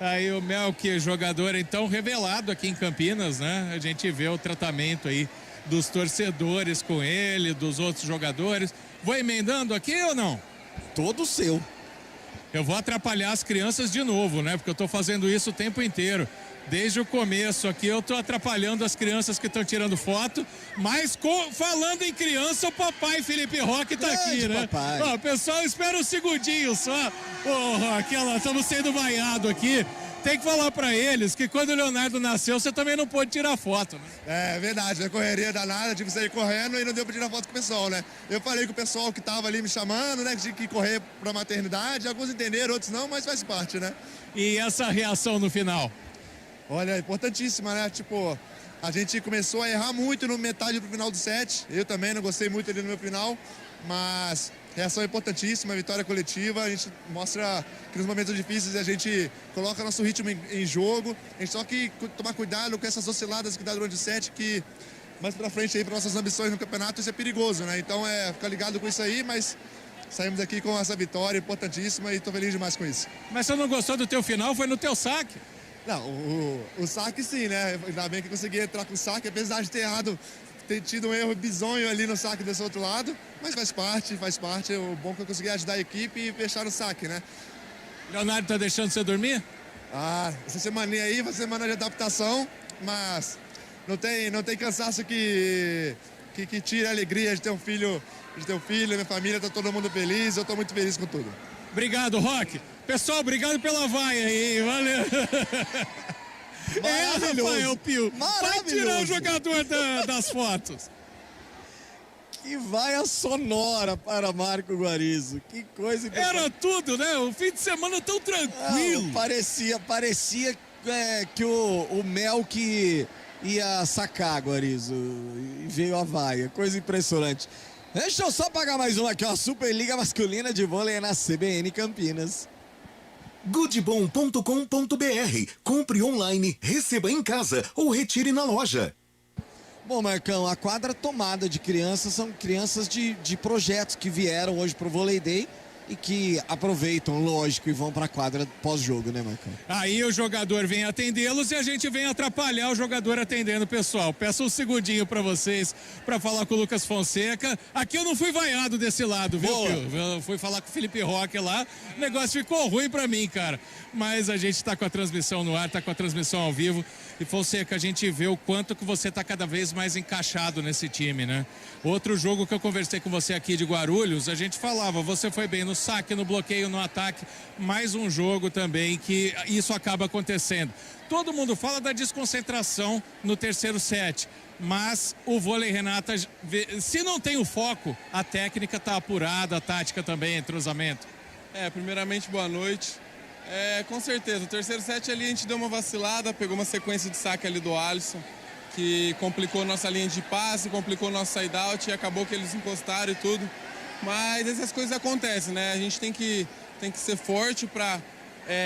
Aí o Melk, jogador então revelado aqui em Campinas, né? A gente vê o tratamento aí dos torcedores com ele, dos outros jogadores. Vou emendando aqui ou não? Todo seu. Eu vou atrapalhar as crianças de novo, né? Porque eu tô fazendo isso o tempo inteiro. Desde o começo aqui eu tô atrapalhando as crianças que estão tirando foto, mas falando em criança, o papai Felipe Roque tá aqui, né? Ó, pessoal, espera um segundinho só. Ô, Roque, olha lá, estamos sendo vaiados aqui. Tem que falar pra eles que quando o Leonardo nasceu, você também não pôde tirar foto, né? É verdade, a correria danada, tive que sair correndo e não deu pra tirar foto com o pessoal, né? Eu falei com o pessoal que tava ali me chamando, né? Que tinha que correr pra maternidade, alguns entenderam, outros não, mas faz parte, né? E essa reação no final? Olha, importantíssima, né? Tipo, a gente começou a errar muito no metade pro final do set. Eu também não gostei muito ali no meu final, mas reação importantíssima, vitória coletiva. A gente mostra que nos momentos difíceis a gente coloca nosso ritmo em jogo. A gente só que tomar cuidado com essas osciladas que dá durante o set, que mais pra frente aí para nossas ambições no campeonato isso é perigoso, né? Então ficar ligado com isso aí, mas saímos aqui com essa vitória importantíssima e tô feliz demais com isso. Mas você não gostou do teu final? Foi no teu saque? Não, o saque sim, né? Ainda bem que consegui entrar com o saque, apesar de ter errado, ter tido um erro bizonho ali no saque desse outro lado, mas faz parte. O bom é que eu consegui ajudar a equipe e fechar o saque, né? Leonardo tá deixando você dormir? Essa semaninha aí vai ser semana de adaptação, mas não tem cansaço que tire a alegria de ter um filho, minha família, tá todo mundo feliz, eu tô muito feliz com tudo. Obrigado, Roque. Pessoal, obrigado pela vaia aí, valeu. Rafael Pio, vai tirar o jogador das fotos. Que vaia sonora para Marco Guarizo, que coisa. Era tudo, né? O fim de semana tão tranquilo. Parecia que o Melk ia sacar, Guarizo, e veio a vaia, coisa impressionante. Deixa eu só pagar mais uma aqui, ó, Superliga Masculina de Vôlei na CBN Campinas. Goodbom.com.br. Compre online, receba em casa ou retire na loja. Bom, Marcão, a quadra tomada de crianças são crianças de projetos que vieram hoje pro Vôlei Day e que aproveitam, lógico, e vão pra quadra pós-jogo, né, Marcão? Aí o jogador vem atendê-los e a gente vem atrapalhar o jogador atendendo o pessoal. Peço um segundinho pra vocês pra falar com o Lucas Fonseca. Aqui eu não fui vaiado desse lado, viu? Eu fui falar com o Felipe Roque lá, o negócio ficou ruim pra mim, cara. Mas a gente tá com a transmissão no ar, tá com a transmissão ao vivo. E Fonseca, a gente vê o quanto que você tá cada vez mais encaixado nesse time, né? Outro jogo que eu conversei com você aqui de Guarulhos, a gente falava, você foi bem no saque, no bloqueio, no ataque. Mais um jogo também que isso acaba acontecendo. Todo mundo fala da desconcentração no terceiro set, mas o vôlei, Renata, se não tem o foco, a técnica tá apurada, a tática também, entrosamento. Primeiramente, boa noite. Com certeza, o terceiro set ali a gente deu uma vacilada, pegou uma sequência de saque ali do Alisson, que complicou nossa linha de passe, complicou nosso side-out e acabou que eles encostaram e tudo. Mas essas coisas acontecem, né? A gente tem que ser forte para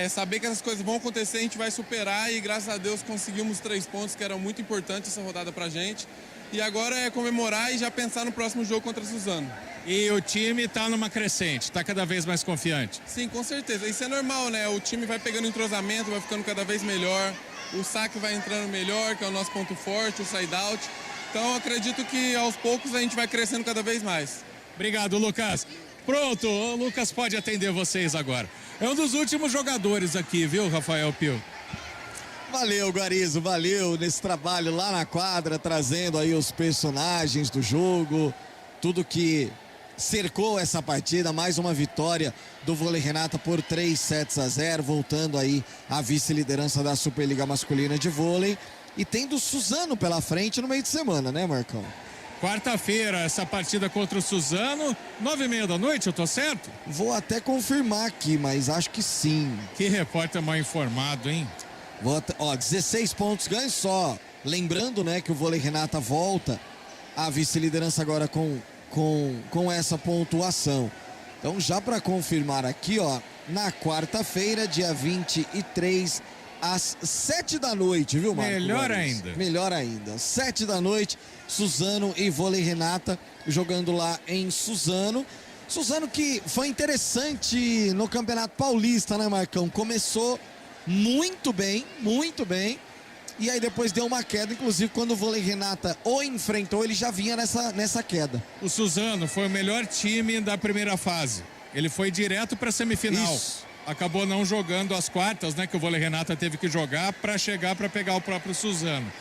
saber que essas coisas vão acontecer, a gente vai superar e graças a Deus conseguimos 3 pontos que eram muito importantes essa rodada pra gente. E agora é comemorar e já pensar no próximo jogo contra a Suzano. E o time tá numa crescente, tá cada vez mais confiante. Sim, com certeza. Isso é normal, né? O time vai pegando entrosamento, vai ficando cada vez melhor. O saque vai entrando melhor, que é o nosso ponto forte, o side-out. Então acredito que aos poucos a gente vai crescendo cada vez mais. Obrigado, Lucas. Pronto, o Lucas pode atender vocês agora. É um dos últimos jogadores aqui, viu, Rafael Pio? Valeu, Guarizo, valeu nesse trabalho lá na quadra, trazendo aí os personagens do jogo, tudo que cercou essa partida, mais uma vitória do Vôlei Renata por 3-0, voltando aí à vice-liderança da Superliga Masculina de Vôlei e tendo Suzano pela frente no meio de semana, né, Marcão? Quarta-feira, essa partida contra o Suzano, 9h30 da noite, eu tô certo? Vou até confirmar aqui, mas acho que sim. Que repórter mal informado, hein? Ó, 16 pontos ganhos só. Lembrando, né, que o Vôlei Renata volta à vice-liderança agora com essa pontuação. Então, já para confirmar aqui, ó, na quarta-feira, dia 23, às 7 da noite, viu, Marco? Melhor ainda. Melhor ainda. 7 da noite, Suzano e Vôlei Renata jogando lá em Suzano. Suzano que foi interessante no Campeonato Paulista, né, Marcão? Começou muito bem. E aí depois deu uma queda, inclusive quando o Vôlei Renata o enfrentou, ele já vinha nessa queda. O Suzano foi o melhor time da primeira fase. Ele foi direto para a semifinal. Isso. Acabou não jogando as quartas, né? Que o Vôlei Renata teve que jogar para chegar para pegar o próprio Suzano.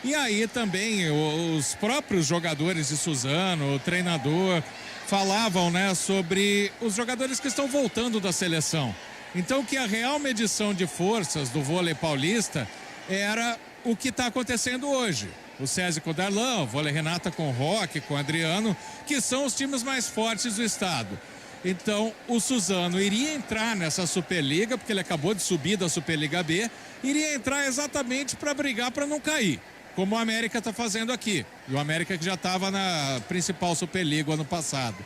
E aí também os próprios jogadores de Suzano, o treinador, falavam, né, sobre os jogadores que estão voltando da seleção. Então que a real medição de forças do vôlei paulista era o que está acontecendo hoje. O SESI com o Darlan, o Vôlei Renata com o Roque, com o Adriano, que são os times mais fortes do estado. Então, o Suzano iria entrar nessa Superliga, porque ele acabou de subir da Superliga B, iria entrar exatamente para brigar para não cair, como o América está fazendo aqui. E o América que já estava na principal Superliga ano passado.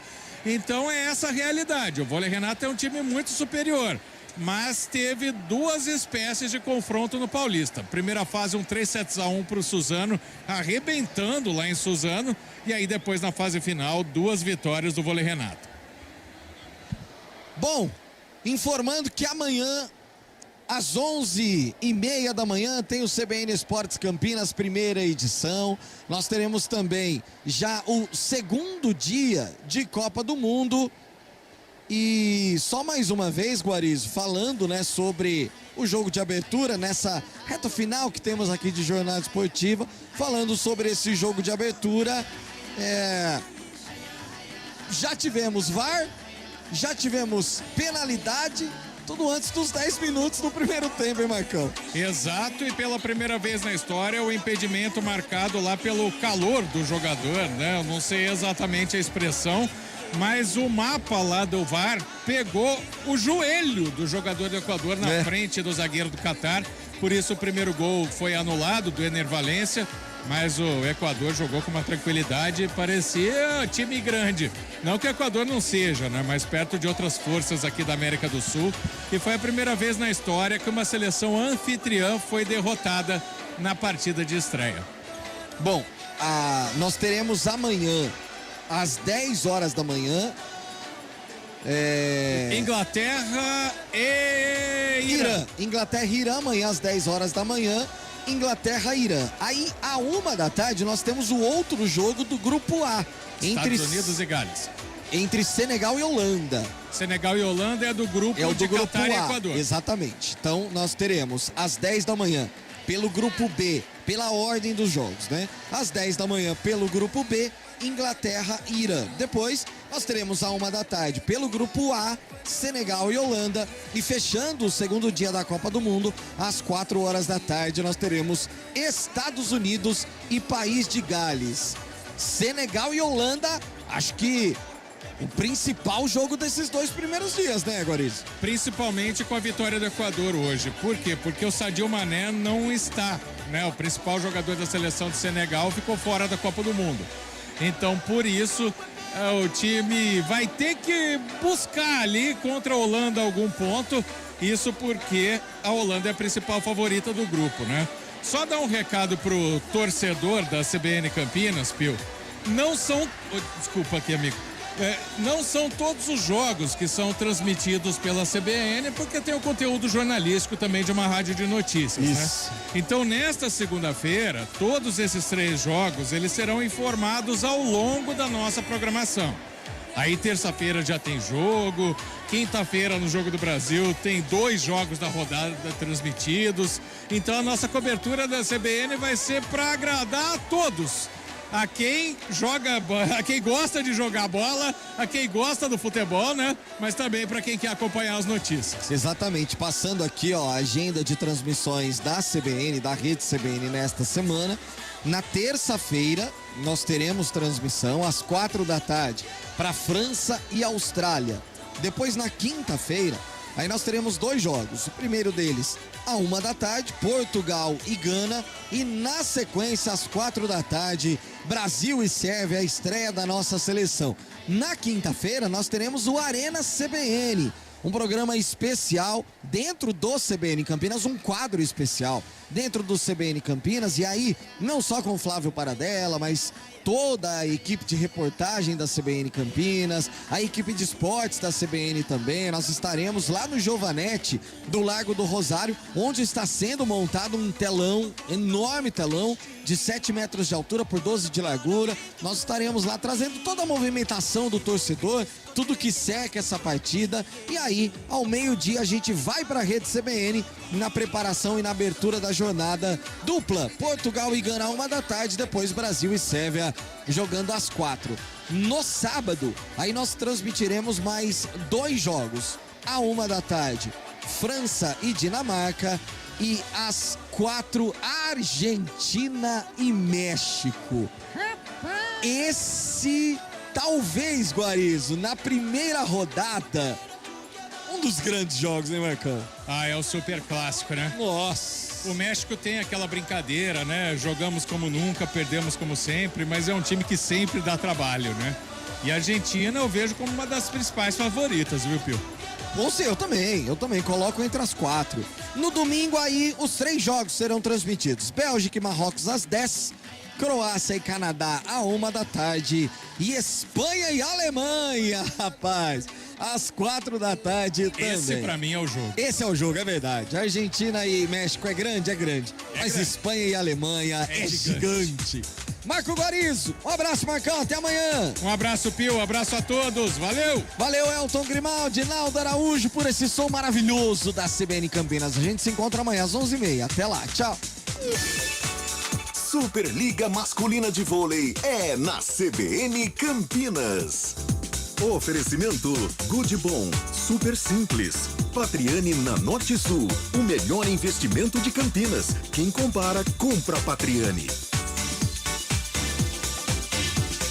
Então, é essa a realidade. O Vôlei Renata é um time muito superior, mas teve duas espécies de confronto no Paulista. Primeira fase, um 3-1 para o Suzano, arrebentando lá em Suzano. E aí, depois, na fase final, 2 vitórias do Vôlei Renata. Bom, informando que amanhã, às 11h30 da manhã, tem o CBN Esportes Campinas, primeira edição. Nós teremos também já o segundo dia de Copa do Mundo. E só mais uma vez, Guarizo, falando, né, sobre o jogo de abertura, nessa reta final que temos aqui de jornada esportiva, falando sobre esse jogo de abertura. Já tivemos VAR, já tivemos penalidade, tudo antes dos 10 minutos do primeiro tempo, hein, Marcão? Exato, e pela primeira vez na história, o impedimento marcado lá pelo calor do jogador, né? Eu não sei exatamente a expressão, mas o mapa lá do VAR pegou o joelho do jogador do Equador na frente do zagueiro do Catar. Por isso o primeiro gol foi anulado do Ener Valência, mas o Equador jogou com uma tranquilidade, parecia time grande. Não que o Equador não seja, né? Mas perto de outras forças aqui da América do Sul. E foi a primeira vez na história que uma seleção anfitriã foi derrotada na partida de estreia. Bom, nós teremos amanhã, às 10 horas da manhã, Inglaterra e Irã. Inglaterra e Irã, amanhã às 10 horas da manhã, Inglaterra e Irã. Aí, à 1 da tarde, nós temos o outro jogo do Grupo A. Estados Unidos e Gales. Entre Senegal e Holanda. Senegal e Holanda é do grupo de Catar e Equador. Exatamente. Então, nós teremos às 10 da manhã, pelo Grupo B, pela ordem dos jogos, né? Às 10 da manhã, pelo Grupo B, Inglaterra e Irã. Depois, nós teremos à 1 da tarde, pelo Grupo A, Senegal e Holanda. E fechando o segundo dia da Copa do Mundo, às 4 horas da tarde, nós teremos Estados Unidos e País de Gales. Senegal e Holanda, acho que o principal jogo desses 2 primeiros dias, né, Guarizo? Principalmente com a vitória do Equador hoje. Por quê? Porque o Sadio Mané não está, né? O principal jogador da seleção de Senegal ficou fora da Copa do Mundo. Então, por isso, o time vai ter que buscar ali contra a Holanda algum ponto. Isso porque a Holanda é a principal favorita do grupo, né? Só dar um recado pro torcedor da CBN Campinas, Pio. Não são... Desculpa aqui, amigo. Não são todos os jogos que são transmitidos pela CBN, porque tem o conteúdo jornalístico também de uma rádio de notícias, né? Então, nesta segunda-feira, todos esses 3 jogos, eles serão informados ao longo da nossa programação. Aí, terça-feira já tem jogo, quinta-feira no Jogo do Brasil tem 2 jogos da rodada transmitidos. Então, a nossa cobertura da CBN vai ser para agradar a todos. A quem gosta de jogar bola, a quem gosta do futebol, né? Mas também para quem quer acompanhar as notícias. Exatamente, passando aqui, ó, a agenda de transmissões da CBN, da rede CBN nesta semana. Na terça-feira, nós teremos transmissão às 4 da tarde para França e Austrália. Depois, na quinta-feira, Aí nós teremos 2 jogos. O primeiro deles, à 13h, Portugal e Gana. E na sequência, às 4h, Brasil e Sérvia, a estreia da nossa seleção. Na quinta-feira, nós teremos o Arena CBN. Um programa especial dentro do CBN Campinas, um quadro especial dentro do CBN Campinas. E aí, não só com o Flávio Paradella, mas toda a equipe de reportagem da CBN Campinas, a equipe de esportes da CBN também. Nós estaremos lá no Giovanetti do Largo do Rosário, onde está sendo montado um telão, enorme telão, de 7 metros de altura por 12 de largura. Nós estaremos lá trazendo toda a movimentação do torcedor, tudo que cerca essa partida. E aí, ao meio-dia, a gente vai para a rede CBN na preparação e na abertura da jornada dupla. Portugal e Gana, 13h, depois Brasil e Sérvia jogando às 4h. No sábado, aí nós transmitiremos mais 2 jogos. À 13h, França e Dinamarca. E às 4h, Argentina e México. Esse, talvez, Guarizo, na primeira rodada, um dos grandes jogos, hein, Marcão? Ah, é o super clássico, né? Nossa! O México tem aquela brincadeira, né? Jogamos como nunca, perdemos como sempre, mas é um time que sempre dá trabalho, né? E a Argentina eu vejo como uma das principais favoritas, viu, Pio? Bom, sim, eu também coloco entre as 4. No domingo aí, os 3 jogos serão transmitidos. Bélgica e Marrocos às 10, Croácia e Canadá à 13h e Espanha e Alemanha, rapaz, às 4h também. Esse pra mim é o jogo. Esse é o jogo, é verdade. Argentina e México é grande. Mas grande. Espanha e Alemanha é gigante. Marco Guarizo, um abraço, Marcão, até amanhã. Um abraço, Pio, um abraço a todos, valeu. Valeu, Elton Grimaldi, Naldo Araújo, por esse som maravilhoso da CBN Campinas. A gente se encontra amanhã às 11h30. Até lá, tchau. Superliga Masculina de Vôlei é na CBN Campinas. Oferecimento Good Bom, super simples. Patriani na Norte Sul, o melhor investimento de Campinas. Quem compara, compra Patriani.